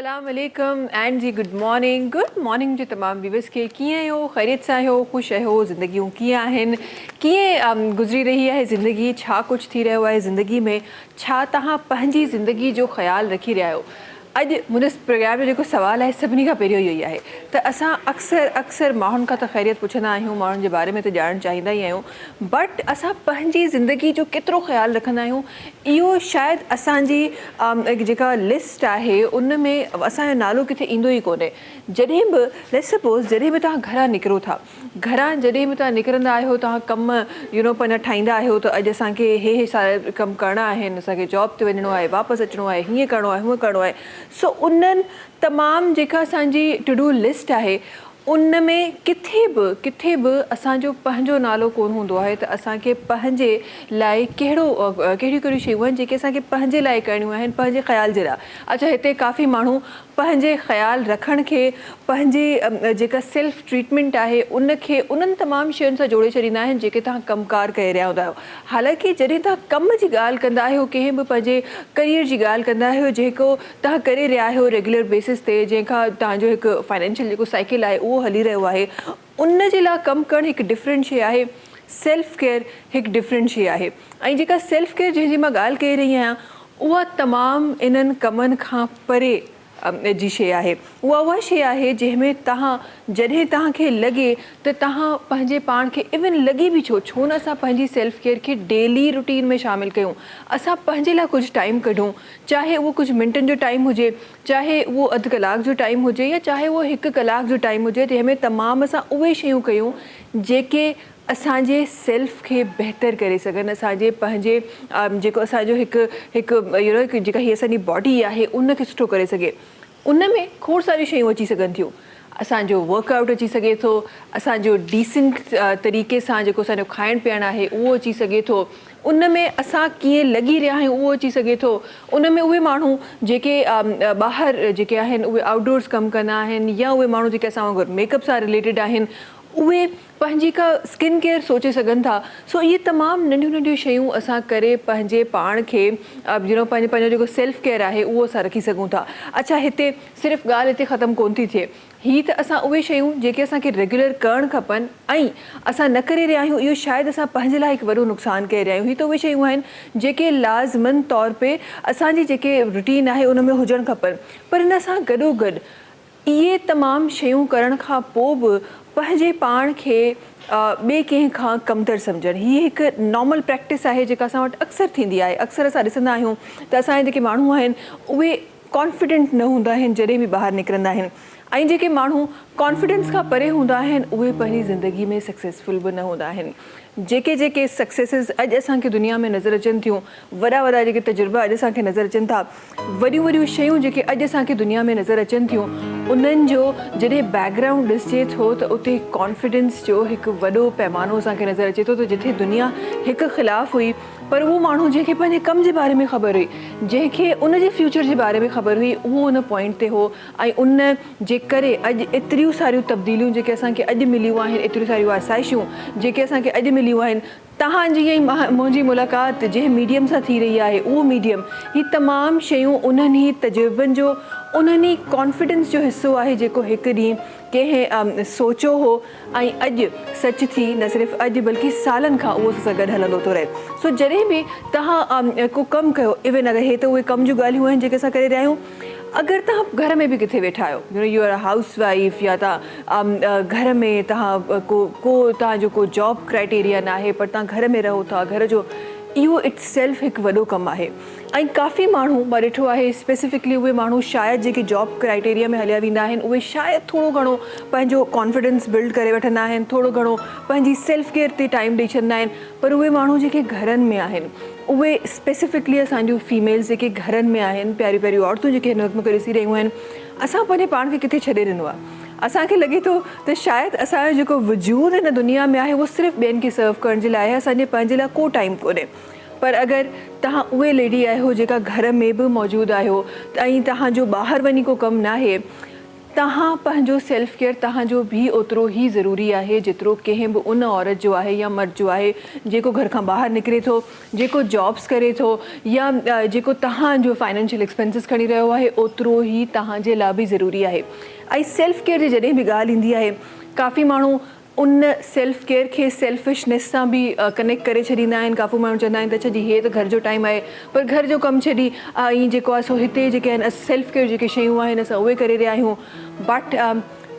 अस्सलाम वालेकुम and ji good morning जी तमाम व्यूअर्स के कीअं आहियो ख़ैरियत सां आहियो ख़ुशि आहियो ज़िंदगियूं कीअं आहिनि कीअं गुज़री रही आहे ज़िंदगी छा कुझु थी रहियो आहे ज़िंदगी में छा तव्हां पंहिंजी ज़िंदगी जो ख़्यालु रखी रहिया आहियो। अॼु मुंहिंजे प्रोग्राम जो जेको सुवालु आहे सभिनी खां पहिरियों इहो ई आहे त असां अक्सर माण्हुनि खां त ख़ैरियत पुछंदा आहियूं, माण्हुनि जे बारे में त ॼाणणु चाहींदा ई आहियूं, बट असां पंहिंजी ज़िंदगी जो केतिरो ख़्यालु रखंदा आहियूं इहो शायदि असांजी जेका लिस्ट आहे उन में असांजो नालो किथे ईंदो ई कोन्हे। जॾहिं बि लेट्स सपोज़ जॾहिं बि तव्हां घरां निकिरो था, घरां जॾहिं बि तव्हां निकिरंदा आहियो, तव्हां कमु पंहिंजा ठाहींदा आहियो त अॼु असांखे हे सारा कमु करणा आहिनि, असांखे जॉब ते वञिणो आहे, वापसि अचिणो आहे, हीअं करिणो आहे, हूअं करिणो आहे। सो उन्हनि तमामु जेका असांजी टू डू लिस्ट आहे उन में किथे बि असांजो पंहिंजो नालो कोन हूंदो आहे त असांखे पंहिंजे लाइ कहिड़ियूं शयूं आहिनि जेके असांखे पंहिंजे लाइ करणियूं आहिनि, पंहिंजे ख़्याल जे लाइ। अच्छा, हिते काफ़ी माण्हू पंहिंजे ख़्यालु रखण खे पंहिंजी जेका सेल्फ ट्रीटमेंट आहे उनखे उन्हनि तमामु शयुनि सां जोड़े छॾींदा आहिनि जेके तव्हां कमुकार करे रहिया हूंदा आहियो। हालांकि जॾहिं तव्हां कम जी ॻाल्हि कंदा आहियो, कंहिं बि पंहिंजे करियर जी ॻाल्हि कंदा आहियो जेको तव्हां करे रहिया आहियो रेगुलर बेसिस ते, जंहिंखां तव्हांजो हिकु फाइनेंशियल जेको साइकिल आहे उहो हली रहियो आहे, उन जे लाइ कमु करणु हिकु डिफरेंट शइ आहे, सेल्फ केयर हिकु डिफरेंट शइ आहे। ऐं जेका सेल्फ केयर जंहिंजी मां ॻाल्हि करे रही आहियां उहा तमामु इन्हनि कमनि खां परे जी शइ आहे। उहा शइ आहे जंहिंमें जॾहिं तव्हांखे लॻे त तव्हां पंहिंजे पाण खे इवन लॻे बि छो न असां पंहिंजी सेल्फ केयर खे डेली रूटीन में शामिलु कयूं, असां पंहिंजे लाइ कुझु टाइम कढूं, चाहे उहो कुझु मिंटनि जो टाइम हुजे, चाहे उहो अधु कलाक जो टाइम हुजे, या चाहे उहो 1 कलाक जो टाइम हुजे, जंहिंमें तमामु असां उहे शयूं कयूं जेके असांजे सेल्फ खे बहितर करे सघनि, असांजे पंहिंजे जेको असांजो हिकु जेका हीअ असांजी बॉडी आहे उनखे सुठो करे सघे। उन में खोड़ सारियूं शयूं अची सघनि थियूं, असांजो वर्कआउट अची सघे थो, असांजो डिसेंट तरीक़े सां जेको असांजो खाइण पीअण आहे उहो अची सघे थो, उन में असां कीअं लॻी रहिया आहियूं उहो अची सघे थो। उन में उहे माण्हू जेके ॿाहिरि जेके आहिनि उहे आउटडोर्स कमु कंदा आहिनि, या उहे माण्हू जेके असां वांगुरु मेकअप सां रिलेटेड आहिनि उहे पंहिंजी का स्किन केयर सोचे सघनि था। सो इहे तमामु नंढियूं शयूं असां करे पंहिंजे पाण खे पंहिंजो जेको सेल्फ केयर आहे उहो असां रखी सघूं था। अच्छा, हिते सिर्फ़ु ॻाल्हि हिते ख़तमु कोन थी थिए, हीअ त असां उहे शयूं जेके असांखे रेगुलर करणु खपनि ऐं असां न करे रहिया आहियूं, इहो शायदि असां पंहिंजे लाइ हिकु वॾो नुक़सानु करे रहिया आहियूं। हीअ त उहे शयूं आहिनि जेके लाज़िमन तौर पे असांजी जेके रूटीन आहे उन में हुजणु खपनि, पर इन सां गॾोगॾु इहे तमामु शयूं करण खां पोइ बि पंहिंजे पाण खे ॿिए कंहिं खां कमतर सम्झणु, हीअ हिकु नॉर्मल प्रैक्टिस आहे जेका असां वटि अक्सर थींदी आहे। अक्सर असां ॾिसंदा आहियूं त असांजे जेके माण्हू आहिनि उहे कॉन्फिडेंट न हूंदा आहिनि जॾहिं बि ॿाहिरि निकिरंदा आहिनि, ऐं जेके माण्हू कॉन्फिडेंस खां परे हूंदा आहिनि उहे पंहिंजी ज़िंदगी में सक्सेसफुल बि न हूंदा आहिनि। जेके सक्सेसिस अॼु असांखे दुनिया में नज़र अचनि थियूं, वॾा जेके तजुर्बा अॼु असांखे नज़र अचनि था, वॾियूं शयूं जेके अॼु असांखे दुनिया में नज़र अचनि थियूं, उन्हनि जो जॾहिं बैकग्राउंड ॾिसिजे थो त उते कॉन्फिडेंस जो हिकु वॾो पैमानो असांखे नज़र अचे थो। त जिथे दुनिया हिकु ख़िलाफ़ु हुई, पर उहो माण्हू जंहिंखे पंहिंजे कम जे बारे में ख़बर हुई, जंहिंखे उनजे फ्यूचर जे बारे में ख़बर हुई, उहो उन पॉइंट ते हो, ऐं उन जे करे अॼु एतिरियूं सारियूं तब्दीलियूं जेके असांखे अॼु मिलियूं आहिनि, एतिरियूं सारियूं आसाइशूं जेके असांखे अॼु मिलियूं आहिनि, तव्हांजी ऐं मुंहिंजी मुलाक़ात जंहिं मीडियम सां थी रही आहे उहो मीडियम, ही तमामु शयूं उन्हनि ई तजुर्बनि जो, उन्हनि ई कॉन्फिडेंस जो हिसो आहे जेको हिकु ॾींहुं कंहिं सोचियो हो ऐं अॼु सच थी, न सिर्फ़ु अॼु बल्कि सालनि खां उहो सां गॾु हलंदो थो रहे। सो जॾहिं बि तव्हां को कमु कयो, इवन अगरि हे त उहे कम जूं ॻाल्हियूं आहिनि जेके असां करे रहिया आहियूं, अगरि तव्हां घर में बि किथे वेठा आहियो, you are a housewife, या तव्हां घर में तव्हांजो को जॉब क्राइटेरिया न आहे पर तव्हां घर में रहो था, घर जो इहो इट्स सेल्फ हिकु वॾो कमु आहे। ऐं काफ़ी माण्हू मां ॾिठो आहे, स्पेसिफिकली उहे माण्हू शायदि जेके जॉब क्राइटेरिया में हलिया वेंदा आहिनि उहे शायदि थोरो घणो पंहिंजो कॉन्फिडेंस बिल्ड करे वठंदा आहिनि, थोरो घणो पंहिंजी सेल्फ केयर ते टाइम ॾेई छॾंदा आहिनि, पर उहे माण्हू जेके घरनि में आहिनि, उहे स्पेसिफिकली असांजूं फीमेल्स जेके घरनि में आहिनि, प्यारियूं औरतूं जेके हिन वक़्त मूंखे ॾिसी रहियूं आहिनि, असां पंहिंजे पाण खे किथे छॾे ॾिनो आहे। असांखे लॻे थो त शायदि असांजो जेको वजूद हिन दुनिया में आहे उहो सिर्फ़ु ॿियनि खे सर्व करण जे लाइ आहे, असांजे पंहिंजे लाइ को टाइम कोन्हे। पर अगरि तव्हां उहे लेडी आहियो जेका घर में बि मौजूदु आहियो ऐं तव्हांजो ॿाहिरि वञी को कमु न आहे, तहां पंहिंजो सेल्फ केयर तहांजो भी ओतिरो ई ज़रूरी आहे जेतिरो कंहिं बि उन औरत जो आहे या मर्द जो आहे जेको घर खां ॿाहिरि निकिरे थो, जेको जॉब्स करे थो या जेको तहांजो फाइनेंशियल एक्सपेंसिस खणी रहियो आहे, ओतिरो ई तहांजे लाइ बि ज़रूरी आहे। ऐं सेल्फ केयर जी जॾहिं बि ॻाल्हि ईंदी आहे, काफ़ी माण्हू उन सेल्फ केयर खे सेल्फिशनेस सां बि कनेक्ट करे छॾींदा आहिनि। काफ़ी माण्हू चवंदा आहिनि त छॾी हे त घर जो टाइम आहे, पर घर जो कमु छॾी ऐं जेको आहे सो हिते जेके आहिनि सेल्फ केयर जेके शयूं आहिनि असां उहे करे रहिया आहियूं। बट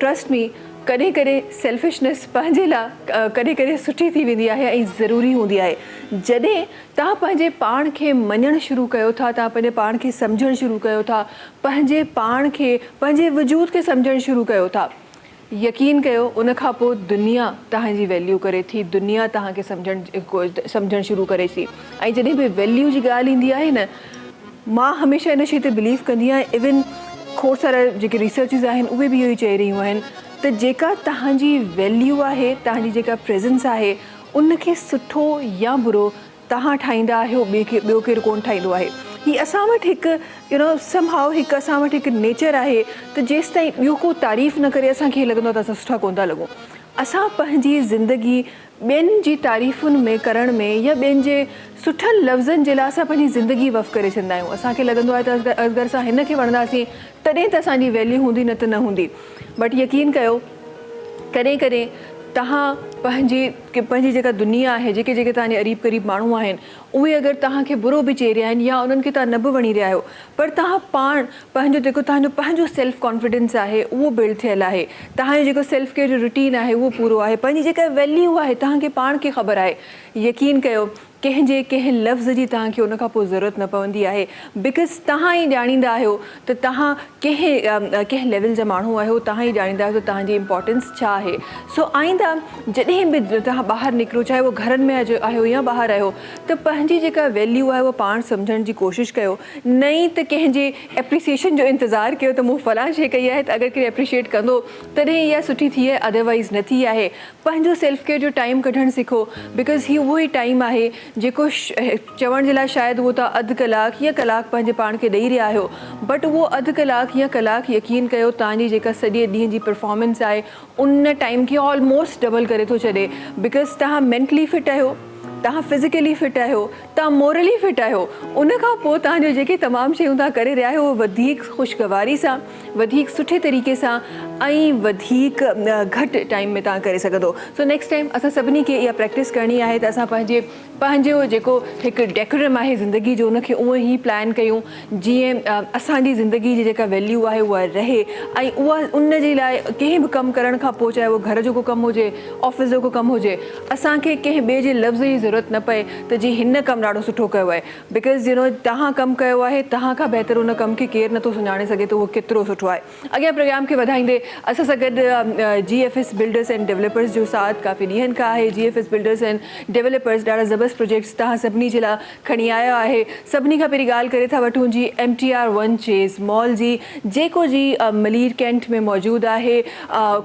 ट्रस्ट मी, कॾहिं कॾहिं सेल्फिशनेस पंहिंजे लाइ कॾहिं कॾहिं सुठी थी वेंदी आहे ऐं ज़रूरी हूंदी आहे। जॾहिं तव्हां पंहिंजे पाण खे मञणु शुरू कयो था, तव्हां पंहिंजे पाण खे सम्झणु शुरू कयो था, पंहिंजे पाण खे पंहिंजे वजूद खे सम्झणु शुरू कयो था, यकीन कयो उन खां पोइ दुनिया तव्हांजी वैल्यू करे थी, दुनिया तव्हांखे सम्झणु शुरू करे थी। ऐं जॾहिं बि वैल्यू जी ॻाल्हि ईंदी आहे न, मां हमेशह इन शइ ते बिलीव कंदी आहियां। इवन खोड़ सारा जेके रिसर्चिस आहिनि उहे बि इहो ई चई रहियूं आहिनि त जेका तव्हांजी वैल्यू आहे, तव्हांजी जेका प्रेज़ेंस आहे, उनखे सुठो या बुरो तव्हां ठाहींदा आहियो, ॿियो केरु कोन ठाहींदो आहे। ही असां वटि हिकु समहाउ हिकु असां वटि हिकु नेचर आहे त जेसि ताईं ॿियो को तारीफ़ न करे असांखे लॻंदो आहे त असां सुठा कोन था लॻूं। असां पंहिंजी ज़िंदगी ॿियनि जी तारीफ़ुनि में करण में या ॿियनि जे सुठनि लफ़्ज़नि जे लाइ असां पंहिंजी ज़िंदगी वफ़ करे छॾींदा आहियूं। असांखे लॻंदो आहे त अगरि असां हिन खे वणंदासीं तॾहिं त असांजी वैल्यू हूंदी, न त न हूंदी। बट यकीन कयो, कॾहिं कॾहिं तव्हां पंहिंजी जेका दुनिया आहे, जेके तव्हांजे अरीब क़रीब माण्हू आहिनि, उहे अगरि तव्हांखे बुरो बि चई रहिया आहिनि या उन्हनि खे तव्हां न बि वणी रहिया आहियो, पर तव्हां पाण पंहिंजो जेको तव्हांजो पंहिंजो सेल्फ कॉन्फिडेंस आहे उहो बिल्ड थियल आहे, तव्हांजो जेको सेल्फ केयर जो रूटीन आहे उहो पूरो आहे, पंहिंजी जेका वैल्यू आहे तव्हांखे पाण खे ख़बर आहे। यकीन कयो, कंहिं लफ़्ज़ जी तव्हांखे उन खां पोइ ज़रूरत न पवंदी आहे, बिकॉज़ तव्हां ई ॼाणींदा आहियो त तव्हां कंहिं लेवल जा माण्हू आहियो, तव्हां ई ॼाणींदा आहियो त तव्हांजी इम्पोर्टेंस छा आहे। सो आईंदा जॾहिं बि तव्हां ॿाहिरि निकिरो, चाहे उहो घरनि में आहियो या ॿाहिरि आहियो, त पंहिंजी जेका वैल्यू आहे उहो पाण सम्झण जी कोशिशि कयो। न ई त कंहिंजे एप्रिसिएशन जो इंतज़ारु कयो त मूं फलां शइ कई आहे त अगरि केरु एप्रिशिएट कंदो तॾहिं इहा सुठी थी आहे, अदरवाइज़ न थी आहे। पंहिंजो सेल्फ केयर जो टाइम कढणु सिखो, बिकॉज़ हीउ उहो ई टाइम आहे जेको चवण जे लाइ शायदि उहो तव्हां अधु कलाकु या कलाकु पंहिंजे पाण खे ॾेई रहिया आहियो, बट उहो अधु कलाकु या कलाकु यकीन कयो तव्हांजी जेका सॼे ॾींहं जी परफॉर्मेंस आहे उन टाइम खे ऑलमोस्ट डबल करे थो छॾे। बिकॉज़ तव्हां मेंटली फिट आहियो, तव्हां फिज़िकली फिट आहियो, तव्हां मोरली फिट आहियो, उन खां पोइ तव्हांजो जेके तमामु शयूं तव्हां करे रहिया आहियो उहो वधीक ख़ुशगवारी सां, वधीक सुठे तरीक़े सां ऐं वधीक घटि टाइम में तव्हां करे सघंदो। सो नेक्स्ट टाइम असां सभिनी खे इहा प्रैक्टिस करणी आहे त असां पंहिंजो जेको हिकु डेकोरम आहे ज़िंदगी जो उनखे उहो ई प्लान कयूं जीअं असांजी ज़िंदगी जी जेका वैल्यू आहे उहा रहे ऐं उहा उन जे लाइ कंहिं बि कमु करण खां पोइ, चाहे उहो घर जो को कमु हुजे, ऑफिस जो को कमु हुजे, असांखे कंहिं ॿिए जे लफ़्ज़ जी ज़रूरत न पए त जी हिन कमु ॾाढो सुठो कयो आहे। बिकॉज़ तव्हां कमु कयो आहे, तव्हां खां बहितर उन कम खे केरु नथो सुञाणे सघे त उहो केतिरो सुठो आहे। अॻियां प्रोग्राम खे वधाईंदे असां सां गॾु GFS बिल्डर्स एंड डेवलपर्स जो साथ काफ़ी ॾींहंनि खां आहे। GFS बिल्डर्स एंड डेवलपर्स ॾाढा ज़बरदस्त प्रोजेक्ट्स तव्हां सभिनी जे लाइ खणी आयो आहे। सभिनी खां पहिरीं ॻाल्हि करे था वठूं जी MTR 1 चेज़ मॉल जी, जेको जी मलीर कैंट में मौजूदु आहे,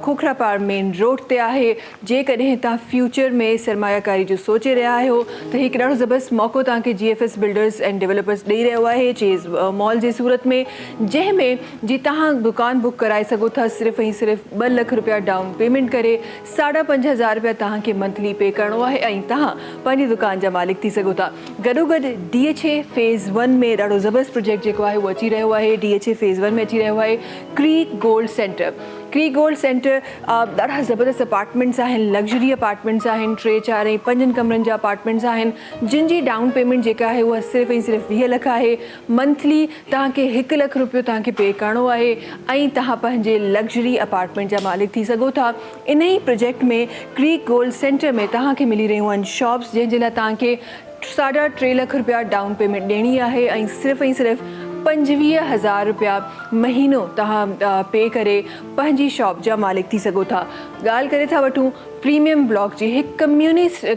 खोखरा पार मेन रोड ते आहे। जेकॾहिं तव्हां फ्यूचर में सरमायाकारी जो सोचे रहिया आहियो त हिकु ॾाढो ज़बरदस्त मौक़ो तव्हांखे GFS बिल्डर्स एंड डेवलपर्स ॾेई रहियो आहे चेज़ मॉल जे सूरत में, जंहिंमें जी तव्हां दुकानु बुक कराए सघो था सिर्फ़ु ऐं सिर्फ़ु 2 लख रुपया डाउन पेमेंट करे, 5,500 रुपया तव्हांखे मंथली पे करिणो आहे ऐं तव्हां पंहिंजी दुकान जा मालिक थी सघो था। गॾोगॾु DHA फेज़ 1 में ॾाढो ज़बरदस्त प्रोजेक्ट जेको आहे उहो अची रहियो आहे। DHA फेज़ 1 में अची रहियो आहे creek gold centre. Creek gold centre ॾाढा ज़बरदस्त अपार्टमेंट्स आहिनि, लग्जरी अपार्टमेंट्स आहिनि, 3, 4 ऐं 5 कमरनि जा अपार्टमेंट्स आहिनि, जिन जी डाउन पेमेंट जेका आहे उहा सिर्फ़ु ऐं सिर्फ़ु 20 लख आहे। मंथली तव्हांखे 1 लख रुपयो तव्हांखे पे करिणो आहे ऐं तव्हां पंहिंजे लग्जरी अपार्टमेंट जा मालिक थी सघो था। इन ई प्रोजेक्ट में क्रीक गोल्ड सेंटर में तव्हांखे मिली रहियूं आहिनि शॉप्स, जंहिंजे लाइ तव्हांखे 3.5 लख रुपया डाउन पेमेंट ॾियणी आहे ऐं सिर्फ़ु ऐं सिर्फ़ु 25,000 रुपया महीनो तव्हां पे करे पंहिंजी शॉप जा मालिक थी सघो था। ॻाल्हि करे था वठूं प्रीमियम ब्लॉक जी, हिकु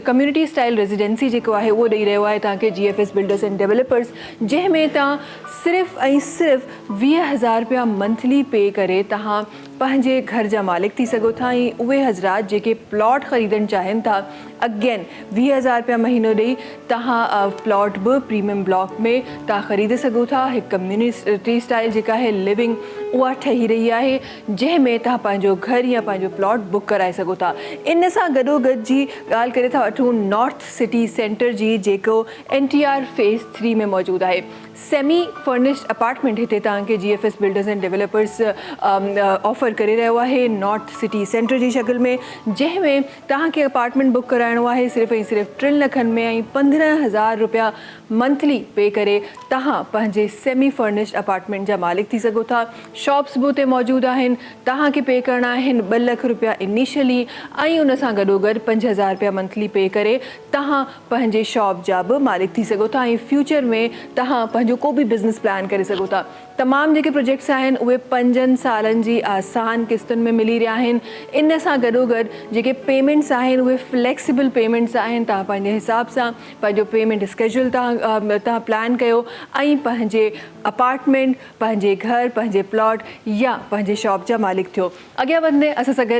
कम्यूनिटी स्टाइल रेजिडेंसी जेको आहे उहो ॾेई रहियो आहे तव्हांखे GFS बिल्डर्स एंड डेवलपर्स, जंहिंमें तव्हां सिर्फ़ु ऐं सिर्फ़ु 20,000 रुपया मंथली पे करे तव्हां पंहिंजे घर जा मालिक थी सघो था। ऐं उहे हज़रात जेके प्लॉट ख़रीदणु चाहिनि था, अगेन 20,000 रुपया महीनो ॾेई तव्हां प्लॉट बि प्रीमियम ब्लॉक में तव्हां ख़रीदे सघो था। हिकु कम्यूनिटी स्टाइल जेका आहे लिविंग उहा ठही रही आहे जंहिंमें तव्हां पंहिंजो घर या पंहिंजो प्लॉट बुक कराए सघो था। इन सां गॾोगॾु जी ॻाल्हि करे था वठूं नॉर्थ सिटी सेंटर जी, जेको NTR फेज़ 3 में मौजूदु आहे। सेमी फर्निश्ड अपार्टमेंट हिते तव्हांखे GFS builders and developers offer करे रहियो आहे नॉर्थ सिटी सेंटर जी शक्ल में, जंहिंमें तव्हांखे अपार्टमेंट बुक कराइणो आहे सिर्फ़ु ऐं सिर्फ़ु 3 लखनि में ऐं 15,000 रुपया मंथली पे करे तव्हां पंहिंजे सेमी फर्निश्ड अपार्टमेंट जा मालिक थी सघो था। शॉप्स बि उते मौजूदु आहिनि, तव्हांखे पे करणा आहिनि 2 लख रुपया इनिशियली ऐं उन सां गॾोगॾु 5,000 रुपया मंथली पे करे तव्हां पंहिंजे शॉप जा बि मालिक थी सघो था ऐं फ्यूचर में तव्हां पंहिंजो को बि बिज़नेस प्लान करे सघो था। तमामु जेके प्रोजेक्ट्स आहिनि उहे 5 सालनि जी आसान किस्तुनि में मिली रहिया आहिनि। इन सां गॾोगॾु जेके पेमेंट्स आहिनि उहे फ्लैक्सिबल पेमेंट्स आहिनि। तव्हां पंहिंजे हिसाब सां पंहिंजो पेमेंट स्केड्यूल तव्हां प्लान कयो ऐं पंहिंजे अपार्टमेंट, पंहिंजे घर, पंहिंजे प्लॉट या पंहिंजे शॉप जा मालिक थियो। अॻियां वधंदे असां सां गॾु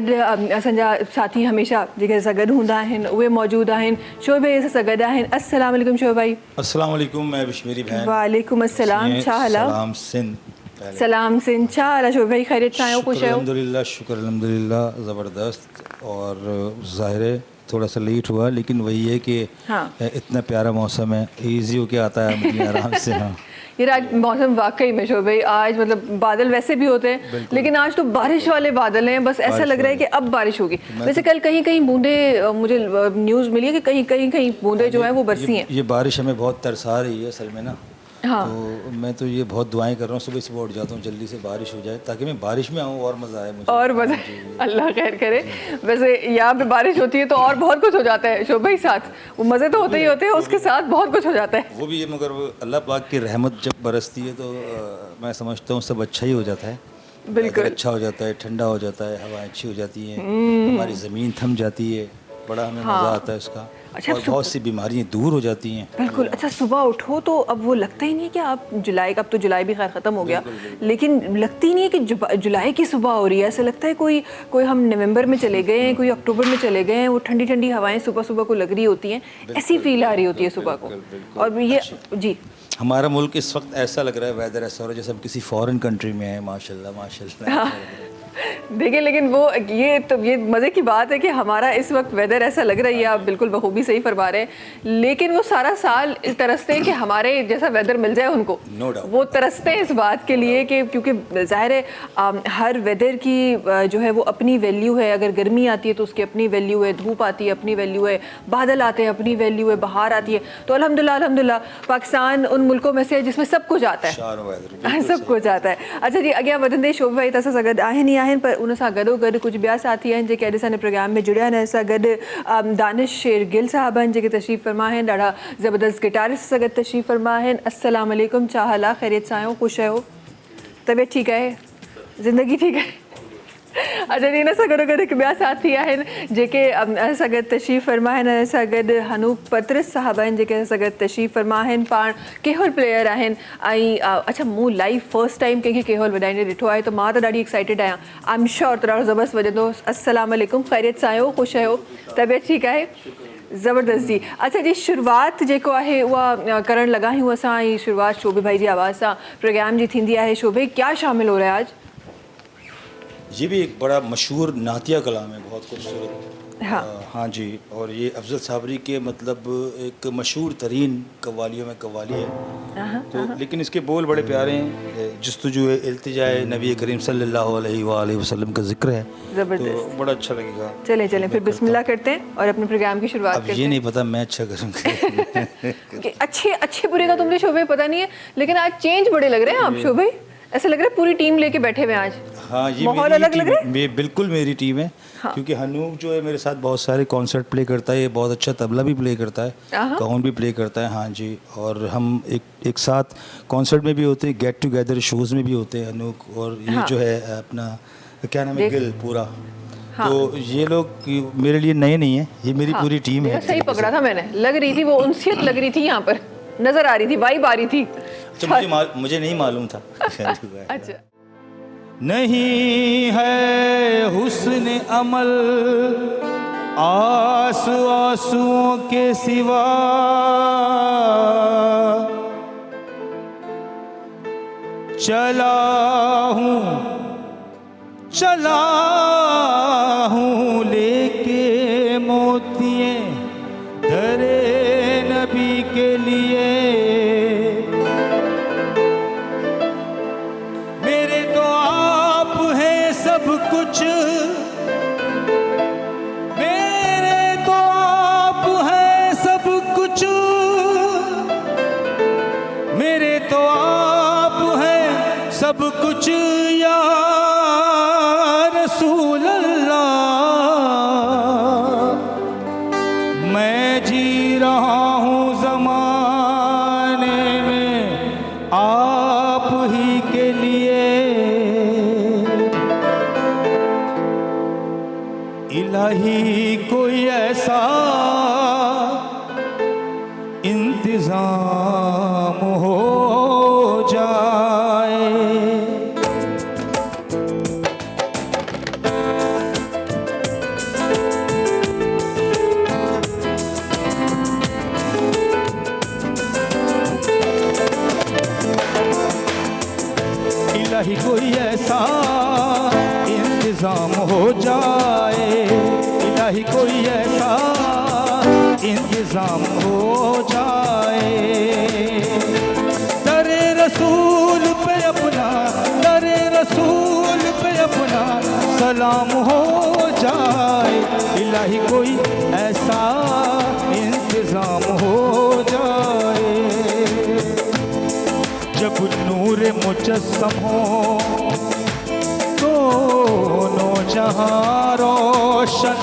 असांजा साथी हमेशह जेके असां गॾु हूंदा आहिनि उहे मौजूदु आहिनि। शोएब भाई असां सां गॾु आहिनि। अस्सलाम वालेकुम शोएब भाई। अस्सलाम वालेकुम, मैं बिश्मेरी बहन। वालेकुम अस्सलाम, छा हाल आहे? सलाम सिंध। सलाम सिंध, छा हाल आहे शोएब भाई? खैरियत सां आहियो? ख़ुशि आहियो? अल्हम्दुलिल्लाह, शुक्र अल्हम्दुलिल्लाह, ज़बरदस्त। और ज़ाहिर है थोड़ा सा लेट हुआ, लेकिन वही है कि इतना प्यारा मौसम है, इजी होके आता है मुझे आराम से। हाँ यार आज मौसम वाकई में शोएब भाई, आज मतलब बादल वैसे भी होते हैं लेकिन आज तो बारिश वाले बादल हैं। बस ऐसा लग रहा है कि अब बारिश होगी। वैसे कल कहीं कहीं बूंदे मुझे न्यूज़ मिली है कि कहीं बूंदे जो हैं वो बरसी हैं। ये बारिश हमें बहुत तरसा रही है असल में ना। हाँ। तो मैं तो ये बहुत दुआएं कर रहा हूँ, सुबह सुबह उठ जाता हूँ जल्दी से बारिश हो जाए ताकि मैं बारिश में आऊँ और मज़ा आए मुझे। और मज़ा, अल्लाह खैर करे। वैसे यहाँ पे बारिश होती है तो और बहुत कुछ हो जाता है शोएब भाई, साथ वो मज़े तो होते ही होते हैं, उसके साथ बहुत कुछ हो जाता है। वो भी है, मगर वो अल्लाह पाक की रहमत जब बरसती है तो मैं समझता हूँ सब अच्छा ही हो जाता है। बिल्कुल अच्छा हो जाता है, ठंडा हो जाता है, हवा अच्छी हो जाती है, हमारी ज़मीन थम जाती है, बड़ा हमें मज़ा आता है उसका। अच्छा, और बहुत सी बीमारियाँ दूर हो जाती हैं। बिल्कुल। अच्छा, सुबह उठो तो अब वो लगता ही नहीं है कि आप जुलाई का, अब तो जुलाई भी खैर ख़त्म हो गया, लेकिन लगती ही नहीं है कि जुलाई की सुबह हो रही है। ऐसा लगता है कोई हम नवंबर में चले गए हैं, कोई अक्टूबर में चले गए हैं। वो ठंडी ठंडी हवाएं सुबह सुबह को लग रही होती हैं, ऐसी फील आ रही होती है सुबह को। और ये जी हमारा मुल्क इस वक्त ऐसा लग रहा है, वेदर ऐसा हो रहा है जैसे हम किसी फॉरेन कंट्री में हैं। माशाल्लाह माशाल्लाह। देखिए, लेकिन वो ये मज़े की बात है कि हमारा इस वक्त वेदर ऐसा लग रही है, आप बिल्कुल बखूबी सही फरमा रहे हैं, लेकिन वो सारा साल तरसते हैं कि हमारे जैसा वेदर मिल जाए उनको। No doubt। वो तरसते हैं इस बात के लिए कि क्योंकि ज़ाहिर है हर वेदर की जो है वो अपनी वैल्यू है। अगर गर्मी आती है तो उसकी अपनी वैल्यू है, धूप आती है अपनी वैल्यू है, बादल आते हैं अपनी वैल्यू है, बहार आती है। तो अल्हम्दुलिल्लाह पाकिस्तान उन मुल्कों में से है जिसमें सब कुछ आता है, सब कुछ आता है। अच्छा जी, अॻियां वधंदे शोएब भाई तसां सां गॾु आहिनि ई आहिनि, पर उन सां गॾोगॾु कुझु ॿिया साथी आहिनि जेके अॼु असांजे प्रोग्राम में जुड़िया आहिनि। असां गॾु दानिश शेर गिल साहब आहिनि जेके तशरीफ़ फरमा आहिनि, ॾाढा ज़बरदस्त गिटारिस्ट सां गॾु तशरीफ़ फरमा आहिनि। अस्सलाम वालेकुम, छा हाल आहे? खैरियत सां आहियो? ख़ुशि आहियो? तबियत ठीकु आहे? ज़िंदगी ठीकु आहे? अच्छा जी, हिन सां गॾोगॾु हिकु ॿिया साथी आहिनि जेके असां गॾु तशरीफ़ फरमा आहिनि। असां गॾु हनूप पतरस साहब आहिनि जेके असां गॾु तशरीफ़ फरमा आहिनि, पाण केहोल प्लेयर आहिनि। ऐं अच्छा, मूं लाइव फर्स्ट टाइम कंहिंखे केहोल वॼाईंदे ॾिठो आहे, त मां त ॾाढी एक्साइटेड आहियां। आई एम श्योर त ॾाढो ज़बरदस्त वॼंदो। अस्सलाम वालेकुम, खैरियत सां आहियो? ख़ुशि आहियो? तबियत ठीकु आहे? ज़बरदस्त जी। अच्छा जी, शुरूआत जेको आहे उहा करणु लॻा आहियूं असां, ऐं शुरूआत शोभे भाई जी आवाज़ सां प्रोग्राम जी थींदी आहे। शोभे, क्या शामिल हो रहा है आज? ये भी एक बड़ा मशहूर नातिया कलाम है, बहुत खूबसूरत। हाँ जी, और ये अफजल साबरी के मतलब एक मशहूर तरीन कव्वालियों में कव्वाली है। तो लेकिन इसके बोल बड़े प्यारे हैं। जस्तुजू इल्तिजाए नबी करीम सल्लल्लाहु अलैहि वसल्लम का जिक्र है, तो बड़ा अच्छा लगेगा। चलें फिर बिस्मिल्लाह करते हैं और अपने प्रोग्राम की शुरुआत करते हैं। ये नहीं पता मैं अच्छा करूँगा। अच्छे बुरे का तुमने शोभे पता नहीं है, लेकिन आज चेंज बड़े लग रहे हैं आप शोभे। ऐसा लग रहा है पूरी टीम लेके बैठे हुए आज। हाँ, ये माहौल अलग लग रहा है। बिल्कुल मेरी टीम है। हाँ। क्योंकि हनूप जो है मेरे साथ बहुत सारे कॉन्सर्ट प्ले करता है, ये बहुत अच्छा तबला भी प्ले करता है, काउन भी प्ले करता है। हाँ जी, और हम एक साथ कॉन्सर्ट में भी होते हैं, गेट टुगेदर शोज़ में भी होते हैं हनूप। और ये जो है अपना क्या नाम है, गिल पूरा। हाँ। तो ये लोग मेरे लिए नए नहीं है, ये मेरी पूरी टीम है। सही पकड़ा था मैंने, लग रही थी वो उनसियत लग रही थी, यहाँ पर नजर आ रही थी, वाइब आ रही थी। मुझे नहीं मालूम था। अच्छा, नहीं है हुस्न अमल आंसुओं के सिवा, चला हूँ चला हूँ लेके मोतिए दरे नबी के लिए। मेरे तो आप हैं सब कुछ, मेरे तो आप हैं सब कुछ, मेरे तो आप हैं सब कुछ या रसूल अल्लाह। मैं जी रहा हूँ ज़माने में आप ही के लिए। इलाही कोई ऐसा इंतज़ाम हो जाए। इलाही कोई ऐसा इंतज़ाम हो जाए। इलाही कोई ऐसा इंतज़ाम हो जाए। दरे रसूल पे अपना, दरे रसूल पे अपना सलाम हो जाए। इलाही कोई ऐसा इंतज़ाम हो जाए। जब नूर मुजस्सम हो दोनों जहां रोशन,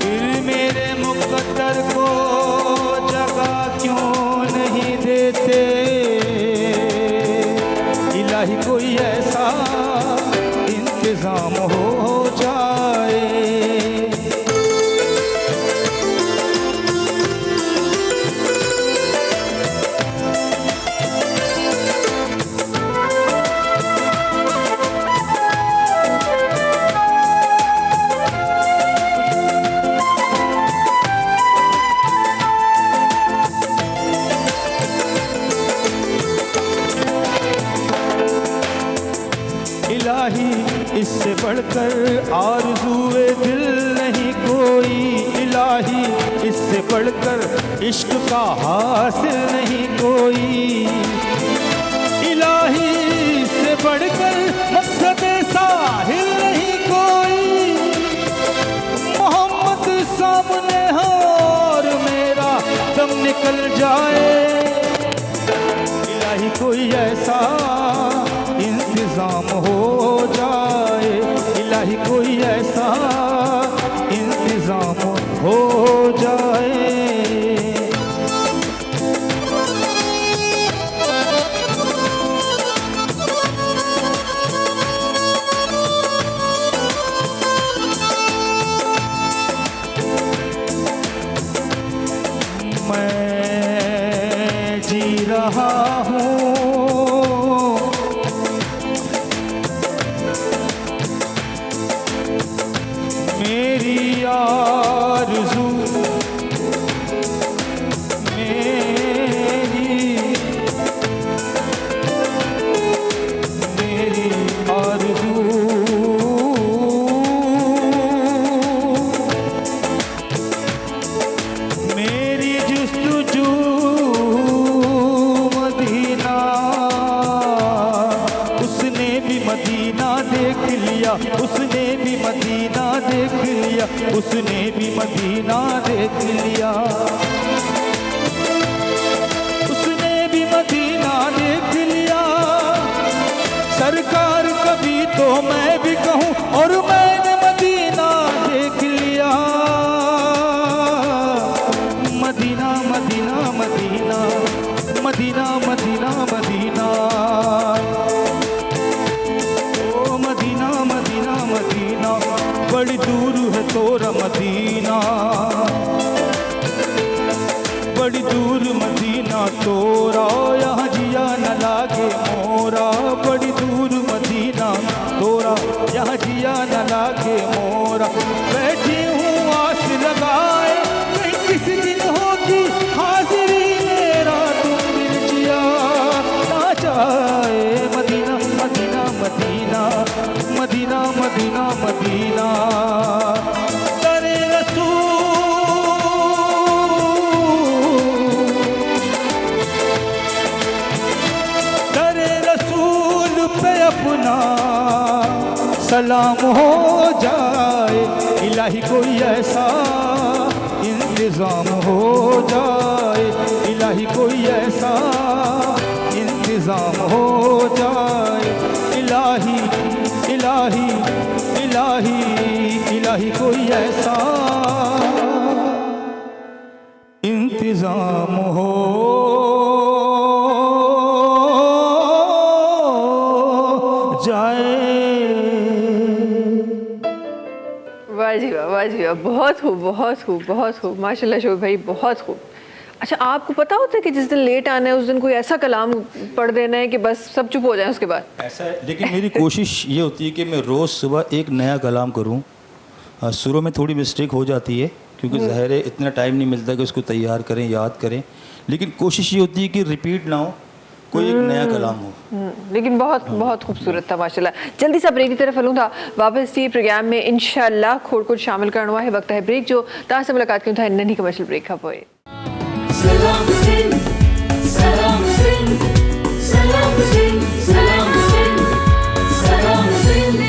फिर मेरे मुक़द्दर को जगह क्यों नहीं देते। इलाही कोई ऐसा इंतज़ाम हो जाए। इलाही इससे बढ़कर आरज़ूए दिल नहीं कोई। इलाही इससे बढ़कर इश्क का हासिल नहीं कोई। इलाही इससे बढ़कर मकसद साहिल नहीं कोई। मोहम्मद सामने हो और मेरा दम निकल जाए। इलाही कोई ऐसा इंतज़ाम हो जाए। इलाही कोई ऐसा इंतज़ाम हो जाए। मैं जी रहा हूँ मेरी आरज़ू, मेरी आरज़ू मेरी जुस्तजू मदीना। उसने भी मदीना देख लिया, उसने भी मदीना देख लिया, उसने भी मदीना देख लिया। उसने भी मदीना देख लिया। सरकार कभी तो मैं भी कहूँ और मैंने मदीना देख लिया। मदीना मदीना मदीना मदीना मदीना मदीना, ओ मदीना मदीना मदीना, बड़ी दूर है तोरा मदीना, बड़ी दूर मदीना तोरा, यहाँ जिया न लागे मोरा। बड़ी दूर मदीना तोरा, यहाँ जिया न लागे मोरा। बैठी हूँ आस लगाए, कहीं किस दिन होगी हाजिरी मेरा, तुम दिल जिया ना जाए। मदीना मदीना मदीना सलाम हो जाए, इलाही कोई ऐसा इंतज़ाम हो जाए, इलाही कोई ऐसा इंतज़ाम हो जाए, इलाही इलाही इलाही इलाही कोई ऐसा इंतज़ाम हो जाए। वाह जी वाह, वाह जी वाह, बहुत खूब, बहुत खूब, बहुत खूब, माशाल्लाह शोभ भाई, बहुत खूब। अच्छा, आपको पता होता है कि जिस दिन लेट आना है उस दिन कोई ऐसा कलाम पढ़ देना है कि बस सब चुप हो जाए उसके बाद? ऐसा है, लेकिन मेरी कोशिश ये होती है कि मैं रोज़ सुबह एक नया कलाम करूं। शुरू में थोड़ी मिस्टेक हो जाती है क्योंकि ज़ाहिर है इतना टाइम नहीं मिलता कि उसको तैयार करें, याद करें, लेकिन कोशिश ये होती है कि रिपीट ना हो, कोई एक नया कलाम हो। लेकिन बहुत बहुत खूबसूरत था माशाल्लाह। जल्दी सा ब्रेक की तरफ हलूँ था वापस थी प्रोग्राम में इंशाल्लाह खोड़ कुछ शामिल करना हुआ है। वक्त है ब्रेक जो तव्हां सां मुलाक़ात कयूं था नंढी कमर्शियल ब्रेक खां पोइ। सलाम सिंध, सलाम सिंध, सलाम सिंध, सलाम सिंध, सलाम सिंध,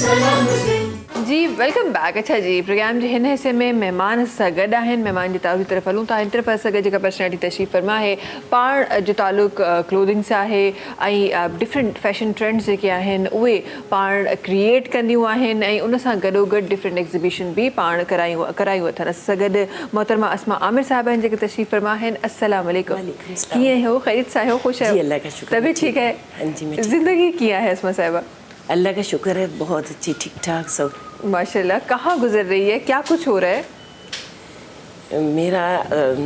सलाम सिंध। जी वेलकम बैक। अच्छा जी, प्रोग्राम जे हिन हिस्से में महिमान सां गॾु आहिनि। महिमान जे तारुफ़ तरफ़ हलूं था। हिन तरफ़ असां गॾु जेका पर्सनैलिटी तशरीफ़ फरमा आहे पाण जो ताल्लुक़ क्लोदिंग सां आहे ऐं डिफरेंट फैशन ट्रेंड्स जेके आहिनि उहे पाण क्रिएट कंदियूं आहिनि ऐं उन सां गॾोगॾु डिफरेंट एग्ज़िबिशन बि पाण करायूं अथनि। असां सां गॾु मोहतरमा अस्मा आमिर साहिबा आहिनि जेके तशरीफ़ फरमा आहिनि। अस्सलाम वालेकुम। कीअं हो? ख़ैरियत सां हो? ख़ुशि जी, आहियो? अल्लाह का शुक्र। तबीयत ठीक है? हाँ जी, मैं ठीक। ज़िंदगी कीअं आहे अस्मा साहिबा? अल्लाह का शुक्र है, बहुत अच्छी, ठीक ठाक सब। माशाल्लाह। कहाँ गुजर रही है, क्या कुछ हो रहा है? मेरा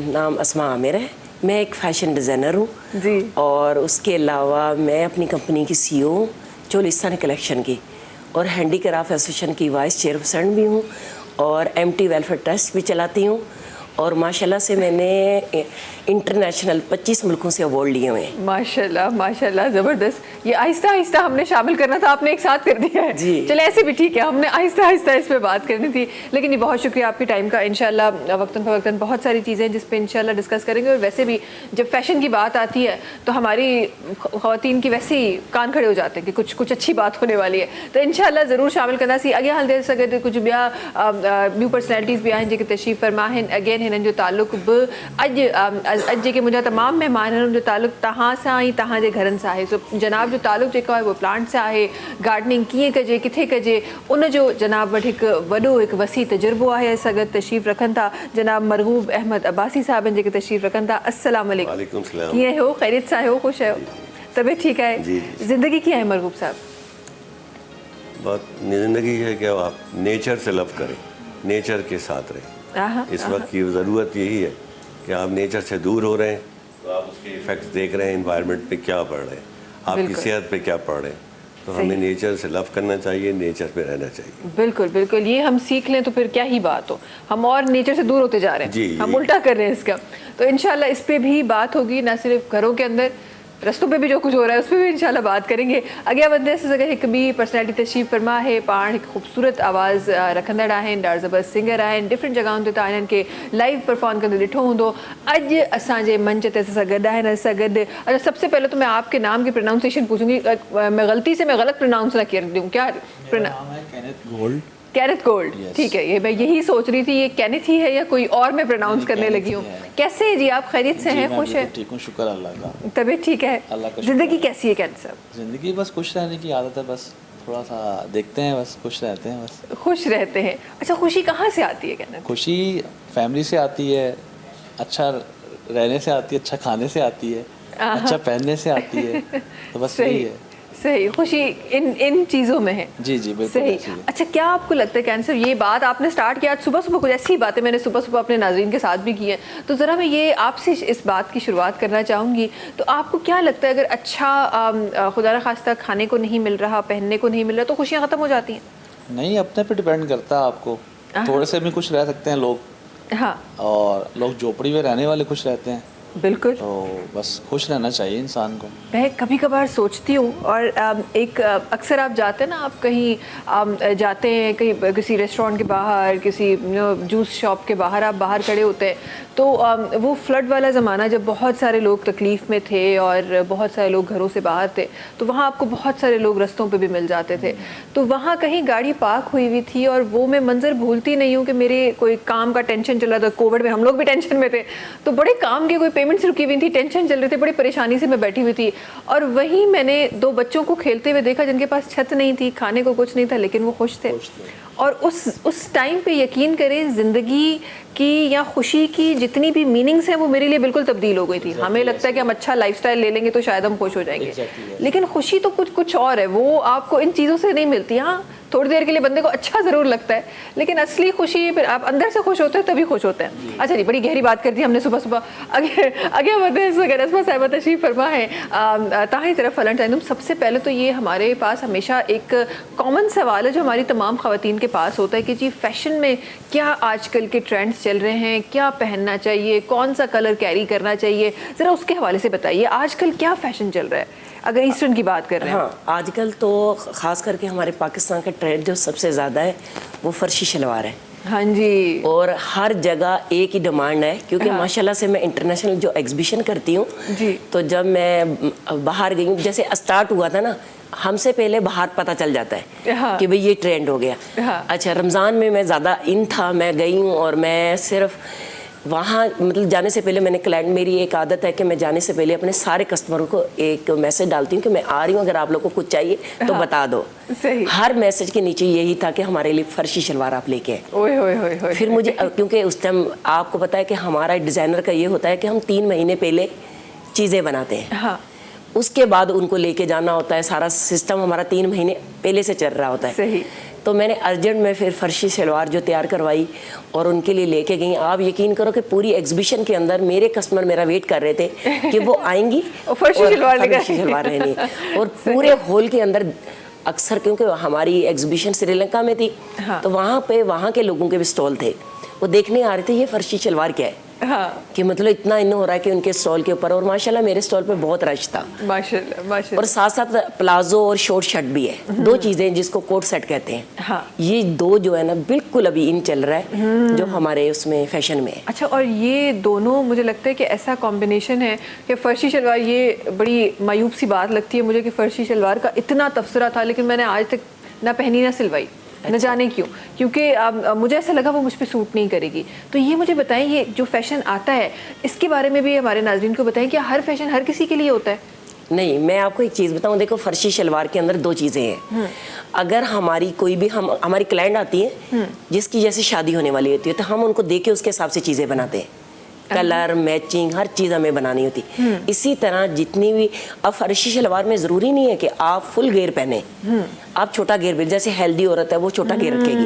नाम अस्मा आमिर है, मैं एक फ़ैशन डिज़ाइनर हूँ जी। और उसके अलावा मैं अपनी कंपनी की CEO चोलिस्तान कलेक्शन की और हैंडीक्राफ्ट एसोसिएशन की वाइस चेयरपर्सन भी हूँ और MT वेलफेयर ट्रस्ट भी चलाती हूँ और माशाल्लाह से मैंने इंटरनेशनल 25 मुल्कों से अवार्ड लिए हुए हैं। माशाल्लाह माशाल्लाह, ज़बरदस्त। ये आहिस्ता आहिस्ता हमने शामिल करना था, आपने एक साथ कर दिया है। जी। चले ऐसे भी ठीक है, हमने आहिस्ता आहिस्ता इस पे बात करनी थी। लेकिन ये बहुत शुक्रिया आपके टाइम का। इंशाल्लाह वक्तन फ़वक्तन बहुत सारी चीज़ें हैं जिस पे इंशाल्लाह डिस्कस करेंगे। और वैसे भी जब फैशन की बात आती है तो हमारी ख़वातीन की वैसे ही कान खड़े हो जाते हैं कि कुछ कुछ अच्छी बात होने वाली है। तो इंशाल्लाह ज़रूर शामिल करना सी। अॻियां हलंदे सघे कुछ ॿिया न्यू पर्सनैलिटीज़ भी आहिनि जेके तशरीफ़ फरमा आहिनि। अगेन हिननि जो ताल्लुक़ बि अॼु जेके मुंहिंजा तमामु महिमान आहिनि उन जो ताल्लुक़ तव्हां सां ऐं तव्हांजे घरनि सां आहे। सो जनाब जो ताल्लुक़ जेको आहे उहो प्लांट सां आहे। गार्डनिंग कीअं कजे, किथे कजे, उन जो जनाब वटि हिकु वसी तजुर्बो आहे। असां गॾु तशरीफ़ रखनि था जनाब मरगूब अहमद अब्बासी साहब आहिनि जेके तशरीफ़ रखनि था। अस्सलाम वालेकुम। वालेकुम सलाम। कीअं हो? ख़ैरियत सां हो? ख़ुशि आहियो? तबीयत ठीकु आहे? जी। ज़िंदगी कीअं आहे मरगूब साहब? बहुत ज़िंदगी है कि आप नेचर से लव करें, नेचर के साथ रहें। इस वक्त की ज़रूरत यही है कि आप नेचर से दूर हो रहे हैं तो आप उसके इफ़ेक्ट्स देख रहे हैं, इन्वायरमेंट पे क्या पड़ रहे हैं, आपकी बिल्कुल। सेहत पे क्या पड़ रहे हैं। तो सही। हमें नेचर से लव करना चाहिए, नेचर पे रहना चाहिए। बिल्कुल बिल्कुल, ये हम सीख लें तो फिर क्या ही बात हो। हम और नेचर से दूर होते जा रहे हैं। जी, हम जी। उल्टा कर रहे हैं इसका। तो इंशाल्लाह इस पे भी बात होगी, ना सिर्फ घरों के अंदर, रस्तों पे भी जो कुछ हो रहा है उस पर भी इंशाल्लाह बात करेंगे। अॻियां वधंदे अगर हिकु ॿी पर्सनैलिटी तशरीफ़ फरमा आहे पाण हिकु ख़ूबसूरत आवाज़ रखंदड़ आहिनि, ॾाढा ज़बरदस्त सिंगर आहिनि। डिफरेंट जॻहियुनि ते तव्हां हिननि खे लाइव परफॉर्म कंदे ॾिठो हूंदो। अॼु असांजे मंच ते असां गॾु आहिनि। असां गॾु अच्छा, सबसे पहले तो मैं आपके नाम की प्रोनाउंसिएशन पूछूंगी। मैं गलती से मैं गलत प्रोनाउंस ना कर दूँ क्या? नाम है Kenneth gold. Kenneth gold. Yes. ठीक है, ये मैं यही सोच रही थी ये कैनेथ ही है या कोई और मैं प्रोनाउंस करने कैनेथ लगी ही हूँ। है। कैसे हैं जी आप? खैरियत से जी, हैं? मैं खुश हैं? बिल्कुल ठीक हूँ, शुक्र अल्लाह का। तबीयत ठीक है? अल्लाह का जिंदगी शुक्र है। कैसी है कैनेथ साहब? ज़िंदगी बस खुश रहने की आदत है, बस थोड़ा सा देखते हैं, बस खुश रहते हैं बस। खुश रहते हैं। अच्छा, खुशी कहाँ से आती है कैनेथ? खुशी फैमिली से आती है, अच्छा रहने से आती है, अच्छा खाने से आती है, अच्छा पहनने से आती है, तो बस सही यही है। सही, खुशी इन चीज़ों में है। जी जी बिल्कुल सही। ऐसी है। अच्छा, क्या आपको लगता है कैंसर ये बात आपने स्टार्ट किया आज सुबह सुबह, कुछ ऐसी बातें मैंने सुबह सुबह अपने नाज़रीन के साथ भी की हैं, तो ज़रा मैं ये आपसे इस बात की शुरुआत करना चाहूँगी। तो आपको क्या लगता है अगर अच्छा खुदा न खास्ता खाने को नहीं मिल रहा, पहनने को नहीं मिल रहा, तो खुशियाँ ख़त्म हो जाती हैं? नहीं, अपने पे डिपेंड करता है आपको। थोड़े से भी खुश रह सकते हैं लोग, हाँ। और लोग झोपड़ी में रहने वाले खुश रहते हैं, बिल्कुल। तो बस खुश रहना चाहिए इंसान को। मैं कभी कभार सोचती हूँ और अक्सर आप जाते हैं ना, आप कहीं जाते हैं, कहीं किसी रेस्टोरेंट के बाहर, किसी जूस शॉप के बाहर, आप बाहर खड़े होते हैं तो वो फ्लड वाला ज़माना जब बहुत सारे लोग तकलीफ़ में थे और बहुत सारे लोग घरों से बाहर थे, तो वहाँ आपको बहुत सारे लोग रस्तों पे भी मिल जाते थे। तो वहाँ कहीं गाड़ी पार्क हुई हुई थी और वो मैं मंज़र भूलती नहीं हूँ कि मेरे कोई काम का टेंशन चल रहा था। कोविड में हम लोग भी टेंशन में थे, तो बड़े काम के कोई पेमेंट्स रुकी हुई थी, टेंशन चल रही थी, बड़ी परेशानी से मैं बैठी हुई थी और वहीं मैंने 2 बच्चों को खेलते हुए देखा जिनके पास छत नहीं थी, खाने को कुछ नहीं था, लेकिन वो खुश थे। और उस टाइम पे यकीन करें, ज़िंदगी की या खुशी की जितनी भी मीनिंग्स हैं वो मेरे लिए बिल्कुल तब्दील हो गई थी। हमें लगता है कि हम अच्छा लाइफस्टाइल ले लेंगे तो शायद हम खुश हो जाएंगे, लेकिन खुशी तो कुछ और है, वो आपको इन चीज़ों से नहीं मिलती। हाँ, थोड़ी देर के लिए बंदे को अच्छा ज़रूर लगता है, लेकिन असली खुशी फिर आप अंदर से खुश होते हैं तभी खुश होते हैं। अच्छा जी, बड़ी गहरी बात कर दी हमने सुबह सुबह। आगे बढ़ते साहिबा तशरीफ फरमा है ताही तरफ वैलेंटाइन। सबसे पहले तो ये हमारे पास हमेशा एक कॉमन सवाल है जो हमारी तमाम ख़वातीन के पास होता है कि जी फैशन में क्या आजकल के ट्रेंड्स चल रहे हैं, क्या पहनना चाहिए, कौन सा कलर कैरी करना चाहिए, ज़रा उसके हवाले से बताइए आजकल क्या फ़ैशन चल रहा है अगर ईस्टर्न की बात कर रहे हैं। हाँ, आजकल तो ख़ास करके हमारे पाकिस्तान का ट्रेंड जो सबसे ज़्यादा है वो फर्शी शलवार है। हाँ जी। और हर जगह एक ही डिमांड है, क्योंकि हाँ। माशाल्लाह से मैं इंटरनेशनल जो एग्जीबिशन करती हूँ जी, तो जब मैं बाहर गई हूँ, जैसे स्टार्ट हुआ था ना, हमसे पहले बाहर पता चल जाता है हाँ। कि भाई ये ट्रेंड हो गया। हाँ। अच्छा, रमज़ान में मैं ज़्यादा इन था, मैं गई हूँ और मैं सिर्फ वहाँ मतलब जाने से पहले मैंने क्लाइंट, मेरी एक आदत है कि मैं जाने से पहले अपने सारे कस्टमरों को एक मैसेज डालती हूँ कि मैं आ रही हूँ, अगर आप लोगों को कुछ चाहिए तो बता दो। सही। हर मैसेज के नीचे यही था कि हमारे लिए फर्शी शलवार आप लेके आए। ओए होए होए होए। फिर मुझे, क्योंकि उस टाइम आपको पता है कि हमारा डिज़ाइनर का ये होता है कि हम 3 महीने पहले चीज़ें बनाते हैं। हाँ, उसके बाद उनको लेके जाना होता है, सारा सिस्टम हमारा 3 महीने पहले से चल रहा होता है। सही। तो मैंने अर्जेंट में फिर फर्शी शलवार जो तैयार करवाई और उनके लिए लेके गई। आप यकीन करो कि पूरी एग्जीबिशन के अंदर मेरे कस्टमर मेरा वेट कर रहे थे कि वो आएंगी और फर्शी शलवार रहनी। और पूरे हॉल के अंदर अक्सर, क्योंकि हमारी एग्जीबिशन श्रीलंका में थी, हाँ। तो वहाँ के लोगों के भी स्टॉल थे, वो देखने आ रहे थे ये फर्शी शलवार क्या है। हाँ। कि मतलब इतना इन हो रहा है कि उनके स्टॉल के ऊपर, और माशाल्लाह मेरे स्टॉल पे बहुत रश था। माशाल्लाह माशाल्लाह। और साथ साथ प्लाजो और शॉर्ट शर्ट भी है, 2 चीज़ें जिसको कोट सेट कहते हैं। हाँ। ये 2 जो है ना बिल्कुल अभी इन चल रहा है, जो हमारे उसमें फैशन में है। अच्छा, और ये दोनों मुझे लगता है कि ऐसा कॉम्बिनेशन है कि फ़र्शी शलवार, ये बड़ी मायूब सी बात लगती है मुझे कि फ़र्शी शलवार का इतना तबसरा था, लेकिन मैंने आज तक ना पहनी ना सिलवाई। न जाने क्यों, क्योंकि मुझे ऐसा लगा वो मुझ पे सूट नहीं करेगी। तो ये मुझे बताएं, ये जो फैशन आता है इसके बारे में भी हमारे नाज़रीन को बताएं, कि हर फैशन हर किसी के लिए होता है? नहीं, मैं आपको एक चीज़ बताऊं, देखो फर्शी शलवार के अंदर 2 चीज़ें हैं। अगर हमारी कोई भी हमारी क्लाइंट आती है जिसकी जैसे शादी होने वाली होती है, तो हम उनको देख के उसके हिसाब से चीज़ें बनाते हैं, कलर मैचिंग हर चीज़ हमें बनानी होती। इसी तरह जितनी भी, अब फर्शी शलवार में ज़रूरी नहीं है कि आप फुल घेर पहने, आप छोटा घेर भी, जैसे हेल्दी औरत है वो छोटा घेर रखेगी,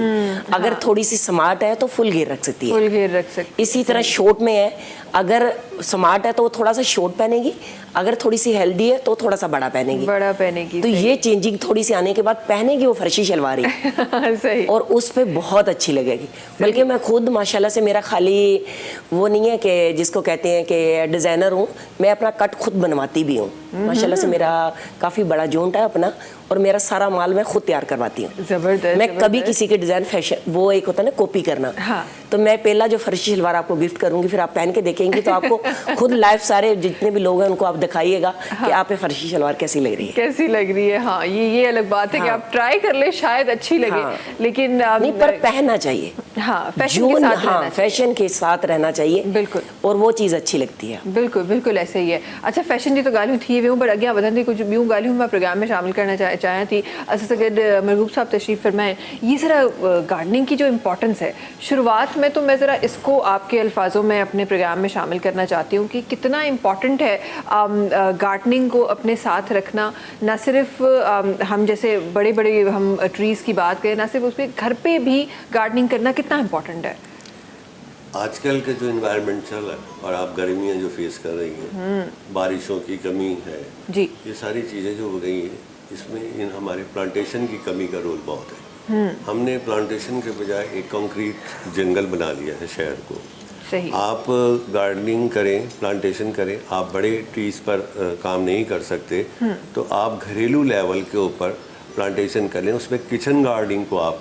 अगर थोड़ी सी स्मार्ट है तो फुल घेर रख सकती है, फुल घेर रख सकती। इसी तरह शॉर्ट में है, अगर स्मार्ट है तो वो थोड़ा सा शॉर्ट पहनेगी, अगर थोड़ी सी हेल्दी है तो थोड़ा सा बड़ा पहनेगी। बड़ा पहनेगी। तो ये चेंजिंग थोड़ी सी आने के बाद पहनेगी वो फर्शी शलवार ही सही। और उस पे बहुत अच्छी लगेगी। बल्कि मैं खुद माशाल्लाह से, मेरा खाली वो नहीं है कि जिसको कहते हैं कि डिज़ाइनर हूँ, मैं अपना कट खुद बनवाती भी हूँ। माशाल्लाह से मेरा काफ़ी बड़ा जोंट है अपना, और मेरा सारा माल मैं खुद तैयार करवाती हूँ। ज़बरदस्त। मैं कभी किसी के डिज़ाइन फैशन, वो एक होता है ना कॉपी करना, हाँ। तो मैं पहला जो फर्शी शलवार आपको गिफ्ट करूंगी, फिर आप पहन के देखेंगी तो आपको खुद लाइव सारे जितने भी लोग हैं उनको आप दिखाइएगा कि आप पे फर्शी शलवार कैसी लग रही है। कैसी लग रही है। हाँ, ये अलग बात है कि आप ट्राई कर ले, शायद अच्छी लगे, लेकिन नहीं, पर पहनना चाहिए। हाँ, फैशन के साथ रहना चाहिए। फैशन के साथ रहना चाहिए, बिल्कुल, और वो चीज़ अच्छी लगती है। बिल्कुल बिल्कुल ऐसे ही है। अच्छा, फैशन जी तो गालियों थी वे, पर अगे बता कुछ यूँ गालियों मैं प्रोग्राम में शामिल करना चाहे थी। असद महबूब साहब तशरीफ़ फरमाएं, ये ज़रा गार्डनिंग की जो इम्पोर्टेंस है, शुरुआत में तो मैं ज़रा इसको आपके अल्फाजों में अपने प्रोग्राम में शामिल करना चाहती हूँ कि कितना इम्पॉर्टेंट है गार्डनिंग को अपने साथ रखना। ना सिर्फ हम जैसे बड़े बड़े हम ट्रीज़ की बात करें, ना सिर्फ उस पर, घर पे भी गार्डनिंग करना कितना इम्पॉर्टेंट है। आजकल का जो इन्वायरमेंट चल रहा है और आप गर्मियाँ जो फेस कर रही हैं, बारिशों की कमी है जी, ये सारी चीज़ें जो हो गई हैं, इसमें इन हमारे प्लांटेशन की कमी का रोल बहुत है। हमने प्लांटेशन के बजाय एक कंक्रीट जंगल बना लिया है शहर को। सही। आप गार्डनिंग करें, प्लांटेशन करें, आप बड़े ट्रीज पर काम नहीं कर सकते, तो आप घरेलू लेवल के ऊपर प्लांटेशन कर लें। उसमें किचन गार्डनिंग को आप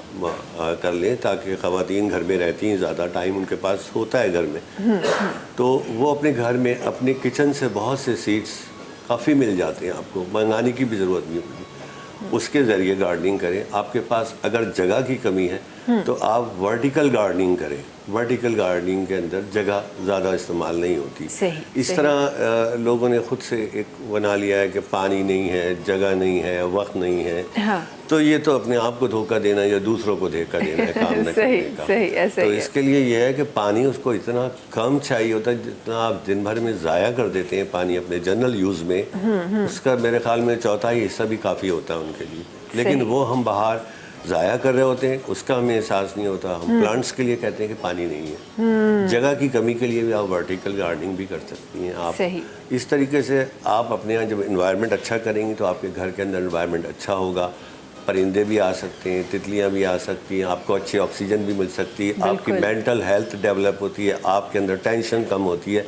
कर लें, ताकि ख़वातीन घर में रहती हैं, ज़्यादा टाइम उनके पास होता है घर में, तो वो अपने घर में अपने किचन से बहुत से सीड्स काफ़ी मिल जाते हैं, आपको मंगाने की भी ज़रूरत नहीं होगी। उसके ज़रिए गार्डनिंग करें। आपके पास अगर जगह की कमी है तो आप वर्टिकल गार्डनिंग करें। वर्टिकल गार्डनिंग के अंदर जगह ज़्यादा इस्तेमाल नहीं होती। इस तरह लोगों ने खुद से एक बना लिया है कि पानी नहीं है, जगह नहीं है, वक्त नहीं है। हाँ। तो ये तो अपने आप को धोखा देना या दूसरों को धोखा देना है, काम न करने का। सही, ऐसा तो ही है। इसके लिए ये है कि पानी उसको इतना कम चाहिए होता है जितना आप दिन भर में ज़ाया कर देते हैं पानी अपने जनरल यूज़ में, उसका मेरे ख्याल में चौथाई हिस्सा भी काफ़ी होता है उनके लिए। लेकिन वो हम बाहर ज़ाया कर रहे होते हैं, उसका हमें एहसास नहीं होता। हम प्लांट्स के लिए कहते हैं कि पानी नहीं है। जगह की कमी के लिए भी आप वर्टिकल गार्डनिंग भी कर सकती हैं। आप इस तरीके से आप अपने यहाँ जब इन्वायरमेंट अच्छा करेंगी तो आपके घर के अंदर इन्वायरमेंट अच्छा होगा। परिंदे भी आ सकते हैं, तितलियां भी आ सकती हैं, आपको अच्छी ऑक्सीजन भी मिल सकती है, आपकी मेंटल हेल्थ डेवलप होती है, आपके अंदर टेंशन कम होती है।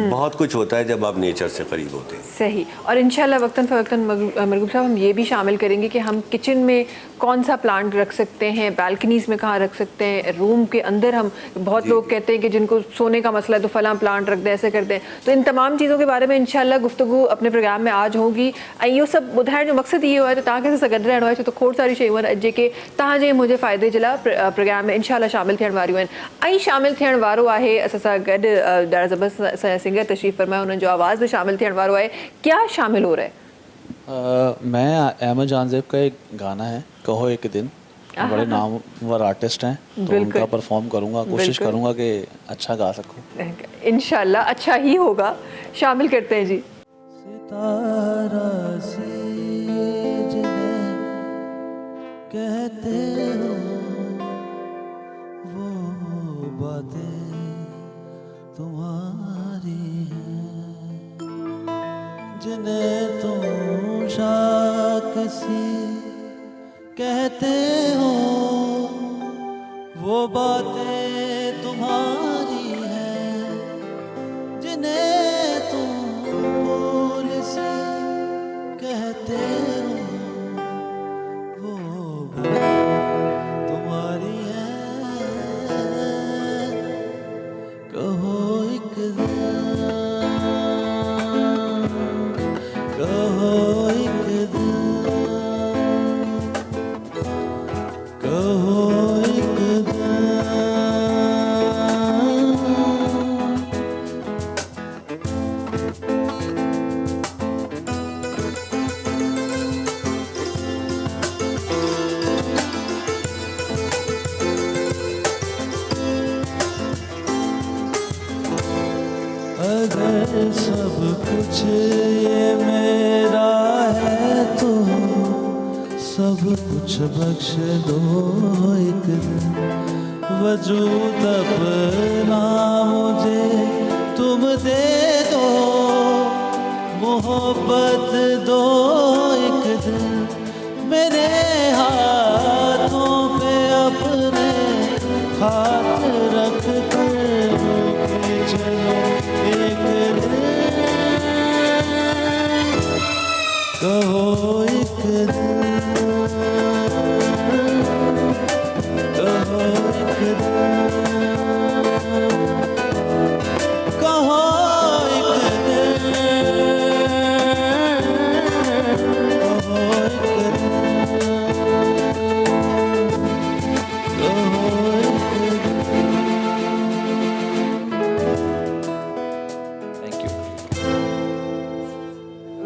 बहुत कुछ होता है जब आप नेचर से करीब होते हैं। सही। और इंशाल्लाह वक्तन फ़वक्तन मरगूब साहब हम ये भी शामिल करेंगे कि हम किचन में कौन सा प्लांट रख सकते हैं, बालकनीज़ में कहाँ रख सकते हैं, रूम के अंदर हम बहुत लोग कहते हैं कि जिनको सोने का मसला है तो फलां प्लांट रख दें, ऐसे कर दें। तो इन तमाम चीज़ों के बारे में इंशाल्लाह गुफ्तगू अपने प्रोग्राम में आज होगी। इहो सब ॿुधाइण जो मक़सद ये हुआ है त तव्हांखे सां गॾु रहणो आहे, छो त खोड़ सारी शयूं आहिनि जेके तव्हांजे मुंहिंजे फ़ाइदे जे लाइ प्रोग्राम में इंशाल्लाह शामिल थियण वारियूं आहिनि। ऐं शामिल थियण वारो आहे असां सां गॾु ॾाढा ज़बरदस्त सिंगर तशरीफ़ फरमाए, उन्हनि जो आवाज़ भी शामिल थियण वारो आहे। क्या शामिल हो रहा है? मैं अहमद जानज़ेब का एक गाना है कहो एक दिन, बड़े नामवर आर्टिस्ट हैं, तो उनका परफॉर्म करूंगा, कोशिश करूंगा कि अच्छा गा सकूं। इंशाल्लाह अच्छा ही होगा। शामिल करते हैं जी। सितारा से जिन्हें कहते हो वो बातें तुम्हारी हैं, जिन्हें तुम शाकसी कहते हो वो बातें तुम्हारी हैं, जिन्हें तुम बोल सी कहते हो वो बातें तुम्हारी हैं। कहो एक दिन, कहो एक दिन, कहो एक दिन। अगर सब कुछ ये मेरा है तो सब कुछ बख्श दो एक दिन, वजूद अपना मुझे तुम दे दो, मोहब्बत दो एक दिन, मेरे हाथों पे अपने हाथ रख कर के चलो एक दिन, कहो एक दिन, कहो एक दिन, कहो एक दिन, कहो एक दिन, कहो एक दिन। Thank you.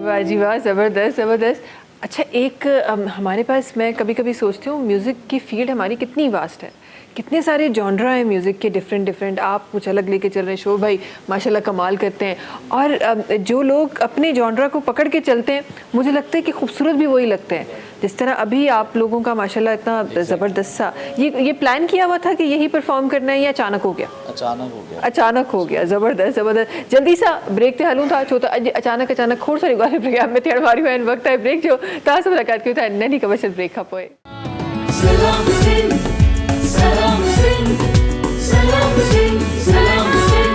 वाह जी वाह, ज़बरदस्त ज़बरदस्त। अच्छा एक हमारे पास, मैं कभी कभी सोचती हूँ म्यूज़िक की फील्ड हमारी कितनी वास्ट है, कितने सारे जॉनरा हैं म्यूज़िक के डिफरेंट डिफरेंट। आप कुछ अलग लेके चल रहे हैं, शोर भाई माशाल्लाह कमाल करते हैं, और जो लोग अपने जॉनरा को पकड़ के चलते हैं मुझे लगता है कि खूबसूरत भी वही लगते हैं। जिस तरह अभी आप लोगों का माशाल्लाह इतना ज़बरदस्त सा, ये प्लान किया हुआ था कि यही परफॉर्म करना है या अचानक हो गया? अचानक हो गया। अचानक हो गया, ज़बरदस्त ज़बरदस्त। जल्दी सा ब्रेक ते हलूं था, छो त अॼु अचानक अचानक खोड़ सारी ॻाल्हियूं प्रोग्राम में थियण वारियूं आहिनि। वक़्तु आहे ब्रेक जो, तव्हां सां मुलाक़ात कयूं था नंढी कमर्शियल ब्रेक खां पोइ। सलाम सिंध, सलाम सिंध, सलाम सिंध, सलाम सिंध।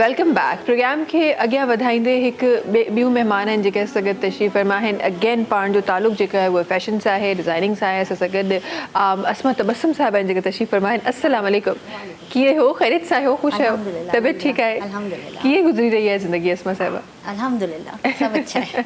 वेलकम बैक प्रोग्राम के अॻियां वधाईंदे हिकु ॿियूं महिमान आहिनि जेके असां सां गॾु तशरीफ़ फरमा आहिनि अगेन पाण जो तालुक़ जेको आहे उहो फैशन सां आहे डिज़ाइनिंग सां आहे असां सां गॾु असमा तबस्सुम साहिबा आहिनि जेके तशरीफ़ फरमा आहिनि अस्सलाम वालेकुम कीअं हो ख़ैरियत सां हो ख़ुशि आहियो तबियत ठीकु आहे कीअं गुज़री रही है ज़िंदगी असमा साहिबा अल्हम्दुलिल्लाह सब अच्छा है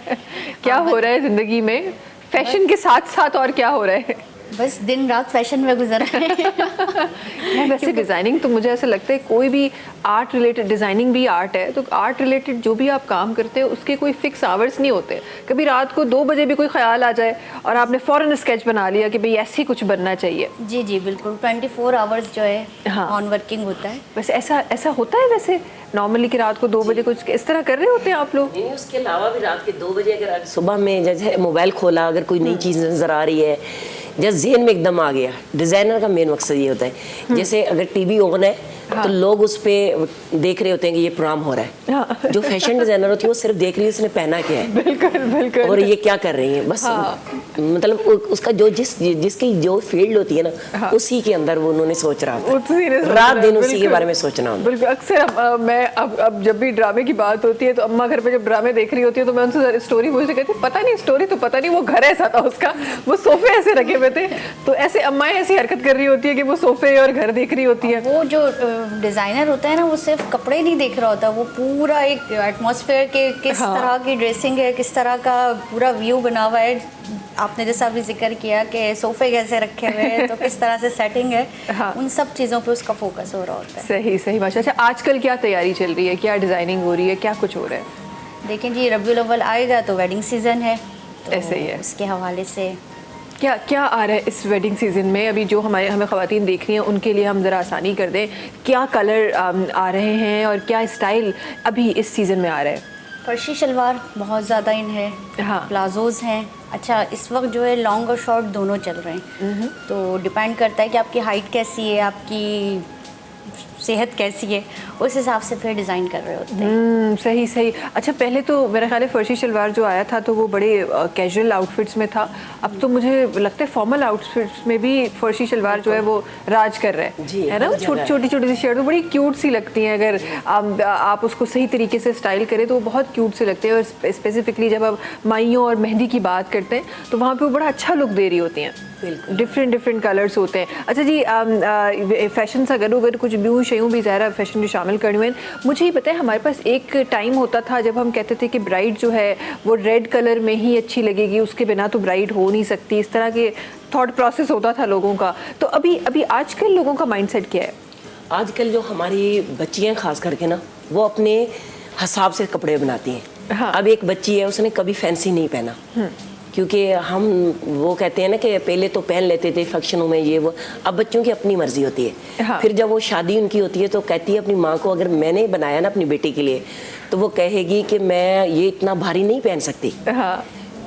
क्या हो रहा है ज़िंदगी में फैशन के साथ साथ और क्या हो रहा है बस दिन रात फैशन में गुजर रहे हैं नहीं, वैसे डिज़ाइनिंग तो मुझे ऐसा लगता है कोई भी आर्ट रिलेटेड डिज़ाइनिंग भी आर्ट है तो आर्ट रिलेटेड जो भी आप काम करते हैं उसके कोई फिक्स आवर्स नहीं होते कभी रात को 2 बजे भी कोई ख्याल आ जाए और आपने फ़ौरन स्केच बना लिया कि भाई ऐसे ही कुछ बनना चाहिए जी जी बिल्कुल 24 आवर्स जो है हाँ। ऑन वर्किंग होता है बस ऐसा होता है वैसे नॉर्मली कि रात को 2 बजे कुछ इस तरह कर रहे होते हैं आप लोग नहीं उसके अलावा भी रात के 2 बजे अगर सुबह में जैसे मोबाइल खोला अगर कोई नई चीज़ नज़र आ रही है जैसे जेहन में एकदम आ गया डिज़ाइनर का मेन मकसद ये होता है जैसे अगर टीवी ऑन है तो लोग उस पर देख रहे होते हैं कि ये प्रोग्राम हो रहा है जो फैशन डिज़ाइनर होती है वो सिर्फ देख रही है उसने पहना क्या है बिल्कुल और ये क्या कर रही है बस मतलब उसका जो जिसकी जो फील्ड होती है ना उसी के अंदर वो उन्होंने सोच रहा था रात दिन उसी के बारे में सोचना होता बिल्कुल अक्सर मैं अब जब भी ड्रामे की बात होती है तो अम्मा घर पे जब ड्रामे देख रही होती है तो मैं उनसे स्टोरी पूछती कहती पता नहीं स्टोरी तो पता नहीं वो घर ऐसा था उसका वो सोफे ऐसे रखे हुए थे तो ऐसे अम्माएं ऐसी हरकत कर रही होती है कि वो सोफे और घर देख रही होती है वो जो डिज़ाइनर होता है ना वो सिर्फ कपड़े नहीं देख रहा होता वो पूरा एक एटमॉस्फेयर के किस तरह की ड्रेसिंग है किस तरह का पूरा व्यू बना हुआ है आपने जैसा अभी जिक्र किया कि सोफे कैसे रखे हुए हैं तो किस तरह से सेटिंग है उन सब चीज़ों पे उसका फोकस हो रहा होता है सही माशा अच्छा आजकल क्या तैयारी चल रही है क्या डिज़ाइनिंग हो रही है क्या कुछ हो रहा है देखें जी रबीउल अव्वल आएगा तो वेडिंग सीज़न है तो ऐसे ही है उसके हवाले से क्या आ रहा है इस वेडिंग सीज़न में अभी जो हमें ख़वातीन देख रही हैं उनके लिए हम ज़रा आसानी कर दें क्या कलर आ रहे हैं और क्या स्टाइल अभी इस सीज़न में आ रहा है फर्शी शलवार बहुत ज़्यादा इन है प्लाजोज़ हैं अच्छा इस वक्त जो है लॉन्ग और शॉर्ट दोनों चल रहे हैं तो डिपेंड करता है कि आपकी हाइट कैसी है आपकी सेहत कैसी है उस हिसाब से फिर डिज़ाइन कर रहे होते हैं सही अच्छा पहले तो मेरा ख्याल है फर्शी शलवार जो आया था तो वो बड़े कैजुअल आउटफिट्स में था अब तो मुझे लगता है फॉर्मल आउटफिट्स में भी फर्शी शलवार जो है वो राज कर रहा है ना छोटी सी शर्ट बड़ी क्यूट सी लगती हैं अगर आप उसको सही तरीके से स्टाइल करें तो वो बहुत क्यूट से लगते हैं और स्पेसिफिकली जब आप माइयों और मेहंदी की बात करते हैं तो वहाँ पर वो बड़ा अच्छा लुक दे रही होती हैं डिफरेंट कलर्स होते हैं अच्छा जी फैशन सां गॾो कुछ ॿियूं शयूं भी ज़ाहिर फैशन जो शामिल करणियूं आहिनि मुझे ही पता है हमारे पास एक टाइम होता था जब हम कहते थे कि ब्राइड जो है वो रेड कलर में ही अच्छी लगेगी उसके बिना तो ब्राइड हो नहीं सकती इस तरह के थॉट प्रोसेस होता था लोगों का तो अभी आजकल लोगों का माइंडसेट क्या है आजकल जो हमारी बच्चियाँ खास करके ना वो अपने हिसाब से कपड़े बनाती हैं अब एक बच्ची है उसने कभी फैंसी नहीं पहना क्योंकि हम वो कहते हैं ना कि पहले तो पहन लेते थे फंक्शनों में ये वो अब बच्चों की अपनी मर्जी होती है फिर जब वो शादी उनकी होती है तो कहती है अपनी माँ को अगर मैंने बनाया ना अपनी बेटी के लिए तो वो कहेगी कि मैं ये इतना भारी नहीं पहन सकती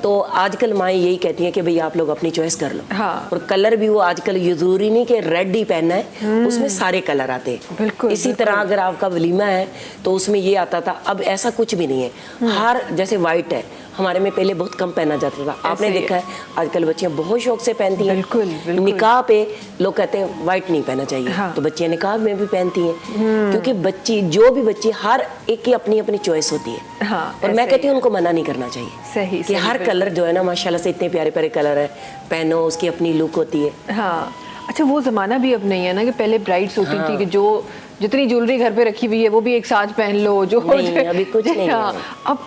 तो आजकल माएँ यही कहती हैं कि भाई आप लोग अपनी चॉइस कर लो और कलर भी वो आजकल ये ज़रूरी नहीं कि रेड ही पहनना है उसमें सारे कलर आते हैं इसी तरह अगर आपका वलीमा है तो उसमें ये आता था अब ऐसा कुछ भी नहीं है हर जैसे वाइट है हमारे में पहले बहुत कम पहना जाता था आपने देखा है आजकल बच्चियां बहुत शौक से पहनती हैं बिल्कुल निकाह पे लोग कहते हैं वाइट नहीं पहना चाहिए तो बच्चियां निकाह में भी पहनती हैं क्योंकि बच्ची जो भी बच्ची हर एक की अपनी अपनी चॉइस होती है और मैं कहती हूँ उनको मना नहीं करना चाहिए कि हर कलर जो है ना माशाल्लाह से इतने प्यारे प्यारे कलर है पहनो उसकी अपनी लुक होती है अच्छा वो ज़माना भी अब नहीं है ना कि पहले ब्राइड्स होती थी कि जो जितनी ज्वेलरी घर पे रखी हुई है वो भी एक साथ पहन लो जो नहीं, अभी कुछ नहीं है।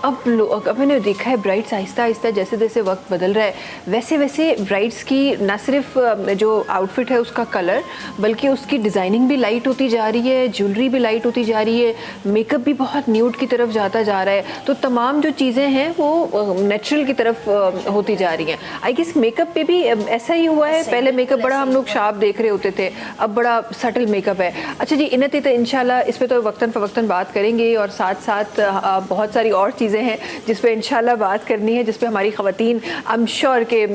अब मैंने देखा है ब्राइड्स आहिस्ता आहिस्ता जैसे जैसे वक्त बदल रहा है वैसे वैसे ब्राइड्स की न सिर्फ जो आउटफिट है उसका कलर बल्कि उसकी डिज़ाइनिंग भी लाइट होती जा रही है ज्वेलरी भी लाइट होती जा रही है मेकअप भी बहुत न्यूड की तरफ जाता जा रहा है तो तमाम जो चीज़ें हैं वो नेचुरल की तरफ होती जा रही हैं आई गेस मेकअप पे भी ऐसा ही हुआ है पहले मेकअप बड़ा हम लोग शार्प देख रहे होते थे अब बड़ा सटल मेकअप है अच्छा जी इन्हें तो इंशाल्लाह इस पे तो वक्तन फ़वक्तन बात करेंगे और साथ साथ बहुत सारी और चीज़ें हैं जिस पे इंशाल्लाह बात करनी है जिस पे हमारी ख़वातीन आई एम श्योर के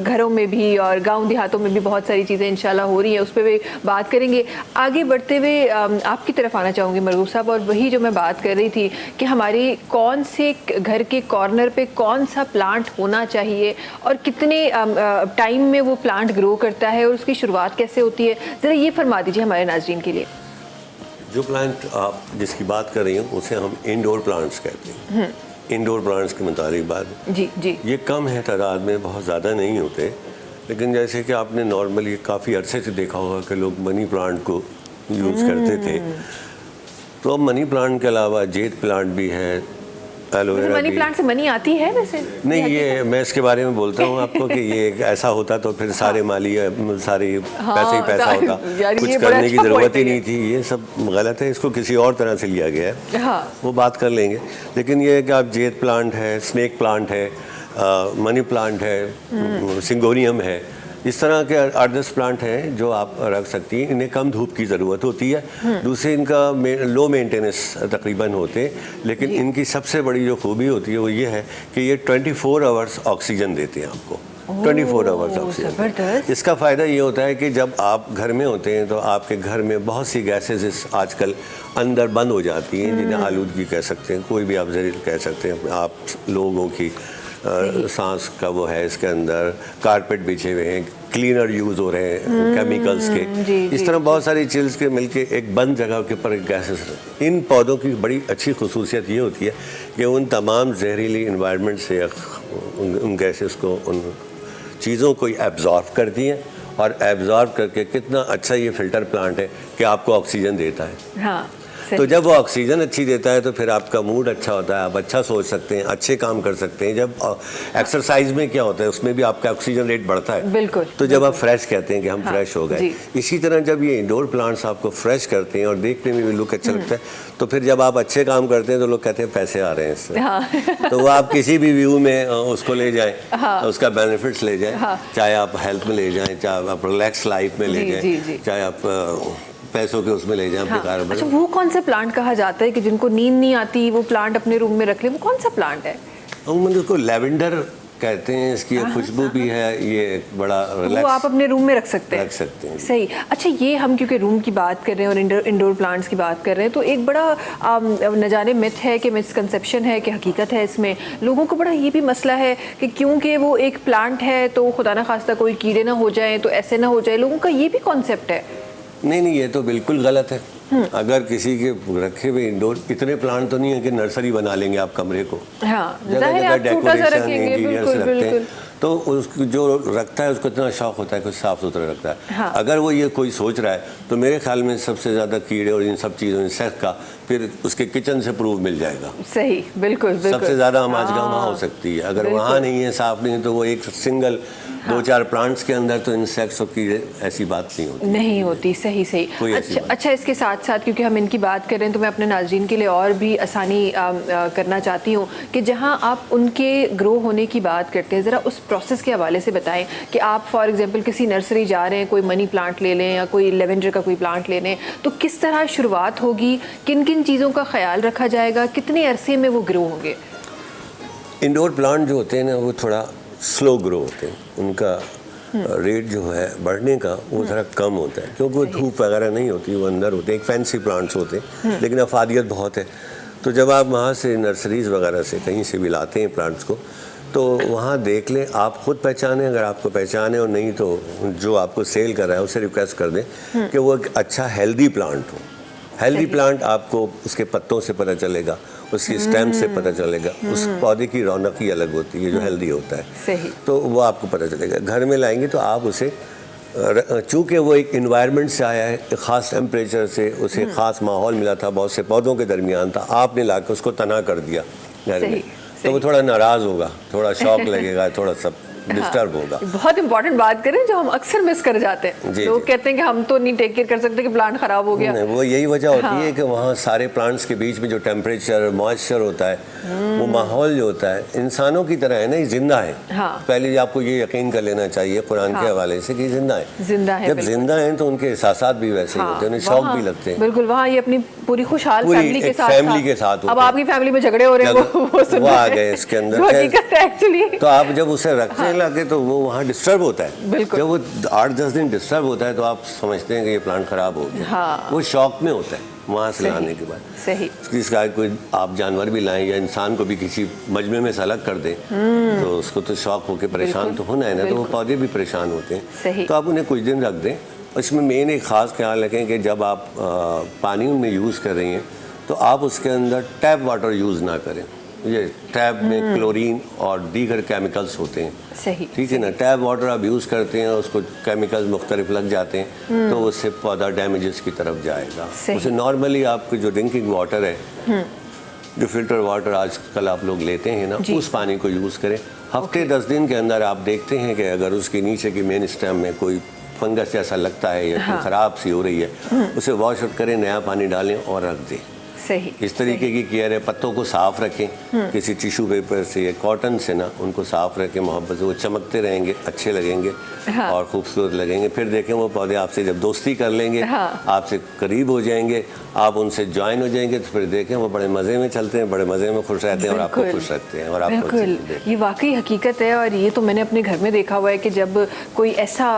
घरों में भी और गांव देहातों में भी बहुत सारी चीज़ें इंशाल्लाह हो रही हैं उस पर भी बात करेंगे आगे बढ़ते हुए आपकी तरफ आना चाहूँगी मरगूब साहब और वही जो मैं बात कर रही थी कि हमारी कौन से घर के कॉर्नर पे कौन सा प्लांट होना चाहिए और कितने टाइम में वो प्लांट ग्रो करता है और उसकी शुरुआत कैसे होती है ज़रा ये फरमा दीजिए हमारे नाज़रीन के लिए जो प्लांट आप जिसकी बात कर रही हो उसे हम इंडोर प्लांट्स कहते हैं। इंडोर प्लांट्स के मुताबिक बात जी जी ये कम है तादाद में, बहुत ज़्यादा नहीं होते, लेकिन जैसे कि आपने नॉर्मली काफ़ी अरसे से देखा होगा कि लोग मनी प्लांट को यूज़ करते थे, तो अब मनी प्लांट के अलावा जेड प्लांट भी है, एलोवेरा मनी भी। प्लांट से मनी आती है वैसे? नहीं, ये मैं इसके बारे में बोलता हूँ आपको कि ये एक ऐसा होता तो फिर सारे माली सारी पैसे ही पैसा होता, यार कुछ ये बड़ा करने की अच्छा ज़रूरत ही point है नहीं थी। ये सब गलत है, इसको किसी और तरह से लिया गया है, हाँ वो बात कर लेंगे। लेकिन ये है कि आप जेड प्लांट है, स्नेक प्लांट है, मनी प्लांट है, सिंगोनियम है, इस तरह के 8-10 प्लांट हैं जो आप रख सकती हैं। इन्हें कम धूप की ज़रूरत होती है, दूसरे इनका लो मेंटेनेंस तकरीबन होते हैं, लेकिन इनकी सबसे बड़ी जो खूबी होती है वो ये है कि ये 24 आवर्स ऑक्सीजन देते हैं आपको। 24 आवर्स ऑक्सीजन। जबरदस्त। इसका फ़ायदा ये होता है कि जब आप घर में होते हैं तो आपके घर में बहुत सी गैसेस आजकल अंदर बंद हो जाती हैं, जिन्हें आलूदगी कह सकते हैं, कोई भी आप जरिए कह सकते हैं। आप लोगों की सांस का वो है, इसके अंदर कारपेट बिछे हुए हैं, क्लीनर यूज़ हो रहे हैं केमिकल्स के, इस तरह बहुत सारी चीज़ के मिलके एक बंद जगह के ऊपर गैसेस। इन पौधों की बड़ी अच्छी खसूसियत ये होती है कि उन तमाम जहरीली इन्वायरमेंट से उन गैसेस को, उन चीज़ों को एब्जॉर्ब करती हैं, और एब्जॉर्ब करके कितना अच्छा ये फ़िल्टर प्लांट है कि आपको ऑक्सीजन देता है। हाँ तो जब वो ऑक्सीजन अच्छी देता है तो फिर आपका मूड अच्छा होता है, आप अच्छा सोच सकते हैं, अच्छे काम कर सकते हैं। जब एक्सरसाइज में क्या होता है, उसमें भी आपका ऑक्सीजन रेट बढ़ता है, बिल्कुल। तो जब आप फ्रेश कहते हैं कि हम हाँ, फ्रेश हो गए, जी। इसी तरह जब ये इंडोर प्लांट्स आपको फ्रेश करते हैं और देखने में भी लुक अच्छा लगता है, तो फिर जब आप अच्छे काम करते हैं तो लोग कहते हैं पैसे आ रहे हैं इससे। हाँ। तो वो आप किसी भी व्यू में उसको ले जाएं, हाँ। उसका बेनिफिट्स ले जाएं, हाँ। चाहे आप हेल्थ में ले जाएं, चाहे आप रिलैक्स लाइफ में ले जी, जी, जी। जाएं, चाहे आप पैसों के उसमें ले जाएं अपने हाँ। कारोबार। अच्छा, वो कौन सा प्लांट कहा जाता है कि जिनको नींद नहीं आती वो प्लांट अपने रूम में रख ले, वो कौन सा प्लांट है? मतलब उसको लेवेंडर कहते हैं, इसकी खुशबू भी है, ये बड़ा वो रिलैक्स आप अपने रूम में रख सकते हैं? रख सकते हैं। सही। अच्छा, ये हम क्योंकि रूम की बात कर रहे हैं और इंडोर प्लांट्स की बात कर रहे हैं, तो एक बड़ा न जाने मिथ है कि मिसकंसेप्शन है कि हकीकत है, इसमें लोगों को बड़ा ये भी मसला है कि क्योंकि वो एक प्लांट है तो खुदा ना खास्ता कोई कीड़े ना हो जाए, तो ऐसे ना हो जाए, लोगों का ये भी कॉन्सेप्ट है। नहीं, ये तो बिल्कुल गलत है। अगर किसी के रखे हुए इंडोर, इतने प्लांट तो नहीं है कि नर्सरी बना लेंगे आप कमरे को। हाँ, जगह ज़ाहिर है, जगह आप छोटा सा डेकोरेशन रखेंगे, इंजीनियर्स बिल्कुल, रखते हैं, बिल्कुल। तो उसको जो रखता है उसको इतना शौक होता है कि साफ सुथरा रखता है। हाँ। अगर वो ये कोई सोच रहा है तो मेरे ख्याल में सबसे ज़्यादा कीड़े और इन सब चीज़ों इंसेक्ट का फिर उसके किचन से प्रूफ मिल जाएगा। सही, बिल्कुल बिल्कुल। सबसे ज़्यादा आमाजगा हाँ, वहाँ हो सकती है। अगर बिल्कुल। वहाँ नहीं है, साफ नहीं है, तो वो एक सिंगल 2-4 प्लांट्स के अंदर तो इंसेक्ट्स और कीड़े ऐसी बात नहीं होती। नहीं होती, सही सही। कोई ऐसी अच्छा बात अच्छा, इसके साथ साथ क्योंकि हम इनकी बात कर रहे हैं तो मैं अपने नाज़रीन के लिए और भी आसानी करना चाहती हूँ कि जहाँ आप उनके ग्रो होने की बात करते हैं, ज़रा उस प्रोसेस के हवाले से बताएं कि आप फॉर एग्जांपल किसी नर्सरी जा रहे हैं, कोई मनी प्लांट ले लें या कोई लेवेंडर का कोई प्लांट ले लें, तो किस तरह शुरुआत होगी, किन किन चीज़ों का ख्याल रखा जाएगा, कितने अरसे में वो ग्रो होंगे? इंडोर प्लांट जो होते हैं ना वो थोड़ा स्लो ग्रो होते हैं, उनका रेट जो है बढ़ने का वो ज़रा कम होता है, क्योंकि वो धूप वगैरह नहीं होती, वो अंदर होते हैं, एक फैंसी प्लांट्स होते हैं, लेकिन अफादियत बहुत है। तो जब आप वहाँ से नर्सरीज़ वगैरह से कहीं से भी लाते हैं प्लांट्स को, तो वहाँ देख लें, आप खुद पहचानें, अगर आपको पहचाने और नहीं तो जो आपको सेल कर रहा है उसे रिक्वेस्ट कर दें कि वो एक अच्छा हेल्दी प्लांट हो। हेल्दी प्लांट आपको उसके पत्तों से पता चलेगा, उसकी स्टेम से पता चलेगा, उस पौधे की रौनक ही अलग होती है जो हेल्दी होता है। सही। तो वो आपको पता चलेगा। घर में लाएंगे तो आप उसे, चूँकि वो एक इन्वायरमेंट से आया है, एक ख़ास टेम्परेचर से, उसे ख़ास माहौल मिला था, बहुत से पौधों के दरमियान था, आपने ला के उसको तना कर दिया घर में, तो वो थोड़ा नाराज़ होगा, थोड़ा शौक लगेगा, थोड़ा सब डिस्टर्ब होगा। बहुत इंपॉर्टेंट बात करें जो हम अक्सर मिस कर जाते हैं। लोग कहते हैं कि हम तो नहीं टेक केयर कर सकते कि प्लांट खराब हो गया। नहीं, वो यही वजह होती है कि वहाँ सारे प्लांट्स के बीच में जो टेम्परेचर, मॉइस्चर होता है, वो माहौल जो होता है इंसानों की तरह है ना, ये जिंदा है। हाँ। पहले आपको ये यकीन कर लेना चाहिए कुरान के हवाले से कि जिंदा है। जिंदा है, जब बिल्कुल। जिंदा है तो उनके एहसासात भी वैसे ही होते हैं, उन्हें शौक भी लगते हैं। बिल्कुल, वहाँ ये अपनी पूरी खुशहाल पूरी फैमिली के एक साथ फैमिली था। के साथ अब होते हैं। आपकी फैमिली में झगड़े हो रहे हैं, वो सुन वो रहे आ हैं। गए इसके अंदर। जो हकीकत है एक्चुअली। तो आप जब उसे रखते हैं लाके तो वो वहाँ डिस्टर्ब होता है। बिल्कुल। जब वो 8-10 दिन डिस्टर्ब होता है तो आप समझते हैं कि ये प्लांट खराब हो गया। हाँ। वो शौक में होता है वहाँ से लाने के बाद। सही। इसका कोई आप जानवर भी लाएं या इंसान को भी किसी मजमे में से अलग कर दें तो उसको तो शौक होकर परेशान तो होना है ना, तो वो पौधे भी परेशान होते हैं। सही। तो आप उन्हें कुछ दिन रख दें, इसमें मेन एक ख़ास ख्याल रखें कि जब आप पानी में यूज़ कर रही हैं तो आप उसके अंदर टैप वाटर यूज़ ना करें। ये टैप में क्लोरीन और दीगर केमिकल्स होते हैं, सही, ठीक है ना। टैप वाटर आप यूज़ करते हैं, उसको केमिकल्स मुख्तलिफ लग जाते हैं तो उससे पौधा डैमेजेस की तरफ जाएगा। उसे नॉर्मली आपके जो ड्रिंकिंग वाटर है, जो फिल्टर वाटर आजकल आप लोग लेते हैं ना, उस पानी को यूज़ करें। हफ्ते 10 दिन के अंदर आप देखते हैं कि अगर उसके नीचे की मेन स्टेम में कोई फंगस जैसा लगता है या ख़राब सी हो रही है, उसे वॉश आउट करें, नया पानी डालें और रख दें। सही, इस तरीके की केयर है। पत्तों को साफ़ रखें किसी टिश्यू पेपर से या कॉटन से ना, उनको साफ़ रखें मोहब्बत से, वो चमकते रहेंगे, अच्छे लगेंगे और खूबसूरत लगेंगे। फिर देखें वो पौधे आपसे जब दोस्ती कर लेंगे, आपसे करीब हो जाएंगे, आप उनसे ज्वाइन हो जाएंगे, तो फिर देखें वो बड़े मज़े में चलते हैं, बड़े मज़े में खुश रहते हैं और आपको खुश रखते हैं। और आपको बिल्कुल, ये वाकई हकीकत है। और ये तो मैंने अपने घर में देखा हुआ है कि जब कोई ऐसा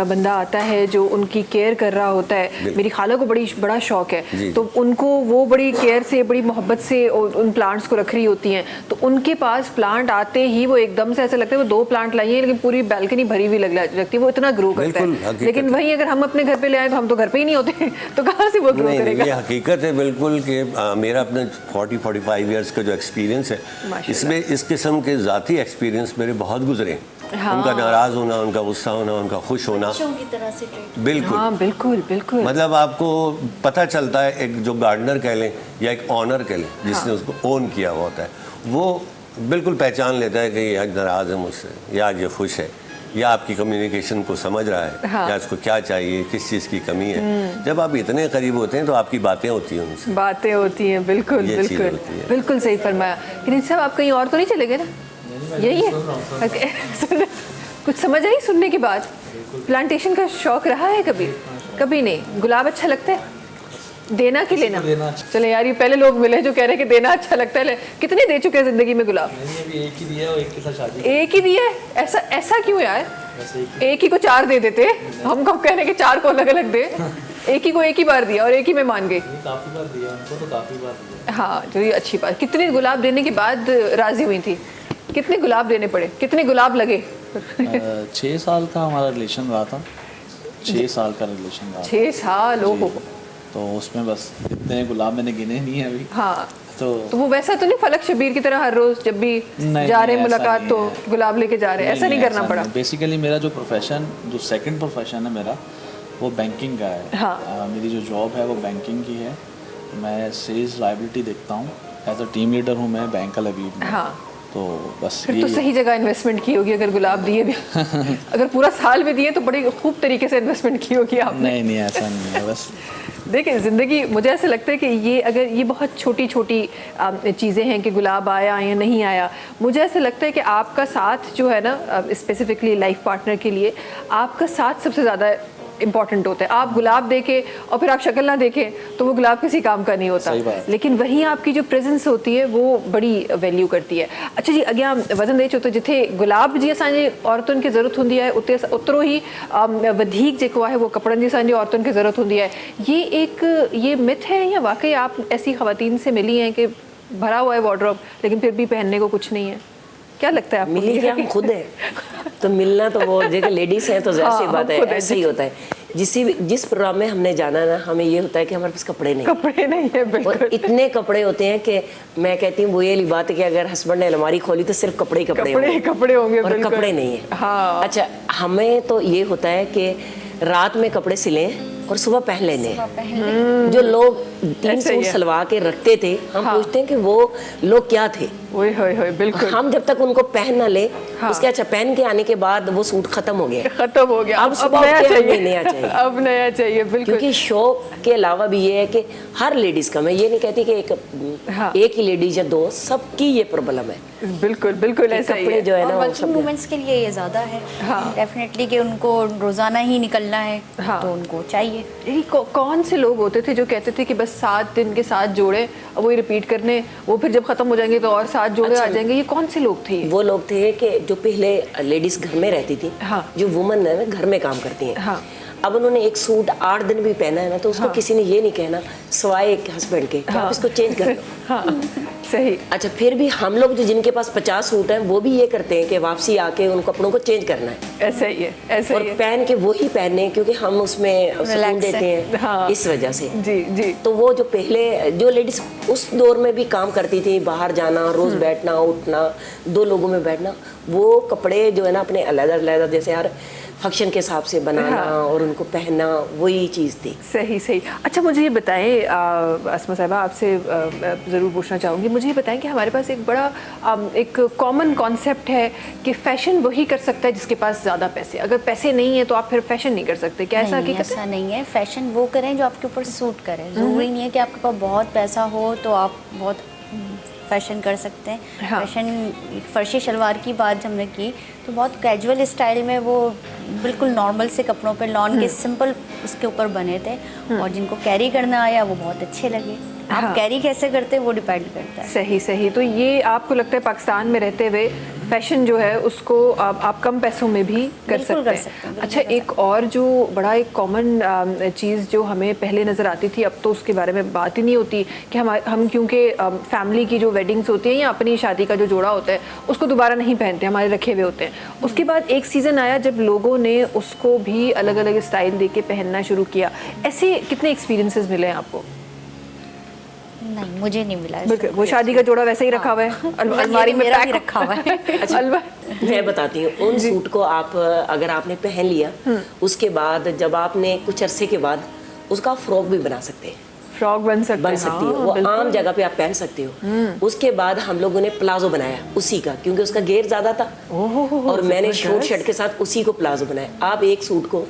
बंदा आता है जो उनकी केयर कर रहा होता है, मेरी खाला को बड़ा शौक है, तो उनको वो बड़ी केयर से, बड़ी मोहब्बत से उन प्लांट्स को रख रही होती हैं, तो उनके पास प्लांट आते ही वो एकदम से ऐसा लगता है वो 2 प्लांट लाई हैं लेकिन पूरी बैल्कनी भरी हुई लगती है, वो इतना ग्रो करता है। लेकिन वहीं अगर हम अपने घर पे ले आए तो हम तो घर पे ही नहीं होते तो कहाँ से वो ग्रो करेगा। ये हकीकत है बिल्कुल कि मेरा अपने 40-45 ईयर्स का जो एक्सपीरियंस है, इसमें इस किस्म के ज़ाती एक्सपीरियंस मेरे बहुत गुजरे हैं। उनका नाराज़ होना, उनका गुस्सा होना, उनका खुश होना, की तरह से बिल्कुल, हाँ, बिल्कुल बिल्कुल। मतलब आपको पता चलता है, एक जो गार्डनर कह लें या एक ऑनर कह लें जिसने उसको ओन किया हुआ होता है, वो बिल्कुल पहचान लेता है कि ये आज नाराज़ है मुझसे या आज ये खुश है, या आपकी कम्युनिकेशन को समझ रहा है, या इसको क्या चाहिए, किस चीज़ की कमी है। जब आप इतने करीब होते हैं तो आपकी बातें होती हैं उनसे, बातें होती हैं। बिल्कुल बिल्कुल बिल्कुल सही फरमाया। लेकिन साहब आप कहीं और तो नहीं चले गए ना? यही है कुछ समझ आई सुनने के बाद? प्लांटेशन का शौक रहा है कभी? कभी नहीं। गुलाब अच्छा लगता है देना कि लेना? चले यार, ये पहले लोग मिले जो कह रहे हैं कि देना अच्छा लगता है। कितने दे चुके हैं जिंदगी में गुलाब? एक ही दिया और एक के साथ शादी। एक ही दिया है? ऐसा क्यों यार? एक ही को 4 दे देते, हम कब कह रहे हैं कि 4 को अलग अलग दे। एक ही को एक ही बार दिया और एक ही में मान गई। काफी बार दिया उनको, तो काफी बार दिया। हाँ, जो ये अच्छी बात। कितने गुलाब देने के बाद राजी हुई थी? कितने गुलाब देने पड़े? कितने गुलाब लगे? 6 साल का हमारा रिलेशन रहा था। 6 साल का रिलेशन रहा। 6 साल? ओहो। तो उसमें बस इतने गुलाब मैंने गिने नहीं है अभी। हाँ, तो वो वैसा तो नहीं फलक शबीर की तरह हर रोज जब भी जा रहे मुलाकात तो गुलाब लेके जा रहे, ऐसा नहीं करना पड़ा? बेसिकली मेरा जो प्रोफेशन, जो सेकंड प्रोफेशन है मेरा, वो बैंकिंग का है। हाँ। मेरी जो जॉब है वो बैंकिंग की है। मैं सेल्स लायबिलिटी देखता हूँ। एज अ टीम लीडर हूँ मैं बैंक अल अबीब में। हाँ, तो बस फिर तो सही जगह इन्वेस्टमेंट की होगी अगर गुलाब दिए भी। अगर पूरा साल भी दिए तो बड़ी खूब तरीके से इन्वेस्टमेंट की होगी आपने। नहीं ऐसा नहीं है। बस देखिए, ज़िंदगी, मुझे ऐसा लगता है कि ये बहुत छोटी छोटी चीज़ें हैं कि गुलाब आया या नहीं आया। मुझे ऐसा लगता है कि आपका साथ जो है ना, स्पेसिफिकली लाइफ पार्टनर के लिए आपका साथ सबसे ज़्यादा इम्पॉर्टेंट होता है। आप गुलाब देखें और फिर आप शक्ल ना देखें तो वो गुलाब किसी काम का नहीं होता, लेकिन वहीं आपकी जो प्रेजेंस होती है वो बड़ी वैल्यू करती है। अच्छा जी, अॻियां वधंदे छो तो जिथे गुलाब जी असांजी औरतुनि खे ज़रूरत होंदी है उते ओतिरो ही वधीक जेको आहे वो कपड़नि जी असांजी औरतुनि खे ज़रूरत होंदी है। ये मिथ है या वाकई आप ऐसी ख़वातीन से मिली हैं कि भरा हुआ है वार्डरोब लेकिन फिर भी पहनने को कुछ नहीं है? क्या लगता है आपको? मिली क्या, हम खुद हैं तो मिलना तो वो जगह लेडीज़ हैं तो ज़ाहिर सी बात है, ऐसे ही होता है। जिस प्रोग्राम में हमने जाना ना, हमें ये होता है कि हमारे पास कपड़े नहीं है। बिल्कुल। और इतने कपड़े होते हैं कि मैं कहती हूँ वो ये बात है कि अगर हस्बैंड ने अलमारी खोली तो सिर्फ कपड़े होंगे और कपड़े नहीं है। हाँ। अच्छा, हमें तो ये होता है कि रात में कपड़े सिलें और सुबह पहन लेने। जो लोग 3 सूट सलवा के रखते थे, हम पूछते हैं कि वो लोग क्या थे। बिल्कुल। हम जब तक उनको पहन ना ले, उसके अच्छा पहन के आने के बाद वो सूट खत्म हो गया। अब नया चाहिए। अब नया चाहिए। बिल्कुल। क्योंकि शौक के अलावा भी ये है कि हर लेडीज का, मैं ये नहीं कहती कि एक ही लेडीज या 2, सबकी ये प्रॉब्लम है। बिल्कुल ऐसा ही है। जो है ना, वर्किंग वुमेन्स के लिए ये ज़्यादा है। डेफिनेटली कि उनको रोज़ाना ही निकलना है तो उनको चाहिए। कौन से लोग होते थे जो कहते थे कि बस 7 दिन के 7 जोड़े वही रिपीट करने, वो फिर जब खत्म हो जाएंगे तो और 7 जोड़े आ जाएंगे? ये कौन से लोग थे? वो लोग थे कि जो पहले लेडीज घर में रहती थी, जो वुमन है घर में काम करती हैं। अब उन्होंने एक सूट 8 दिन भी पहना है ना, तो उसको किसी ने ये नहीं कहना सवाए एक हस्बैंड के कि आप इसको चेंज कर लो। हाँ सही। अच्छा, फिर भी हम लोग जो जिनके पास 50 सूट हैं वो भी ये करते हैं कि वापसी आके उन कपड़ों को चेंज करना है, ऐसा ही है, ऐसा और ही है। पहन के वही पहनने, क्योंकि हम उसमें सुकून Relax देते है। हैं। हाँ। इस वजह से जी जी। तो वो जो पहले जो लेडीज उस दौर में भी काम करती थी, बाहर जाना, रोज बैठना उठना, 2 लोगों में बैठना, वो कपड़े जो है ना अपने अलग-अलग जैसे हर फंक्शन के हिसाब से बनाना और उनको पहनना, वही चीज़ थी। सही सही। अच्छा मुझे ये बताएं अस्मा साहिबा, आपसे ज़रूर पूछना चाहूँगी, मुझे ये बताएं कि हमारे पास एक बड़ा एक कॉमन कॉन्सेप्ट है कि फ़ैशन वही कर सकता है जिसके पास ज़्यादा पैसे, अगर पैसे नहीं है तो आप फिर फैशन नहीं कर सकते, क्या ऐसा नहीं, हकीकत है? ऐसा नहीं है। फैशन वो करें जो आपके ऊपर सूट करे। ज़रूरी नहीं है कि आपके पास बहुत पैसा हो तो आप बहुत फैशन कर सकते हैं। हाँ। फैशन, फर्शी शलवार की बात हमने की तो बहुत कैजुअल स्टाइल में वो बिल्कुल नॉर्मल से कपड़ों पे लॉन के सिंपल उसके ऊपर बने थे, और जिनको कैरी करना आया वो बहुत अच्छे लगे। आप हाँ। कैरी कैसे करते हैं वो डिपेंड करता है। सही सही। तो ये आपको लगता है पाकिस्तान में रहते हुए फैशन जो है उसको आप कम पैसों में भी कर बिल्कुल सकते कर हैं। सकते हैं, बिल्कुल अच्छा, कर एक और जो बड़ा एक कॉमन चीज़ जो हमें पहले नज़र आती थी, अब तो उसके बारे में बात ही नहीं होती कि हम क्योंकि फैमिली की जो वेडिंग्स होती हैं या अपनी शादी का जो जोड़ा होता है उसको दोबारा नहीं पहनते, हमारे रखे हुए होते हैं। उसके बाद एक सीज़न आया जब लोगों ने उसको भी अलग अलग स्टाइल दे के पहनना शुरू किया। ऐसे कितने एक्सपीरियंसेस मिले हैं आपको? नहीं, मुझे नहीं मिला। बिल्कुल, वो शादी का जोड़ा वैसे ही रखा हुआ है अलमारी में, मेरा पैक भी रखा हुआ है। मैं बताती हूँ, उन सूट को आप अगर आपने पहन लिया, उसके बाद जब आपने कुछ अरसे के बाद उसका फ्रॉक भी बना सकते हैं, फ्रॉक बन सकती है, वो आम जगह पे आप पहन सकते हो। उसके बाद हम लोगों ने प्लाजो बनाया उसी का, क्योंकि उसका घेर ज्यादा था, और मैंने शॉर्ट शर्ट के साथ उसी को प्लाजो बनाया। आप एक सूट को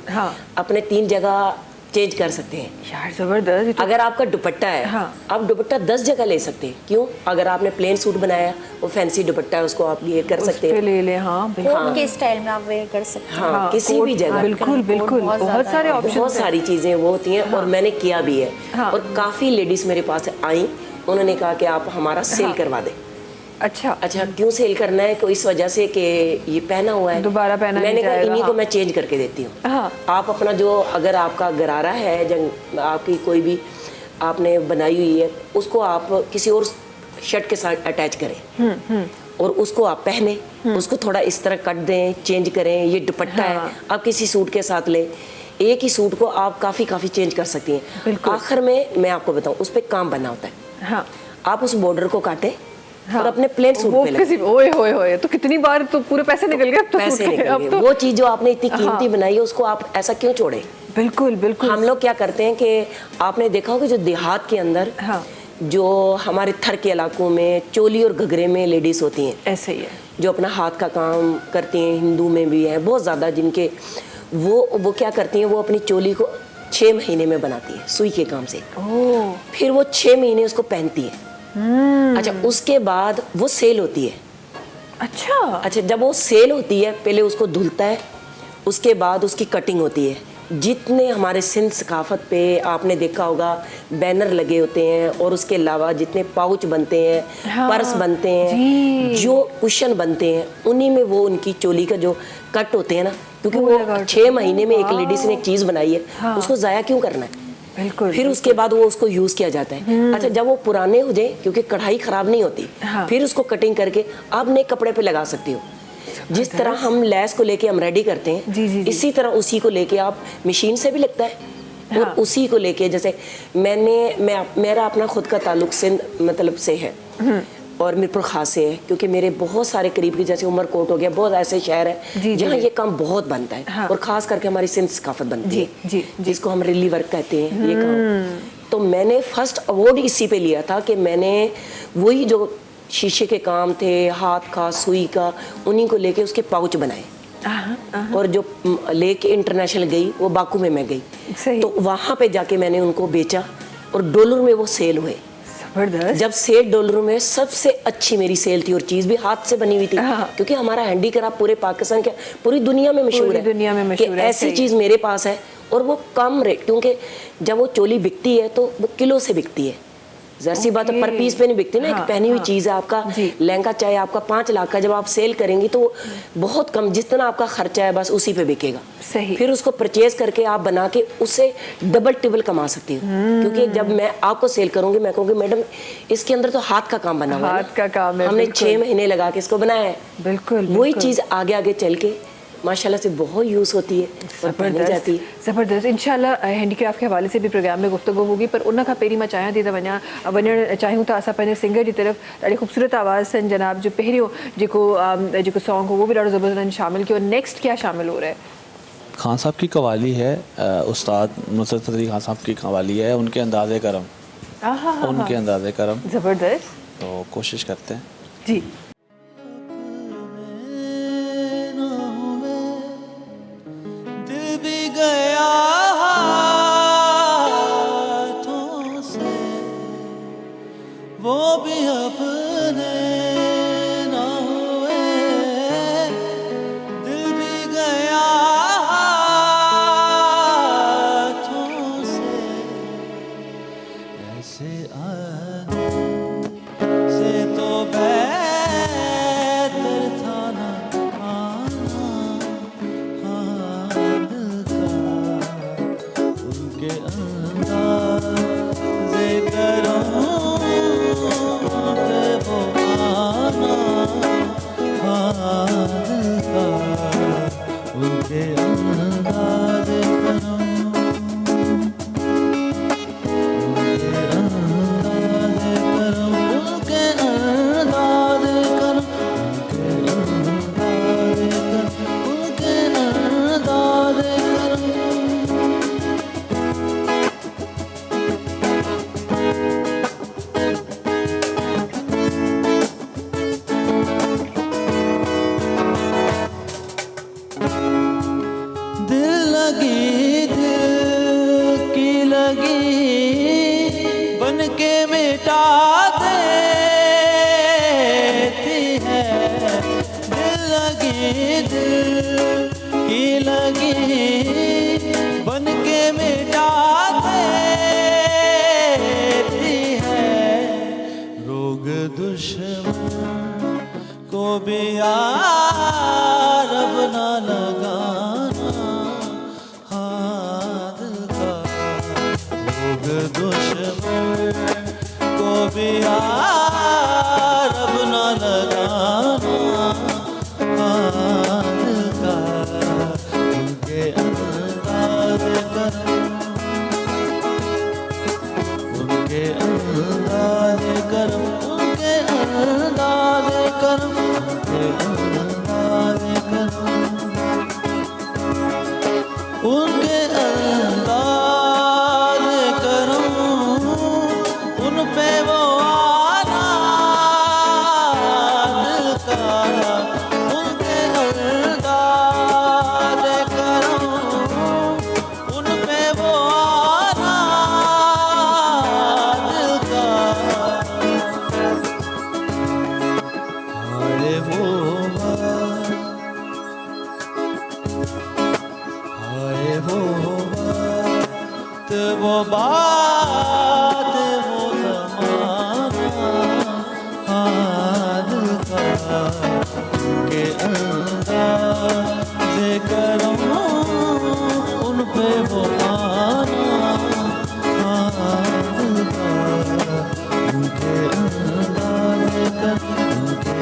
अपने 3 जगह चेंज कर सकते हैं यार, जबरदस्त। अगर आपका दुपट्टा है, आप दुपट्टा 10 जगह ले सकते हैं। क्यों? अगर आपने प्लेन सूट बनाया, वो फैंसी दुपट्टा है, उसको आप ये कर सकते हैं, ले ले। हाँ बिल्कुल, कोट के स्टाइल में आप वेयर कर सकते हैं। हाँ, किसी भी जगह। बिल्कुल बिल्कुल, बहुत सारे ऑप्शन, बहुत सारी चीजें वो होती हैं, और मैंने किया भी है। और काफी लेडीज मेरे पास आई, उन्होंने कहा कि आप हमारा सेल करवा दें। अच्छा, क्यों सेल करना है? इस वजह से कि ये पहना हुआ है, दोबारा पहना मैंने नहीं कहा जाएगा। इन्हीं को मैं चेंज करके देती हूँ। आप अपना जो, अगर आपका गरारा है, आपकी कोई भी आपने बनाई हुई है, उसको आप किसी और शर्ट के साथ अटैच करें और उसको आप पहने, उसको थोड़ा इस तरह कट दें, चेंज करें। ये दुपट्टा है, आप किसी सूट के साथ लें, एक ही सूट को आप काफ़ी चेंज कर सकती हैं। आखिर में मैं आपको बताऊँ, उस पर काम बनना होता है। आप उस बॉर्डर को काटें और अपने प्लेन सूट पे लगे। ओए होए होए, तो कितनी बार तो पूरे पैसे निकल गए। अब तो पैसे सूट के, निकल अब गए। तो वो चीज़ जो आपने इतनी कीमती बनाई है, उसको आप ऐसा क्यों छोड़ें? बिल्कुल बिल्कुल। हम लोग क्या करते हैं कि आपने देखा होगा जो देहात के अंदर, जो हमारे थर के इलाकों में चोली और घघरे में लेडीज होती हैं, ऐसे ही है, जो अपना हाथ का काम करती हैं, हिंदू में भी है बहुत ज़्यादा जिनके, वो क्या करती हैं, वो अपनी चोली को 6 महीने में बनाती है सुई के काम से। फिर वो 6 महीने उसको पहनती है। अच्छा, उसके बाद वो सेल होती है। अच्छा, जब वो सेल होती है, पहले उसको धुलता है, उसके बाद उसकी कटिंग होती है। जितने हमारे सिंध सकाफत पे आपने देखा होगा बैनर लगे होते हैं, और उसके अलावा जितने पाउच बनते हैं, पर्स बनते हैं, जो कुशन बनते हैं, उन्हीं में वो उनकी चोली का जो कट होते हैं ना, क्योंकि वो 6 महीने में एक लेडीज ने एक चीज़ बनाई है, उसको ज़ाया क्यों करना है? बिल्कुल। फिर उसके बाद वो उसको यूज़ किया जाता है। अच्छा, जब वो पुराने हो जाए, क्योंकि कढ़ाई खराब नहीं होती, फिर उसको कटिंग करके आप नए कपड़े पे लगा सकती हो। जिस तरह हम लेस को लेके हम रेडी करते हैं, इसी तरह उसी को लेके आप मशीन से भी लगता है, और उसी को लेके, जैसे मेरा अपना खुद का ताल्लुक सिंध मतलब से है, और मीरपुर खास से है, क्योंकि मेरे बहुत सारे करीब की, जैसे उमरकोट हो गया, बहुत ऐसे शहर है जहाँ ये काम बहुत बनता है, और ख़ास करके हमारी सिंध सकाफत बनती है, जिसको हम रिली वर्क कहते हैं ये काम। तो मैंने फर्स्ट अवार्ड इसी पे लिया था कि मैंने वही जो शीशे के काम थे, हाथ का, सुई का, उन्हीं को लेके उसके पाउच बनाए, और जो लेके इंटरनेशनल गई, वो बाकू में मैं गई, तो वहाँ पे जाके मैंने उनको बेचा, और डॉलर में वो सेल हुए। जब $6 में सबसे अच्छी मेरी सेल थी, और चीज़ भी हाथ से बनी हुई थी, क्योंकि हमारा हैंडीक्राफ्ट पूरे पाकिस्तान के, पूरी दुनिया में मशहूर है कि ऐसी चीज़ मेरे पास है, और वो कम रेट, क्योंकि जब वो चोली बिकती है तो वो किलो से बिकती है, जर्सी बात पर पीस पे नहीं बिकती ना, एक पहनी हुई चीज़ है आपका जी। लहंगा चाहे आपका 5 लाख का, जब आप सेल करेंगी तो बहुत कम, जितना आपका खर्चा है बस उसी पे बिकेगा। सही। फिर उसको परचेज करके आप बना के उससे डबल टिबल कमा सकती हो। क्योंकि जब मैं आपको सेल करूंगी मैं कहूँगी मैडम इसके अंदर तो हाथ का काम बना हुआ है, हाथ का काम है, हमने बिल्कुल। 6 महीने लगा के इसको बनाया है। बिल्कुल, वही बिल्कुल। चीज़ आगे आगे चल के माशाल्लाह से बहुत यूज़ होती है और पहनी जाती है। ज़बरदस्त। इंशाल्लाह हैंडीक्राफ्ट के हवाले से भी प्रोग्राम में गुफ्तगू होगी, पर उन खां पहिरीं मां चाहियां थी त वञणु चाहियूं था असां पंहिंजे सिंगर जी तरफ़। ॾाढी ख़ूबसूरत आवाज़ अथनि जनाब जो पहिरियों जेको सॉन्ग हो वो भी ॾाढो ज़बरदस्त उन्हनि शामिल कियो। नेक्स्ट क्या शामिल हो रहा है? खान साहब की कवाली है, उस्ताद नुसरत फतेह खान साहब की कवाली है, उनके अंदाज़े करम, उनके अंदाज़े करम, ज़बरदस्त तो कोशिश करते हैं। जी। दिल भी गया हाथों से, वो भी अपने ना हुए। दिल भी गया हाथों से, ऐसे आने से तो बेहतर था ना आना। दिल का उनके अंदाज़े करो के वो आना। दिल का उनके अंदाज़े करो, उनके अंदाज़े करो, उनके अंदाज़े करो, उनके अंदाज़े करो, उनके अंदाज़े करो। दिल लगी दिल की लगी बन के मिटा देती है। दिल लगी दिल की लगी बन के मिटा देती है। रोग दुश्मन को भी यार अब ना लगाना। दिल का रोग दुश्मन को भी यार अब ना लगाना। दिल का उनके अंदाज़े करो, उनके अंदाज़े करो, उनके अंदाज़े करो, उनके अंदाज़े करो, उनके अंदाज़े करो, उन पे वो आना। दिल का उनके अंदाज़े करो, उन पे वो आना। दिल का हाय वो बात, हाय वो बात, वो बात, वो ज़माना। दिल का के अंदाज़े करो, उन पे वो आना। दिल का उनके अंदाज़े करो, उनके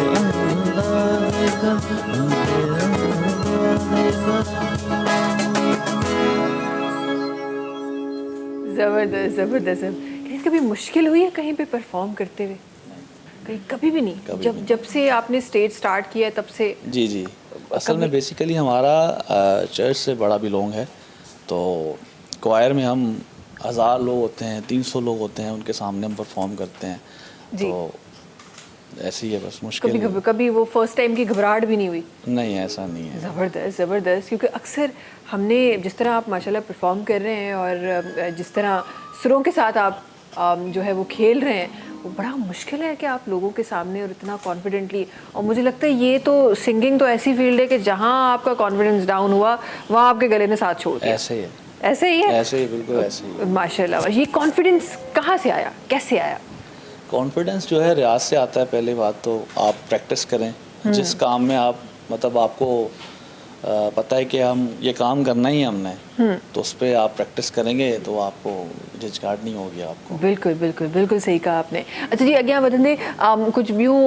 अंदाज़े करो, उनके अंदाज़े करो। ज़बरदस्त ज़बरदस्त। लेकिन कभी मुश्किल हुई है कहीं पे परफॉर्म करते हुए? कहीं कभी भी नहीं? जब से आपने स्टेज स्टार्ट किया है तब से? जी जी, असल में बेसिकली हमारा चर्च से बड़ा बिलोंग है, तो क्वायर में हम 1000 लोग होते हैं, 300 लोग होते हैं, उनके सामने हम परफॉर्म करते हैं। जी। तो ऐसे ही है, बस मुश्किल कभी वो फर्स्ट टाइम की घबराहट भी नहीं हुई? नहीं, ऐसा नहीं है। ज़बरदस्त ज़बरदस्त। क्योंकि अक्सर हमने जिस तरह आप माशाल्लाह परफॉर्म कर रहे हैं और जिस तरह सुरों के साथ आप जो है वो खेल रहे हैं, वो बड़ा मुश्किल है कि आप लोगों के सामने और इतना कॉन्फिडेंटली। और मुझे लगता है ये तो सिंगिंग तो ऐसी फील्ड है कि जहाँ आपका कॉन्फिडेंस डाउन हुआ वहाँ आपके गले ने साथ छोड़ दिया। ऐसे ही है, ऐसे ही है, ऐसे ही, बिल्कुल ऐसे ही। माशाल्लाह। ये कॉन्फिडेंस कहाँ से आया, कैसे आया? कॉन्फिडेंस जो है रियाज से आता है। पहली बात तो आप प्रैक्टिस करें जिस काम में आप मतलब आपको पता है कि हम ये काम करना ही है हमने, तो उस पर आप प्रैक्टिस करेंगे तो आपको झिझकाहट नहीं होगी आपको। बिल्कुल बिल्कुल बिल्कुल सही कहा आपने। अच्छा जी, अॻियां वधंदे कुछ ॿियूं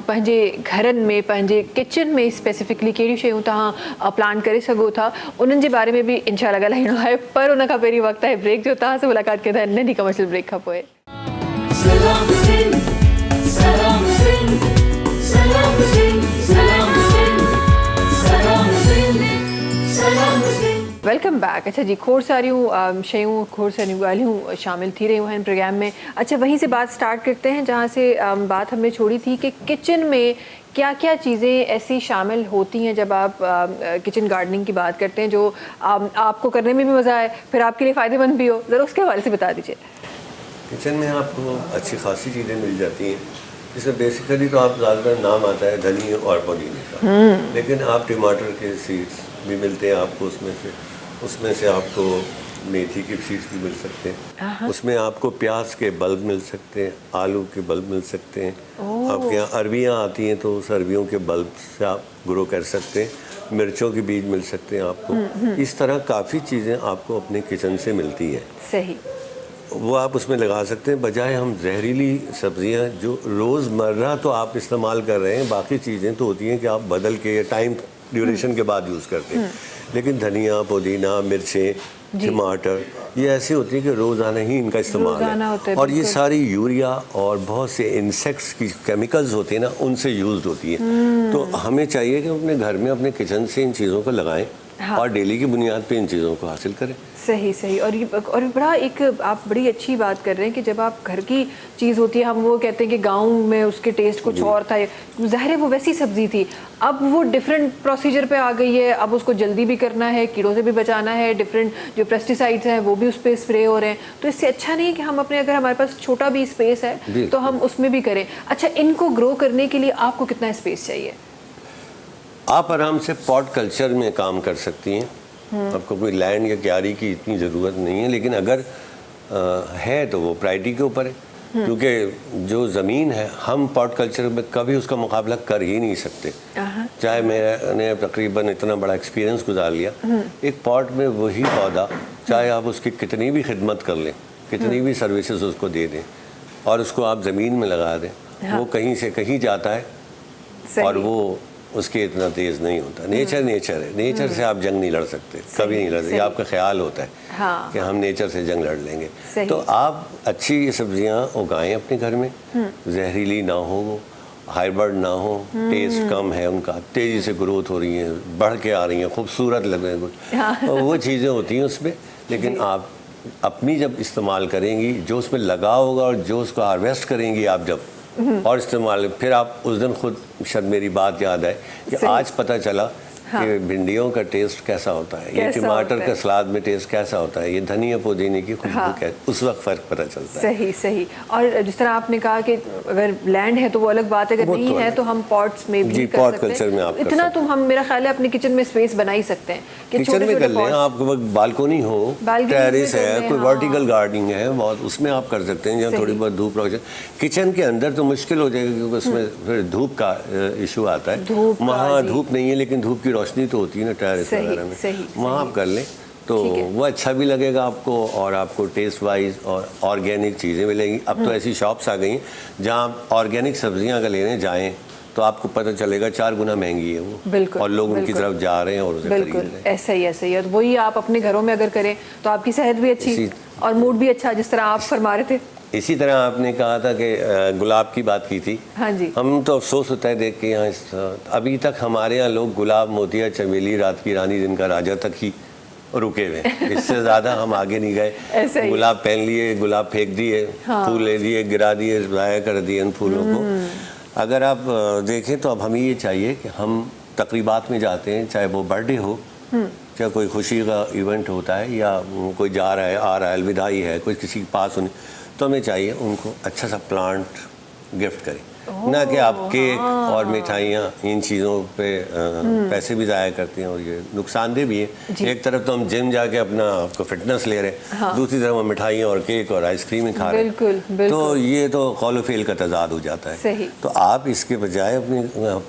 पंहिंजे घरनि में पंहिंजे किचन में स्पेसिफिकली कहिड़ियूं शयूं तव्हां प्लान करे सघो था, उन्हनि जे बारे में बि इंशाल्लाह ॻाल्हाइणो आहे, पर उन खां पहिरीं वक़्तु आहे ब्रेक जो। तव्हां सां मुलाक़ात कंदा आहिनि नंढी कमर्शियल ब्रेक खां पोइ। सलाम सिंध सलाम सिंध सलाम सिंध सलाम सिंध सलाम सिंध सलाम सिंध। Welcome back. अच्छा जी, खोड़ सारियूं शयूं खोड़ सारियूं ॻाल्हियूं शामिल थी रहियूं आहिनि प्रोग्राम में। अच्छा, वहीं से बात स्टार्ट करते हैं जहाँ से बात हमने छोड़ी थी कि किचन में क्या क्या चीज़ें ऐसी शामिल होती हैं जब आप किचन गार्डनिंग की बात करते हैं जो आपको करने में भी मज़ा आए, फिर आपके लिए फ़ायदेमंद भी हो। ज़रा उसके हवाले से बता दीजिए। किचन में आपको अच्छी खासी चीज़ें मिल जाती हैं, जिसमें बेसिकली तो आप ज़्यादातर नाम आता है धनिया और पुदीने का, लेकिन आप टमाटर के सीड्स भी मिलते हैं आपको उसमें से आपको मेथी के सीड्स भी मिल सकते हैं, उसमें आपको प्याज के बल्ब मिल सकते हैं, आलू के बल्ब मिल सकते हैं, आपके यहाँ अरबियाँ आती हैं तो उस अरबियों के बल्ब से आप ग्रो कर सकते हैं, मिर्चों के बीज मिल सकते हैं आपको। इस तरह काफ़ी चीज़ें आपको अपने किचन से मिलती हैं, सही, वो आप उसमें लगा सकते हैं, बजाय हम जहरीली सब्जियां जो रोज़मर्रा तो आप इस्तेमाल कर रहे हैं, बाकी चीज़ें तो होती हैं कि आप बदल के टाइम ड्यूरेशन के बाद यूज़ करते हैं, लेकिन धनिया, पुदीना, मिर्चें, टमाटर ये ऐसी होती है कि रोज़ाना ही इनका इस्तेमाल है, और ये सारी यूरिया और बहुत से इंसेक्ट्स की केमिकल्स होती हैं ना, उनसे यूज़ होती है। तो हमें चाहिए कि अपने घर में अपने किचन से इन चीज़ों को लगाएं और डेली की बुनियाद पे इन चीज़ों को हासिल करें। सही सही। और बड़ा एक आप बड़ी अच्छी बात कर रहे हैं कि जब आप घर की चीज़ होती है, हम वो कहते हैं कि गांव में उसके टेस्ट कुछ और था, ज़ाहिर है वो वैसी सब्ज़ी थी, अब वो डिफरेंट प्रोसीजर पे आ गई है, अब उसको जल्दी भी करना है, कीड़ों से भी बचाना है, डिफरेंट जो पेस्टिसाइड्स हैं वो भी उस पर स्प्रे हो रहे हैं, तो इससे अच्छा नहीं है कि हम अपने, अगर हमारे पास छोटा भी स्पेस है तो हम उसमें भी करें। अच्छा, इनको ग्रो करने के लिए आपको कितना स्पेस चाहिए? आप आराम से पॉट कल्चर में काम कर सकती हैं, आपको कोई लैंड या क्यारी की इतनी ज़रूरत नहीं है, लेकिन अगर है तो वो प्रायोरिटी के ऊपर है, क्योंकि जो ज़मीन है हम पॉट कल्चर में कभी उसका मुकाबला कर ही नहीं सकते। चाहे मैंने तकरीबन इतना बड़ा एक्सपीरियंस गुजार लिया, एक पॉट में वही पौधा चाहे आप उसकी कितनी भी खिदमत कर लें, कितनी भी सर्विसेज उसको दे दें और उसको आप ज़मीन में लगा दें, वो कहीं से कहीं जाता है और वो उसके इतना तेज़ नहीं होता। नेचर नेचर है, नेचर से आप जंग नहीं लड़ सकते, कभी नहीं लड़ सकते। आपका ख्याल होता है कि हम नेचर से जंग लड़ लेंगे। तो आप अच्छी सब्जियां उगाएं अपने घर में, जहरीली ना हो, वो हाइब्रिड ना हो, टेस्ट कम है उनका, तेज़ी से ग्रोथ हो रही है, बढ़ के आ रही हैं, खूबसूरत लग रहे हैं कुछ, वो चीज़ें होती हैं उसमें। लेकिन आप अपनी जब इस्तेमाल करेंगी, जो उसमें लगा होगा और जो उसको हार्वेस्ट करेंगी आप जब और इस्तेमाल, फिर आप उस दिन खुद शायद मेरी बात याद है कि आज पता चला कि भिंडियों का टेस्ट कैसा होता है, ये टमाटर का सलाद में टेस्ट कैसा होता है, ये धनिया पुदीने की खुशबू क्या, उस वक्त फ़र्क पता चलता है। सही सही। और जिस तरह आपने कहा कि अगर लैंड है तो वो अलग बात है, अगर नहीं है तो हम पॉट्स में भी कर पॉट सकते हैं। कल्चर में आप इतना तो हम, मेरा ख्याल है अपने किचन में स्पेस बना ही सकते हैं कि किचन में कर लें। आपको बालकोनी हो, टेरेस है, कोई वर्टिकल गार्डनिंग है, बहुत उसमें आप कर सकते हैं जहाँ थोड़ी बहुत धूप रोशनी। किचन के अंदर तो मुश्किल हो जाएगा क्योंकि उसमें फिर धूप का इशू आता है, वहाँ धूप नहीं है लेकिन धूप की रोशनी तो होती है ना टेरेस वगैरह में, वहाँ आप कर लें तो वो अच्छा भी लगेगा आपको और आपको टेस्ट वाइज और ऑर्गेनिक चीज़ें मिलेंगी। अब तो ऐसी शॉप्स आ गई हैं जहाँ आप ऑर्गेनिक सब्जियाँ अगर लेने जाएँ तो आपको पता चलेगा 4 गुना महंगी है वो, और लोग उनकी तरफ जा रहे हैं और उसे खरीद रहे हैं। ऐसा ही ऐसा ही है। वही आप अपने घरों में अगर करें तो आपकी सेहत भी अच्छी और मूड भी अच्छा, जिस तरह आप फरमा रहे थे। इसी तरह आपने कहा था कि गुलाब की बात की थी। हाँ जी। हम तो अफसोस होता है देख के यहाँ, अभी तक हमारे यहाँ लोग गुलाब, मोतिया, चमेली, रात की रानी, दिन का राजा तक ही रुके हुए, इससे ज़्यादा हम आगे नहीं गए। गुलाब पहन लिए, गुलाब फेंक दिए, फूल ले लिए, गिरा दिए, ज़ाया कर दिए उन फूलों को। अगर आप देखें तो अब हमें ये चाहिए कि हम तकरीबात में जाते हैं, चाहे वो बर्थडे हो, चाहे कोई खुशी का इवेंट होता है या कोई जा रहा है, आ रहा है, अलविदाई है, कोई किसी के पास होने, तो हमें चाहिए उनको अच्छा सा प्लांट गिफ्ट करें। ना कि आप केक और मिठाइयाँ इन चीज़ों पे पैसे भी ज़ाया करते हैं और ये नुकसानदेह भी है। एक तरफ तो हम जिम जाके अपना आपको फिटनेस ले रहे हैं, दूसरी तरफ हम मिठाइयाँ और केक और आइसक्रीम ही खा रहे हैं। बिल्कुल। तो ये तो कौल फेल का तजाद हो जाता है। सही। तो आप इसके बजाय अपनी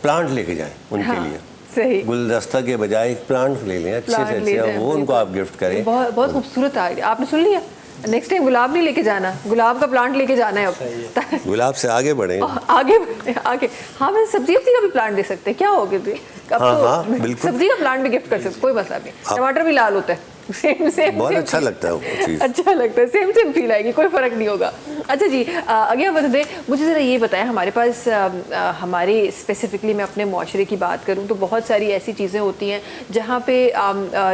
प्लांट लेके जाएं उनके लिए। सही। गुलदस्ता के बजाय एक प्लांट ले लें, अच्छे से अच्छे, वो उनको आप गिफ्ट करें। बहुत खूबसूरत आइडिया, आपने सुन लिया। नेक्स्ट टाइम गुलाब नहीं लेके जाना, गुलाब का प्लांट लेके जाना है अब। गुलाब से आगे बढ़े, आगे। हाँ, मैं सब्जी का भी प्लांट दे सकते हैं, क्या हो गया? हाँ, बिल्कुल। सब्जी का प्लांट भी गिफ्ट कर सकते, कोई मसला नहीं। टमाटर भी लाल होता है, सेम बहुत अच्छा लगता है वो चीज़। अच्छा लगता है, सेम फील आएगी, कोई फर्क नहीं होगा। अच्छा जी, आगे बढ़ते, मुझे ज़रा ये बताएं, हमारे पास हमारे स्पेसिफिकली मैं अपने माशरे की बात करूं तो बहुत सारी ऐसी चीज़ें होती हैं जहां पे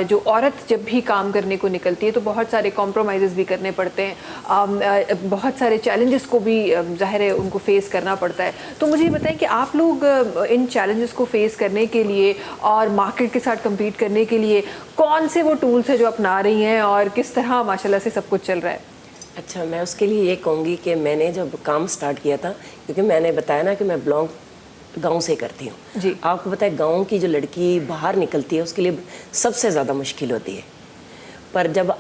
जो औरत जब भी काम करने को निकलती है तो बहुत सारे कॉम्प्रोमाइज़ भी करने पड़ते हैं, बहुत सारे चैलेंजेस को भी ज़ाहिर है उनको फेस करना पड़ता है। तो मुझे ये बताएं कि आप लोग इन चैलेंजेस को फेस करने के लिए और मार्केट के साथ कम्पीट करने के लिए कौन से वो टूल्स हैं जो अपना रही हैं और किस तरह माशाल्लाह से सब कुछ चल रहा है? अच्छा, मैं उसके लिए ये कहूँगी कि मैंने जब काम स्टार्ट किया था, क्योंकि मैंने बताया ना कि मैं बिलोंग गांव से करती हूँ जी। आपको पता है गांव की जो लड़की बाहर निकलती है उसके लिए सबसे ज़्यादा मुश्किल होती है। पर जब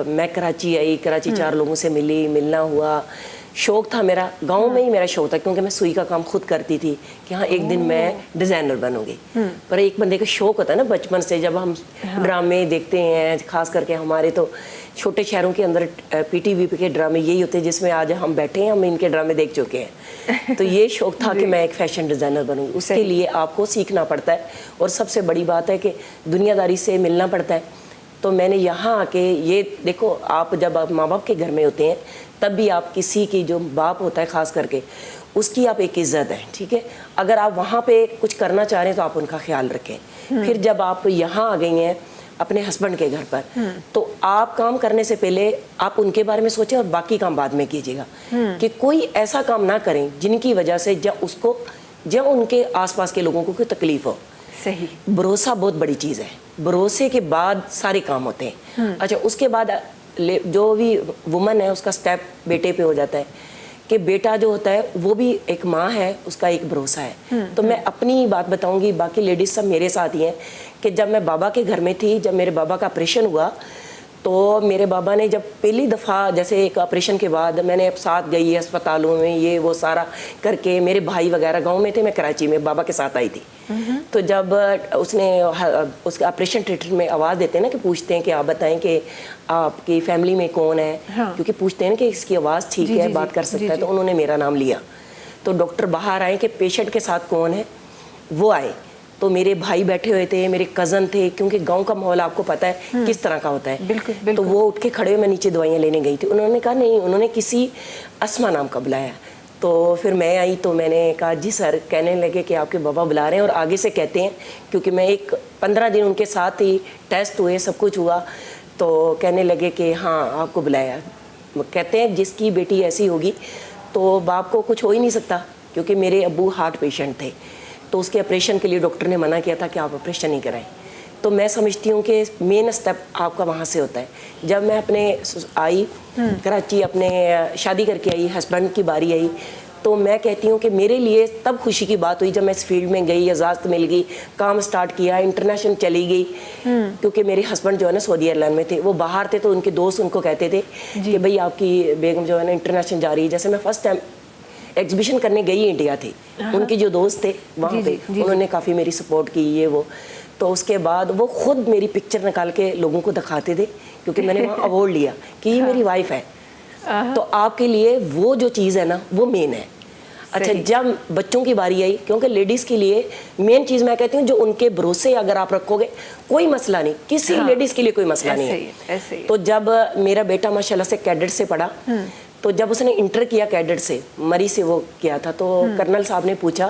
मैं कराची आई, कराची 4 लोगों से मिलना हुआ, शौक़ था मेरा, गांव में ही मेरा शौक़ था, क्योंकि मैं सुई का काम खुद करती थी कि हाँ एक दिन मैं डिज़ाइनर बनूंगी। पर एक बंदे का शौक़ होता है ना बचपन से, जब हम ड्रामे देखते हैं, ख़ास करके हमारे तो छोटे शहरों के अंदर PTV के ड्रामे यही होते हैं जिसमें आज हम बैठे हैं, हम इनके ड्रामे देख चुके हैं। तो ये शौक़ था कि मैं एक फ़ैशन डिज़ाइनर बनूँगी। उसके लिए आपको सीखना पड़ता है और सबसे बड़ी बात है कि दुनियादारी से मिलना पड़ता है। तो मैंने यहाँ आके ये देखो, आप जब आप माँ बाप के घर में होते हैं तब भी आप किसी की जो बाप होता है ख़ास करके उसकी आप एक इज़्ज़त है, ठीक है। अगर आप वहाँ पे कुछ करना चाह रहे हैं तो आप उनका ख्याल रखें। फिर जब आप यहाँ आ गई हैं अपने हस्बैंड के घर पर, तो आप काम करने से पहले आप उनके बारे में सोचें और बाकी काम बाद में कीजिएगा, कि कोई ऐसा काम ना करें जिनकी वजह से जब उनके आसपास के लोगों को कोई तकलीफ हो। सही। भरोसा बहुत बड़ी चीज़ है, भरोसे के बाद सारे काम होते हैं। अच्छा, उसके बाद जो भी वुमन है उसका स्टेप बेटे पे हो जाता है कि बेटा जो होता है वो भी एक माँ है, उसका एक भरोसा है। तो मैं अपनी बात बताऊंगी, बाकी लेडीज़ सब मेरे साथ ही हैं कि जब मैं बाबा के घर में थी, जब मेरे बाबा का ऑपरेशन हुआ तो मेरे बाबा ने जब पहली दफ़ा, जैसे एक ऑपरेशन के बाद मैंने साथ गई अस्पतालों में, ये वो सारा करके, मेरे भाई वगैरह गांव में थे, मैं कराची में बाबा के साथ आई थी। तो जब उसके ऑपरेशन थिएटर में आवाज़ देते हैं ना कि पूछते हैं कि आप बताएं कि आपकी फैमिली में कौन है, क्योंकि पूछते हैं ना कि इसकी आवाज़ ठीक है, बात कर सकता है, तो उन्होंने मेरा नाम लिया। तो डॉक्टर बाहर आए कि पेशेंट के साथ कौन है, वो आए। तो मेरे भाई बैठे हुए थे, मेरे कज़न थे, क्योंकि गांव का माहौल आपको पता है किस तरह का होता है। बिल्कुल। तो वो उठ के खड़े हुए, मैं नीचे दवाइयाँ लेने गई थी। उन्होंने कहा नहीं, उन्होंने किसी अस्मा नाम का बुलाया। तो फिर मैं आई तो मैंने कहा जी सर, कहने लगे कि आपके बाबा बुला रहे हैं और आगे से कहते हैं, क्योंकि मैं 15 दिन उनके साथ ही, टेस्ट हुए, सब कुछ हुआ, तो कहने लगे कि हाँ आपको बुलाया। कहते हैं जिसकी बेटी ऐसी होगी तो बाप को कुछ हो ही नहीं सकता, क्योंकि मेरे अब्बू हार्ट पेशेंट थे, तो उसके ऑपरेशन के लिए डॉक्टर ने मना किया था कि आप ऑपरेशन नहीं कराएं। तो मैं समझती हूँ कि मेन स्टेप आपका वहाँ से होता है। जब मैं अपने आई कराची, अपने शादी करके आई, हस्बैंड की बारी आई, तो मैं कहती हूँ कि मेरे लिए तब खुशी की बात हुई जब मैं इस फील्ड में गई, इजाज़त मिल गई, काम स्टार्ट किया, इंटरनेशनल चली गई। क्योंकि मेरे हस्बैंड जो है ना सऊदी एयरलाइन में थे, वो बाहर थे, तो उनके दोस्त उनको कहते थे कि भाई आपकी बेगम जो है ना इंटरनेशनल जा रही है। जैसे मैं फर्स्ट टाइम एग्जीबिशन करने गई इंडिया थी, उनके जो दोस्त थे वहाँ पे, उन्होंने काफ़ी मेरी सपोर्ट की, ये वो। तो उसके बाद वो खुद मेरी पिक्चर निकाल के लोगों को दिखाते थे, क्योंकि मैंने वहाँ अवार्ड लिया कि ये मेरी वाइफ है। तो आपके लिए वो जो चीज़ है ना वो मेन है। अच्छा, जब बच्चों की बारी आई, क्योंकि लेडीज़ के लिए मेन चीज़ मैं कहती हूँ जो उनके भरोसे अगर आप रखोगे कोई मसला नहीं, किसी लेडीज़ के लिए कोई मसला नहीं है। तो जब मेरा बेटा माशाल्लाह से कैडेट से पढ़ा, तो जब उसने इंटर किया कैडेट से, मरी से वो किया था, तो कर्नल साहब ने पूछा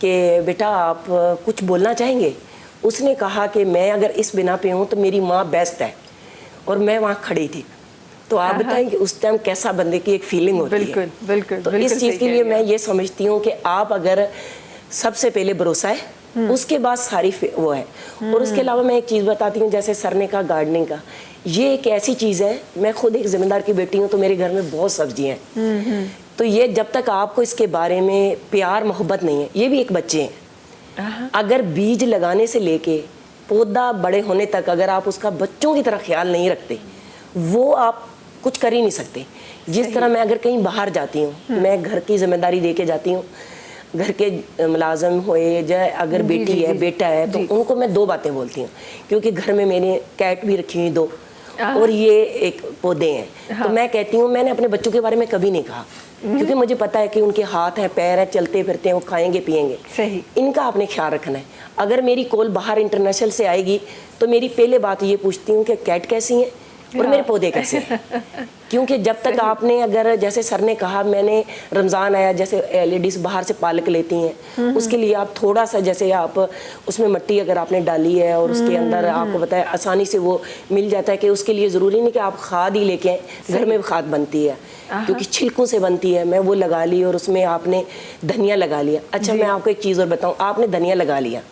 कि बेटा आप कुछ बोलना चाहेंगे। उसने कहा कि मैं अगर इस बिना पे हूँ तो मेरी माँ बेस्ट है, और मैं वहाँ खड़ी थी। तो आप बताएं कि उस टाइम कैसा बंदे की एक फीलिंग होती है। बिल्कुल। तो इस चीज़ के लिए मैं ये समझती हूँ कि आप अगर सबसे पहले भरोसा है, उसके बाद सारी वो है। और उसके अलावा मैं एक चीज़ बताती हूँ, जैसे सर ने कहा गार्डनिंग का, ये एक ऐसी चीज़ है, मैं खुद एक ज़मींदार की बेटी हूँ, तो मेरे घर में बहुत सब्जियाँ हैं। तो ये जब तक आपको इसके बारे में प्यार मोहब्बत नहीं है, ये भी एक बच्चे हैं, अगर बीज लगाने से लेके पौधा बड़े होने तक अगर आप उसका बच्चों की तरह ख्याल नहीं रखते, वो आप कुछ कर ही नहीं सकते। जिस तरह मैं अगर कहीं बाहर जाती हूँ, मैं घर की जिम्मेदारी दे के जाती हूँ, घर के मुलाजम हुए या अगर बेटी है बेटा है, तो उनको मैं 2 बातें बोलती हूँ, क्योंकि घर में मैंने कैट भी रखी हुई 2 और ये एक पौधे हैं। तो मैं कहती हूँ, मैंने अपने बच्चों के बारे में कभी नहीं कहा, क्योंकि मुझे पता है कि उनके हाथ हैं, पैर हैं, चलते फिरते हैं, वो खाएंगे पिएंगे, सही, इनका आपने ख्याल रखना है। अगर मेरी कॉल बाहर इंटरनेशनल से आएगी तो मेरी पहले बात ये पूछती हूँ कि कैट कैसी हैं और मेरे पौधे कैसे हैं, क्योंकि जब तक आपने, अगर जैसे सर ने कहा, मैंने रमज़ान आया, जैसे लेडीज़ बाहर से पालक लेती हैं, उसके लिए आप थोड़ा सा, जैसे आप उसमें मिट्टी अगर आपने डाली है और उसके अंदर आपको पता है आसानी से वो मिल जाता है, कि उसके लिए ज़रूरी नहीं कि आप खाद ही लेके आए, घर में भी खाद बनती है, क्योंकि छिलकों से बनती है। मैं वो लगा ली और उसमें आपने धनिया लगा लिया। अच्छा, मैं आपको एक चीज़ और बताऊँ, आपने धनिया लगा लिया,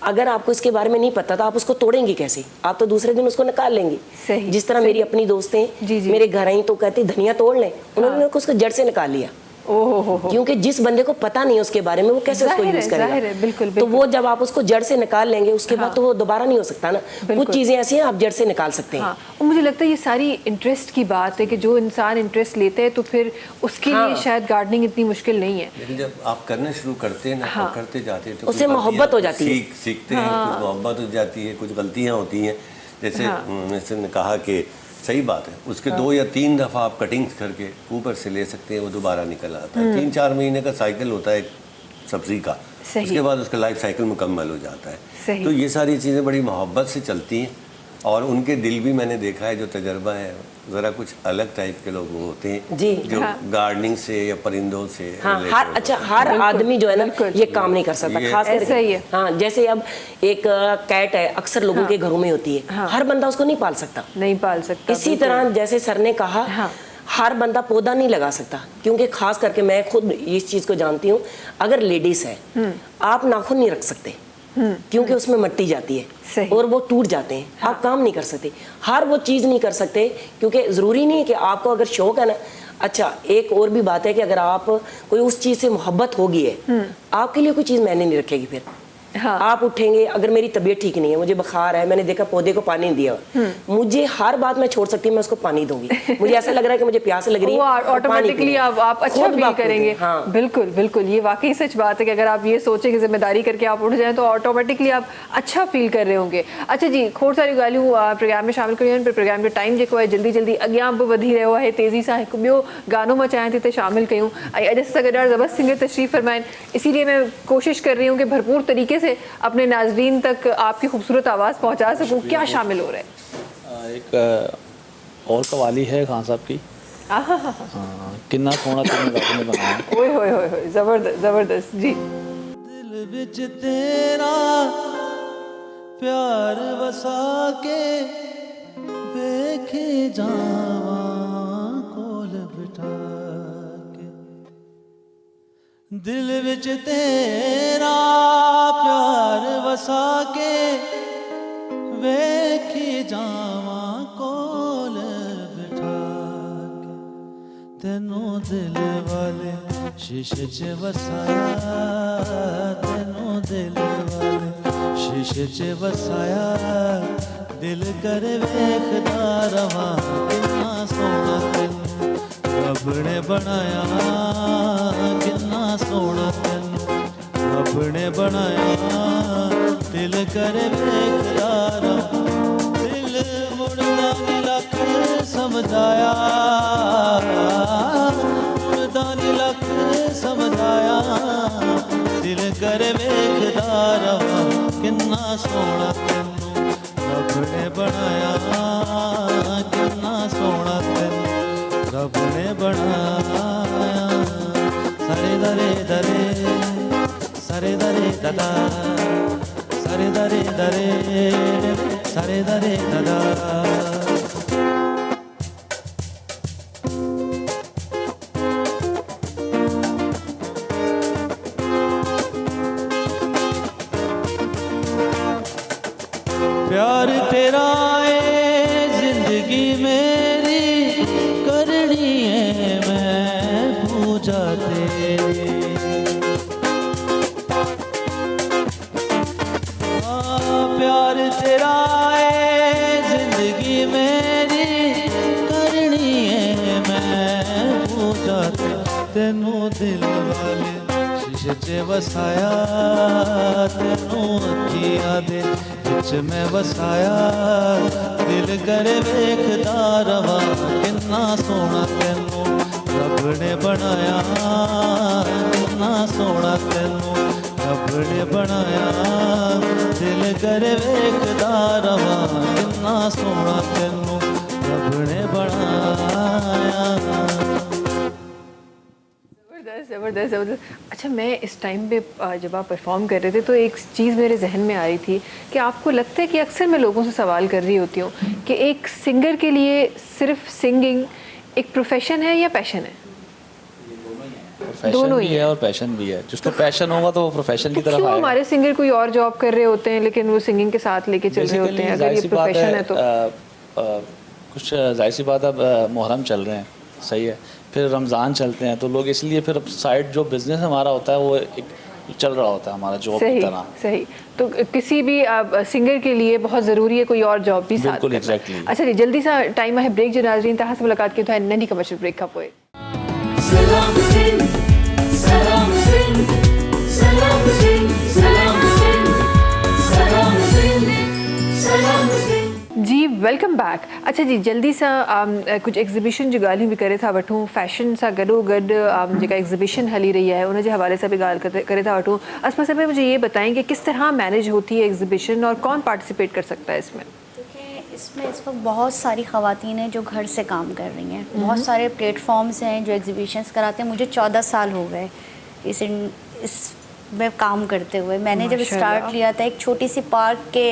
अगर आपको इसके बारे में नहीं पता तो आप उसको तोड़ेंगे कैसे? आप तो दूसरे दिन उसको निकाल लेंगे। जिस तरह मेरी अपनी दोस्तें मेरे घर आई तो कहती धनिया तोड़ लें, उन्होंने उसको जड़ से निकाल लिया, क्योंकि जिस बंदे को पता नहीं है उसके बारे में, वो कैसे उसको यूज करेगा। बिल्कुल। तो वो जब आप उसको जड़ से निकाल लेंगे, उसके बाद तो वो दोबारा नहीं हो सकता ना। कुछ चीजें ऐसी हैं आप जड़ से निकाल सकते हैं। और मुझे लगता है ये सारी इंटरेस्ट की बात है कि जो इंसान इंटरेस्ट लेते हैं तो फिर उसके लिए शायद गार्डनिंग इतनी मुश्किल नहीं है, लेकिन जब आप करना शुरू करते हैं ना, करते जाते हैं तो उससे मोहब्बत हो जाती है, सीखते हैं, कुछ मोहब्बत हो जाती है, कुछ गलतियाँ होती हैं। जैसे ने कहा कि सही बात है, उसके 2 या 3 दफ़ा आप कटिंग्स करके ऊपर से ले सकते हैं, वो दोबारा निकल आता है। 3-4 महीने का साइकिल होता है एक सब्जी का, उसके बाद उसका लाइफ साइकिल मुकम्मल हो जाता है। तो ये सारी चीज़ें बड़ी मोहब्बत से चलती हैं, और उनके दिल भी मैंने देखा है, जो तजर्बा है, ज़रा कुछ अलग टाइप के लोग होते हैं जी, जो गार्डनिंग से या परिंदों से हर आदमी जो है ना ये काम नहीं कर सकता, खास करके। हाँ, जैसे अब एक कैट है, अक्सर लोगों के घरों में होती है, हर बंदा उसको नहीं पाल सकता। इसी तरह जैसे सर ने कहा, हर बंदा पौधा नहीं लगा सकता, क्योंकि खास करके मैं खुद इस चीज़ को जानती हूँ। अगर लेडीज़ है, आप नाखून नहीं रख सकते, क्योंकि उसमें मिट्टी जाती है और वो टूट जाते हैं। आप काम नहीं कर सकते, हर वो चीज़ नहीं कर सकते, क्योंकि ज़रूरी नहीं है कि आपको अगर शौक है ना। अच्छा, एक और भी बात है कि अगर आप कोई उस चीज़ से मोहब्बत होगी है, आपके लिए कोई चीज़ मैंने नहीं रखेगी फिर। आप उठेंगे, अगर मेरी तबीयत ठीक नहीं है, मुझे बुखार है, मैंने देखा पौधे को पानी नहीं दिया, मुझे हर बात मैं छोड़ सकती हूँ, मैं उसको पानी दूंगी। मुझे ऐसा लग रहा है कि मुझे प्यास लग रही है, ऑटोमेटिकली आप अच्छा फील करेंगे। बिल्कुल बिल्कुल, ये वाकई सच बात है कि अगर आप ये सोचें कि जिम्मेदारी करके आप उठ जाएं तो ऑटोमेटिकली आप अच्छा फील कर रहे होंगे। अच्छा जी, खोड़ सारी ॻाल्हियूं प्रोग्राम में शामिल करियूं, पर प्रोग्राम जो टाइम जेको आहे जल्दी जल्दी अॻियां बि वधी रहियो आहे तेज़ी सां। हिकु ॿियो गानो मां चाहियां थी त शामिल कयूं, ऐं अॼु सां गॾु ज़बरदस्त सिंगर तशरीफ़ फरमाइनि, इसीलिए मैं कोशिश कर रही हूँ कि भरपूर तरीके से अपने नाज़रीन तक आपकी खूबसूरत आवाज़ पहुँचा सकूँ। क्या शामिल हो रहा है? एक और कवाली है खान साहब की, किन्ना सोना तुमने रब ने बनाया। ओए होए होए होए, जबरदस्त जबरदस्त जी। दिल विच तेरा प्यार वसा के वेखे जावा कोल बिठा के, दिल विच तेरा प्यार वसा के वेखे जावा कोल बिठा के, तेनों दिल वाले शीशे च वसाया, तेनों दिल वाले शीशे च वसाया, दिल कर वेखदा रवा किन्ना सोना तेनू रब ने बनाया, किन्ना सोना तेनू रब ने बनाया, दिल कर वेखदा रवा, दिल मुड़दा नी लख समझाया, मुड़दा नी लख समझाया, दिल कर वेखदा रवा किन्ना सोना तेनू रब ने बनाया, किन्ना सोना तेनू रब ने बनाया। सारे दरे दरे सारे दरे दादा, सारे दरे दरे सारे दरे दादा। प्यार तेरा है जिंदगी मेरी करनी है मैं पूजा, दिल वाले शीशे च वसाया तेनू अखियां दे विच मैं वसाया दिल करे वेखदा रवा किन्ना सोहना तेनू रब ने बनाया किन्ना सोहना तेनू रब ने बनाया दिल करे वेखदा रवा किन्ना सोहना तेनू रब ने बनाया। ज़बरदस्त ज़बरदस्त। अच्छा, मैं इस टाइम पे जब आप परफॉर्म कर रहे थे तो एक चीज़ मेरे जहन में आ रही थी कि आपको लगता है कि अक्सर मैं लोगों से सवाल कर रही होती हूँ कि एक सिंगर के लिए सिर्फ सिंगिंग एक प्रोफेशन है या पैशन है? प्रोफेशन भी है और पैशन भी है। जिसको पैशन होगा तो वो प्रोफेशन की तरफ क्यों आएगा। हमारे सिंगर कोई और जॉब कर रहे होते हैं लेकिन वो सिंगिंग के साथ लेके चल रहे होते हैं? अगर ये प्रोफेशन है तो कुछ जाहिर सी बात, अब मुहर्रम चल रहे हैं, सही है, फिर रमज़ान चलते हैं, तो लोग इसलिए फिर साइड जो बिजनेस हमारा होता है वो एक चल रहा होता है हमारा जॉब की सही तरह। सही। तो किसी भी सिंगर के लिए बहुत ज़रूरी है कोई और जॉब भी साथ बिल्कुल, करना। एग्जैक्टली। अच्छा जी, जल्दी सा टाइम है ब्रेक जो नाज़रीन तहां से मुलाकात की तो नन्ही कमर्शियल ब्रेक का पोए। सलाम सिंह सलाम सिंह सलाम सिंह सलाम सिंह सलाम सिंह सलाम सिंह। जी वेलकम बैक। अच्छा जी, जल्दी सा कुछ एग्जीबिशन जो ॻाल्हियूं बि करे था वठूं, फैशन सां गॾोगॾु जेका एग्जीबिशन हली रही है उन जे हवाले सां बि ॻाल्हि करे था वठूं। असमा साहब, मुझे ये बताएं कि किस तरह मैनेज होती है एग्जीबिशन और कौन पार्टिसिपेट कर सकता है इसमें? देखिए, इसमें इस वक्त बहुत सारी ख़वातीन हैं जो घर से काम कर रही हैं। बहुत सारे प्लेटफॉर्म्स हैं जो एग्जीबिशंस कराते हैं। मुझे 14 साल हो गए इस में काम करते हुए। मैंने जब स्टार्ट लिया था एक छोटी सी पार्क के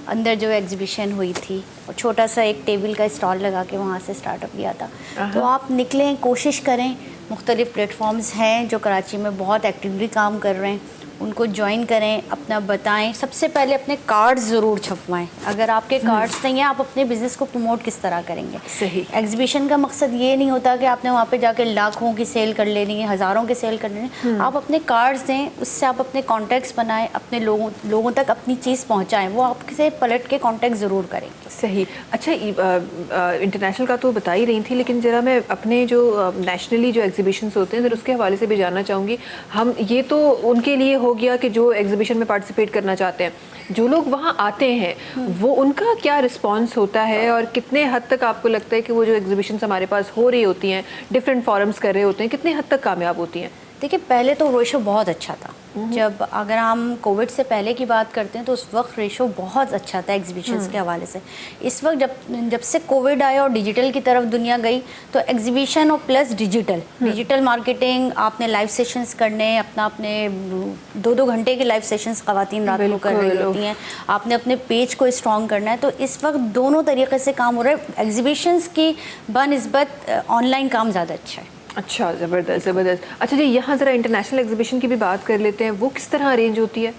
अंदर जो एग्जीबिशन हुई थी और छोटा सा एक टेबल का स्टॉल लगा के वहाँ से स्टार्टअप किया था। तो आप निकलें, कोशिश करें। मुख्तलिफ़ प्लेटफॉर्म्स हैं जो कराची में बहुत एक्टिवली काम कर रहे हैं, उनको ज्वाइन करें, अपना बताएं। सबसे पहले अपने कार्ड्स ज़रूर छपवाएं। अगर आपके कार्ड्स नहीं हैं, आप अपने बिज़नेस को प्रमोट किस तरह करेंगे? सही। एग्जीबिशन का मकसद ये नहीं होता कि आपने वहाँ पे जाके लाखों की सेल कर लेनी है, हज़ारों की सेल कर लेनी है। आप अपने कार्ड्स दें, उससे आप अपने कॉन्टैक्ट्स बनाएं, अपने लोगों तक अपनी चीज़ पहुँचाएँ। वो आपसे पलट के कॉन्टैक्ट ज़रूर करेंगे। सही। अच्छा, इंटरनेशनल का तो बता ही रही थी, लेकिन ज़रा मैं अपने जो नेशनली जो एग्जीबिशंस होते हैं ज़रा उसके हवाले से भी जानना चाहूँगी। हम ये तो उनके लिए हो गया कि जो एग्जीबिशन में पार्टिसिपेट करना चाहते हैं, जो लोग वहाँ आते हैं वो उनका क्या रिस्पांस होता है और कितने हद तक आपको लगता है कि वो जो एग्जीबिशंस हमारे पास हो रही होती हैं, डिफरेंट फॉरम्स कर रहे होते हैं, कितने हद तक कामयाब होती हैं? देखिए, पहले तो रेशो बहुत अच्छा था। जब अगर हम कोविड से पहले की बात करते हैं तो उस वक्त रेशो बहुत अच्छा था एग्जीबिशंस के हवाले से। इस वक्त जब से कोविड आया और डिजिटल की तरफ दुनिया गई तो एग्जीबिशन और प्लस डिजिटल मार्केटिंग, आपने लाइव सेशंस करने, अपने 2-2 घंटे के लाइव सेशंस ख़वातीन रात को कर रही होती हैं, आपने अपने पेज को स्ट्रॉन्ग करना है। तो इस वक्त दोनों तरीके से काम हो रहा है। एग्जीबिशंस की बनिस्बत ऑनलाइन काम ज़्यादा अच्छा है। अच्छा, ज़बरदस्त ज़बरदस्त। अच्छा जी, यहाँ ज़रा इंटरनेशनल एग्जीबिशन की भी बात कर लेते हैं। वो किस तरह अरेंज होती है?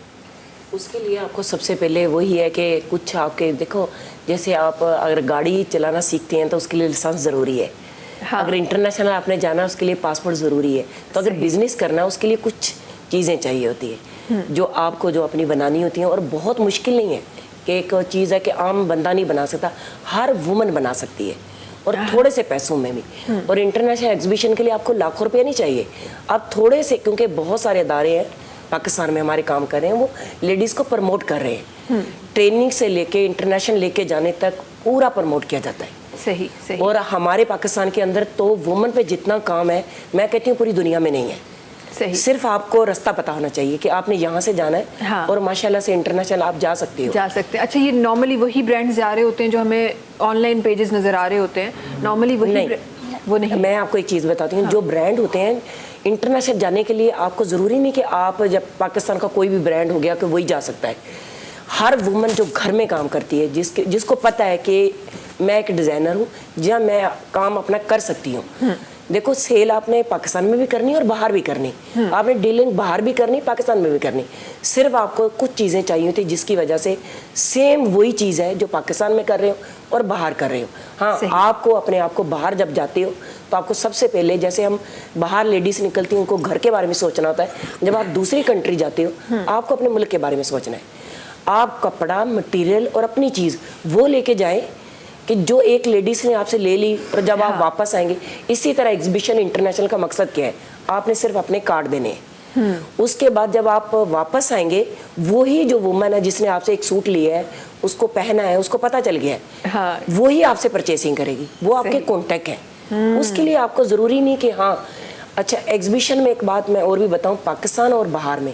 उसके लिए आपको सबसे पहले वही है कि कुछ आपके देखो, जैसे आप अगर गाड़ी चलाना सीखते हैं तो उसके लिए लाइसेंस ज़रूरी है। हाँ। अगर इंटरनेशनल आपने जाना है उसके लिए पासपोर्ट ज़रूरी है। तो अगर बिज़नेस करना है उसके लिए कुछ चीज़ें चाहिए होती है जो आपको जो अपनी बनानी होती हैं। और बहुत मुश्किल नहीं है कि एक चीज़ है कि आम बंदा नहीं बना सकता, हर वुमन बना सकती है और थोड़े से पैसों में भी। और इंटरनेशनल एग्जीबिशन के लिए आपको लाखों रुपये नहीं चाहिए, आप थोड़े से, क्योंकि बहुत सारे अदारे हैं पाकिस्तान में हमारे काम कर रहे हैं, वो लेडीज़ को प्रमोट कर रहे हैं। ट्रेनिंग से लेके इंटरनेशनल लेके जाने तक पूरा प्रमोट किया जाता है। सही सही। और हमारे पाकिस्तान के अंदर तो वुमन पे जितना काम है, मैं कहती हूँ पूरी दुनिया में नहीं है। सही। सिर्फ आपको रास्ता पता होना चाहिए कि आपने यहाँ से जाना है। हाँ। और माशाल्लाह से इंटरनेशनल आप जा सकते हो। अच्छा, ये नॉर्मली वही ब्रांड्स जा रहे होते हैं जो हमें ऑनलाइन पेजेस नज़र आ रहे होते हैं? नॉर्मली वही नहीं, वो नहीं। मैं आपको एक चीज़ बताती हूँ। हाँ। जो ब्रांड होते हैं इंटरनेशनल जाने के लिए आपको ज़रूरी नहीं कि आप जब पाकिस्तान का कोई भी ब्रांड हो गया कि वही जा सकता है। हर वुमन जो घर में काम करती है, जिसको पता है कि मैं एक डिज़ाइनर हूँ जहाँ मैं काम अपना कर सकती हूँ। देखो, सेल आपने पाकिस्तान में भी करनी और बाहर भी करनी, आपने डीलिंग बाहर भी करनी, पाकिस्तान में भी करनी। सिर्फ आपको कुछ चीज़ें चाहिए थी जिसकी वजह से सेम वही चीज़ है जो पाकिस्तान में कर रहे हो और बाहर कर रहे हो। हाँ, आपको अपने आप को बाहर जब जाते हो तो आपको सबसे पहले, जैसे हम बाहर लेडीज़ निकलती हैं उनको घर के बारे में सोचना होता है, जब आप दूसरी कंट्री जाते हो आपको अपने मुल्क के बारे में सोचना है। आप कपड़ा, मटीरियल और अपनी चीज़ वो लेके जाएं कि जो एक लेडीज़ ने आपसे ले ली और जब आप वापस आएंगे, इसी तरह एग्जीबिशन इंटरनेशनल का मकसद क्या है, आपने सिर्फ अपने कार्ड देने हैं। उसके बाद जब आप वापस आएंगे, वही जो वुमन है जिसने आपसे एक सूट लिया है, उसको पहना है, उसको पता चल गया है, हाँ। वही आपसे परचेसिंग करेगी, वो आपके कॉन्टैक्ट है। उसके लिए आपको ज़रूरी नहीं कि हाँ, अच्छा एग्जीबिशन में एक बात मैं और भी बताऊं, पाकिस्तान और बाहर में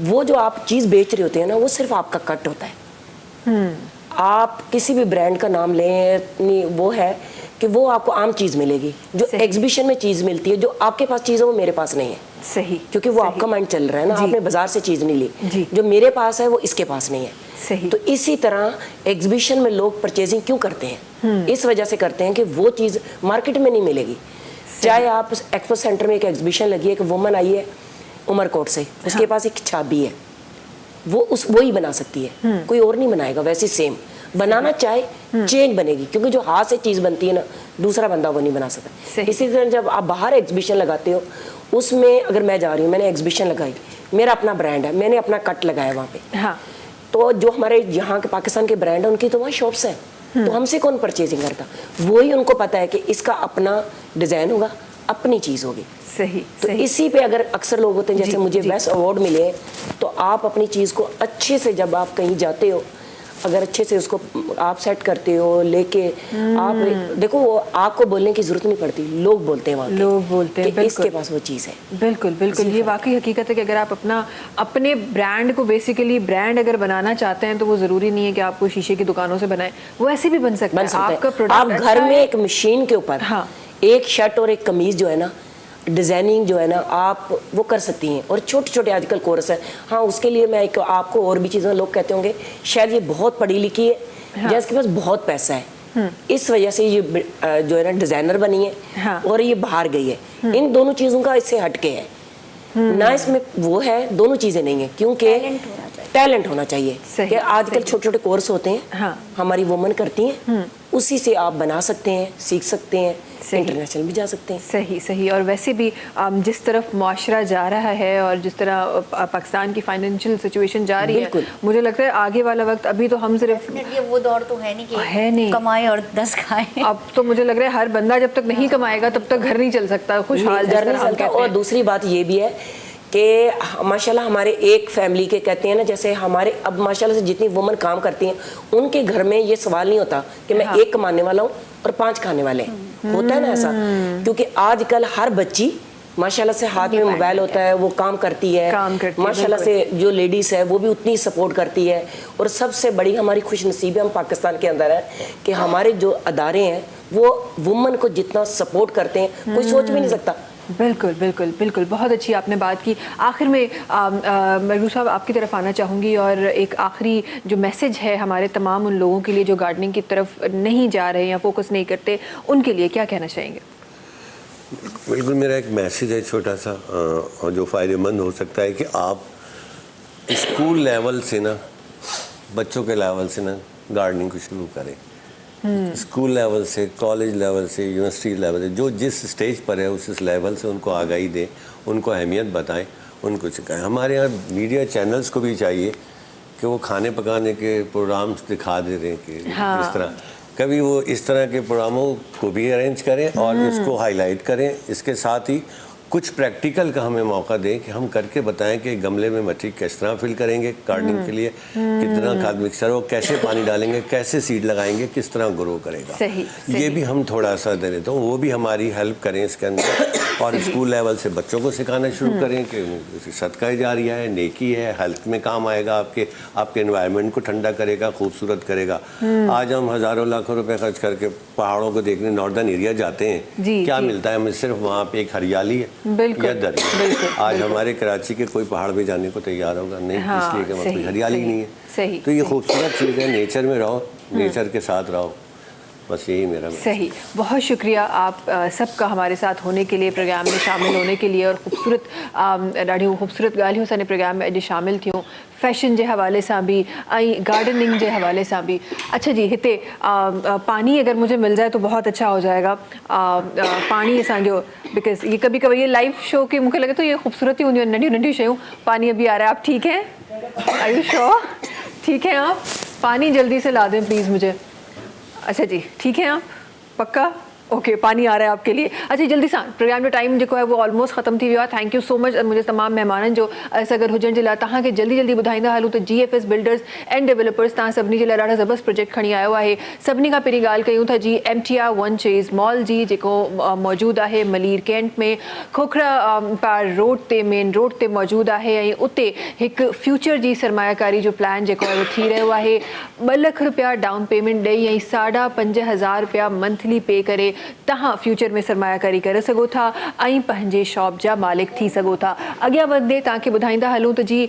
वो जो आप चीज़ बेच रहे होते हैं ना, वो सिर्फ आपका कट होता है। आप किसी भी ब्रांड का नाम लें, नहीं वो है कि वो आपको आम चीज़ मिलेगी, जो एग्जीबिशन में चीज़ मिलती है, जो आपके पास चीज़ है वो मेरे पास नहीं है। सही, क्योंकि वो आपका माइंड चल रहा है ना, आपने बाजार से चीज़ नहीं ली, जी। जो मेरे पास है वो इसके पास नहीं है। सही। तो इसी तरह एग्जीबिशन में लोग परचेजिंग क्यों करते हैं, इस वजह से करते हैं कि वो चीज़ मार्केट में नहीं मिलेगी। चाहे आप एक्सपो सेंटर में एक एग्जीबिशन लगी है, एक वुमन आई है उमरकोट से, उसके पास एक छाबी है, वो ही बना सकती है, कोई और नहीं बनाएगा। वैसे सेम बनाना चाहे चेंज बनेगी, क्योंकि जो हाथ से चीज़ बनती है ना, दूसरा बंदा वो नहीं बना सकता। इसी तरह जब आप बाहर एग्जीबिशन लगाते हो, उसमें अगर मैं जा रही हूँ, मैंने एग्जीबिशन लगाई, मेरा अपना ब्रांड है, मैंने अपना कट लगाया वहाँ पे, हाँ। तो जो हमारे यहाँ के पाकिस्तान के ब्रांड है, उनकी तो वहाँ शॉप्स हैं, तो हमसे कौन परचेजिंग करता, वही उनको पता है कि इसका अपना डिज़ाइन होगा, अपनी चीज़ होगी। सही। तो सही। इसी पे अगर अक्सर लोग होते हैं, जैसे मुझे बेस्ट अवार्ड मिले, तो आप अपनी चीज़ को अच्छे से, जब आप कहीं जाते हो, अगर अच्छे से उसको आप सेट करते हो, लेके आप देखो, वो आपको बोलने की जरूरत नहीं पड़ती, लोग बोलते हैं, वहाँ लोग बोलते हैं, कि इसके पास वो चीज़ है। बिल्कुल बिल्कुल, ये वाकई हकीकत है कि अगर आप अपने ब्रांड को बेसिकली ब्रांड अगर बनाना चाहते हैं, तो वो ज़रूरी नहीं है कि आपको शीशे की दुकानों से बनाएं, वो ऐसे भी बन सकता है। आपका प्रोडक्ट आप घर में एक मशीन के ऊपर हाँ। एक शर्ट और एक कमीज जो है ना, डिज़ाइनिंग जो है ना, आप वो कर सकती हैं। और छोटे छोटे आजकल कोर्स है। हाँ, उसके लिए मैं एक आपको और भी चीज़ें, लोग कहते होंगे शायद ये बहुत पढ़ी लिखी है, हाँ। या इसके पास बहुत पैसा है, इस वजह से ये जो है ना डिज़ाइनर बनी है, हाँ। और ये बाहर गई है। इन दोनों चीज़ों का इससे हटके है ना, इसमें वो है, दोनों चीज़ें नहीं है, क्योंकि टैलेंट होना चाहिए। कि आजकल छोटे छोटे कोर्स होते हैं, हाँ। हमारी वुमन करती हैं, उसी से आप बना सकते हैं, सीख सकते हैं, इंटरनेशनल भी जा सकते हैं। सही सही। और वैसे भी जिस तरफ मुआशरा जा रहा है और जिस तरह पाकिस्तान की फाइनेंशियल सिचुएशन जा रही है, मुझे लगता है आगे वाला वक्त, अभी तो हम सिर्फ वो दौर तो है नहीं कमाए और 10 खाए। अब तो मुझे लग रहा है हर बंदा जब तक नहीं कमाएगा तब तक घर नहीं चल सकता, खुशहाल घर नहीं चलता। और दूसरी बात ये भी है कि माशाल्लाह हमारे एक फैमिली के कहते हैं ना, जैसे हमारे अब माशाल्लाह से जितनी वुमन काम करती हैं, उनके घर में ये सवाल नहीं होता कि मैं एक कमाने वाला हूँ और 5 खाने वाले हैं। होता है ना ऐसा, क्योंकि आजकल हर बच्ची माशाल्लाह से हाथ में मोबाइल होता है, वो काम करती है, माशाल्लाह से जो लेडीज़ है वो भी उतनी सपोर्ट करती है। और सबसे बड़ी हमारी खुशनसीबी हम पाकिस्तान के अंदर है कि हमारे जो अदारे हैं वो वुमन को जितना सपोर्ट करते हैं, कोई सोच भी नहीं सकता। बिल्कुल बिल्कुल बिल्कुल, बहुत अच्छी आपने बात की। आखिर में महबूब साहब आपकी तरफ आना चाहूँगी, और एक आखिरी जो मैसेज है हमारे तमाम उन लोगों के लिए जो गार्डनिंग की तरफ नहीं जा रहे या फोकस नहीं करते, उनके लिए क्या कहना चाहेंगे? बिल्कुल, मेरा एक मैसेज है छोटा सा, और जो फ़ायदेमंद हो सकता है कि आप स्कूल लेवल से ना, बच्चों के लेवल से ना गार्डनिंग को शुरू करें। स्कूल लेवल से, कॉलेज लेवल से, यूनिवर्सिटी लेवल से, जो जिस स्टेज पर है उस लेवल से उनको आगाही दें, उनको अहमियत बताएं, उनको सिखाएं। हमारे यहाँ मीडिया चैनल्स को भी चाहिए कि वो खाने पकाने के प्रोग्राम्स दिखा दे रहे हैं कि हाँ। इस तरह, कभी वो इस तरह के प्रोग्रामों को भी अरेंज करें और इसको हाईलाइट करें। इसके साथ ही कुछ प्रैक्टिकल का हमें मौका दें कि हम करके बताएं कि गमले में मिट्टी किस तरह फिल करेंगे गार्डनिंग के लिए, कितना खाद मिक्सर हो, कैसे पानी डालेंगे, कैसे सीड लगाएंगे, किस तरह ग्रो करेगा। सही। ये भी हम थोड़ा सा दे देते हैं, वो भी हमारी हेल्प करें इसके अंदर। और स्कूल लेवल से बच्चों को सिखाना शुरू करें कि सदका जारिया है, नेकी है, हेल्थ में काम आएगा, आपके एनवायरनमेंट को ठंडा करेगा, खूबसूरत करेगा। आज हम हज़ारों लाखों रुपए खर्च करके पहाड़ों को देखने नॉर्दर्न एरिया जाते हैं, क्या मिलता है हमें? सिर्फ वहाँ पे एक हरियाली है या दरिया। आज हमारे कराची के कोई पहाड़ पे जाने को तैयार होगा नहीं, इसलिए कि वहाँ कोई हरियाली नहीं है। तो ये खूबसूरत चीज़ है, नेचर में रहो, नेचर के साथ रहो, बस यही मेरा सही। बहुत शुक्रिया आप सबका हमारे साथ होने के लिए, प्रोग्राम में शामिल होने के लिए, और खूबसूरत ॾाढियूं खूबसूरत ॻाल्हियूं असांजे प्रोग्राम में अॼु शामिल थियूं, फैशन के हवाले से भी, गार्डनिंग के हवाले से भी। अच्छा जी, हिते पानी अगर मुझे मिल जाए तो बहुत अच्छा हो जाएगा। पानी असांजो, बिकॉज ये कभी कभी ये लाइव शो के मूंखे लगे तो ये खूबसूरती हूंदियूं आहिनि, नंढियूं नंढियूं शयूं। पानी अभी आ रहा है, आप ठीक हैं? Are you sure? ठीक है आप? पानी जल्दी से ला दें प्लीज़ मुझे। अच्छा जी, ठीक है आप पक्का ओके पानी आ रहा है आपके लिए। अच्छा जल्दी सां प्रोग्राम जो टाइम जो है वो ऑलमोस्ट ख़त्म थी वियो आहे। थैंक यू सो मच मुझे तमाम मेहमाननि जो अगर हुजण जे लाइ तव्हांखे जल्दी जल्दी ॿुधाईंदा हलूं तो GFS बिल्डर्स एंड डेवलपर्स तव्हां सभिनी जे लाइ ॾाढा ज़बरदस्त प्रोजेक्ट खणी आयो आहे। सभिनी खां पहिरीं ॻाल्हि कयूं था जी MTR 1 चेज़ मॉल जी जेको मौजूदु आहे मलीर कैंट में खोखरा पार रोड ते मेन रोड ते मौजूदु आहे ऐं उते हिकु फ्यूचर जी सरमायाकारी जो प्लान जेको आहे वो थी रहियो आहे। 2 लख रुपया डाउन पेमेंट ॾेई ऐं 5,500 रुपया मंथली पे करे तव्हां फ्यूचर में सरमायाकारी करे सघो था ऐं पंहिंजे शॉप जा मालिक थी सघो था। अॻियां वधंदे तव्हांखे ॿुधाईंदा हलूं त जी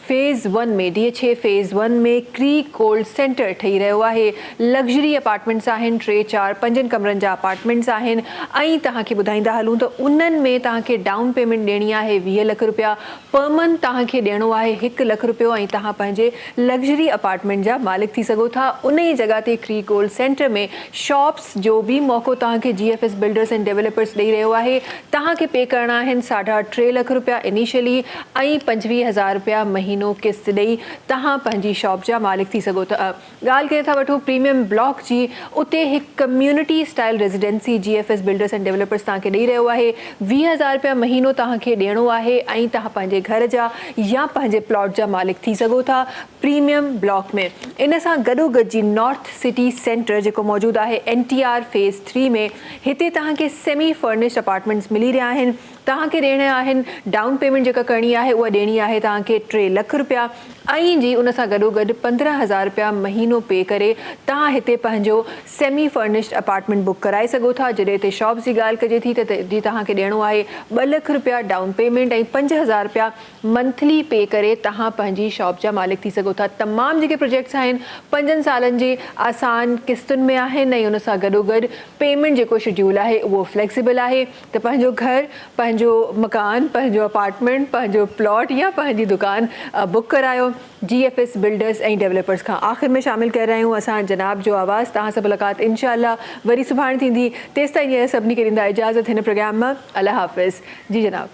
फेज़ 1 में DH फेज़ 1 में क्रीक कोल्ड सेंटर ठही रहियो आहे। लग्जरी अपार्टमेंट्स आहिनि 3, 4, 5 कमरनि जा अपार्टमेंट्स आहिनि ऐं तव्हांखे ॿुधाईंदा हलूं त उन्हनि में तव्हांखे डाउन पेमेंट ॾियणी आहे 20 लख रुपया, पर मंथ तव्हांखे ॾियणो आहे 1 लख रुपयो ऐं तव्हां पंहिंजे लग्जरी अपार्टमेंट जा मालिक थी सघो था। उन ई जॻह ते क्रीक कोल्ड सेंटर में शॉप्स जो बि मौक़ो तव्हांखे GFS बिल्डर्स एंड डेवलपर्स ॾेई रहियो आहे। तव्हांखे पे करणा आहिनि 3.5 लख रुपया इनिशियली ऐं 25,000 रुपया महीनो किस्त ॾेई तव्हां पंहिंजी शॉप जा मालिक थी सघो था। ॻाल्हि करे था वठो प्रीमियम ब्लॉक जी, उते हिकु community style residency GFS builders and developers तव्हांखे ॾेई रहियो आहे। 20,000 रुपया महीनो तव्हांखे ॾियणो आहे ऐं तव्हां पंहिंजे घर जा या पंहिंजे प्लॉट जा मालिक थी सघो था प्रीमियम ब्लॉक में। इन सां गॾोगॾु जी नॉर्थ सिटी सेंटर जेको मौजूदु आहे NTR फेज़ 3 में हिते तव्हांखे सेमी फर्निश्ड अपार्टमेंट्स मिली रहिया आहिनि। तव्हांखे ॾियणा आहिनि डाउन पेमेंट जेका करणी आहे उहा ॾियणी आहे तव्हांखे 3 लख रुपया ऐं जी उन सां गॾोगॾु 15,000 रुपया महीनो पे करे तव्हां हिते पंहिंजो सेमी फर्निश्ड अपार्टमेंट बुक कराए सघो था। जॾहिं हिते शॉप जी ॻाल्हि कजे थी त जी तव्हांखे ॾियणो आहे 2 लख रुपया डाउन पेमेंट ऐं 5,000 रुपया मंथली पे करे तव्हां पंहिंजी शॉप जा मालिक थी सघो था। तमामु जेके प्रोजेक्ट्स आहिनि 5 सालनि जे आसान किस्तुनि में आहिनि ऐं उन सां गॾोगॾु पेमेंट जेको शेड्यूल आहे उहो फ्लेक्सिबल आहे। त पंहिंजो घर, पंहिंजो मकान, पंहिंजो अपार्टमेंट, पंहिंजो प्लॉट या पंहिंजी दुकान बुक करायो GFS बिल्डर्स एंड डेवलपर्स खां। आख़िर में शामिल करे रहिया आहियूं असां जनाब जो आवाज़। तव्हां सां मुलाक़ात इंशाअल्लाह वरी सुभाणे थींदी। तेसि ताईं सभिनी खे ॾींदा इजाज़त हिन प्रोग्राम मां। अल्लाह हाफ़िज़ जी जनाब।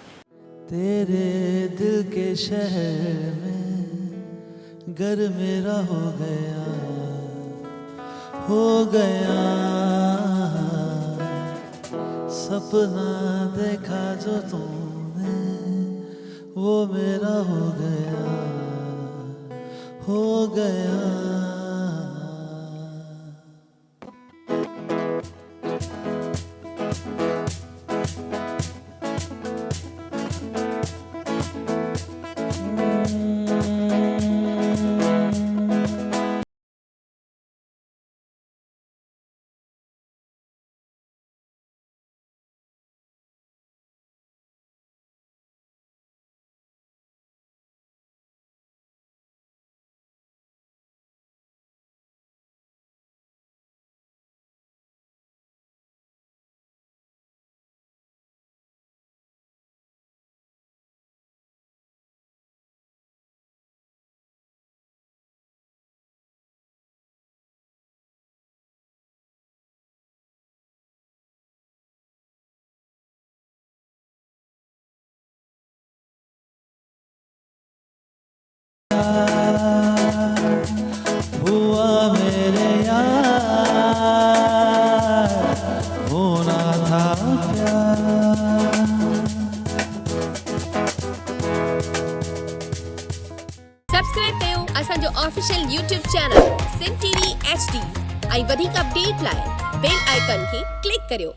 तेरे दिल के शहर में घर मेरा हो गया सपना देखा जो तूने वो मेरा हो गया हुआ मेरे यार होना था प्यार। सब्सक्राइब कयो असांजो official YouTube channel Sindh TV HD ऐं वधीक अपडेट लाइ बेल आइकन खे क्लिक करियो।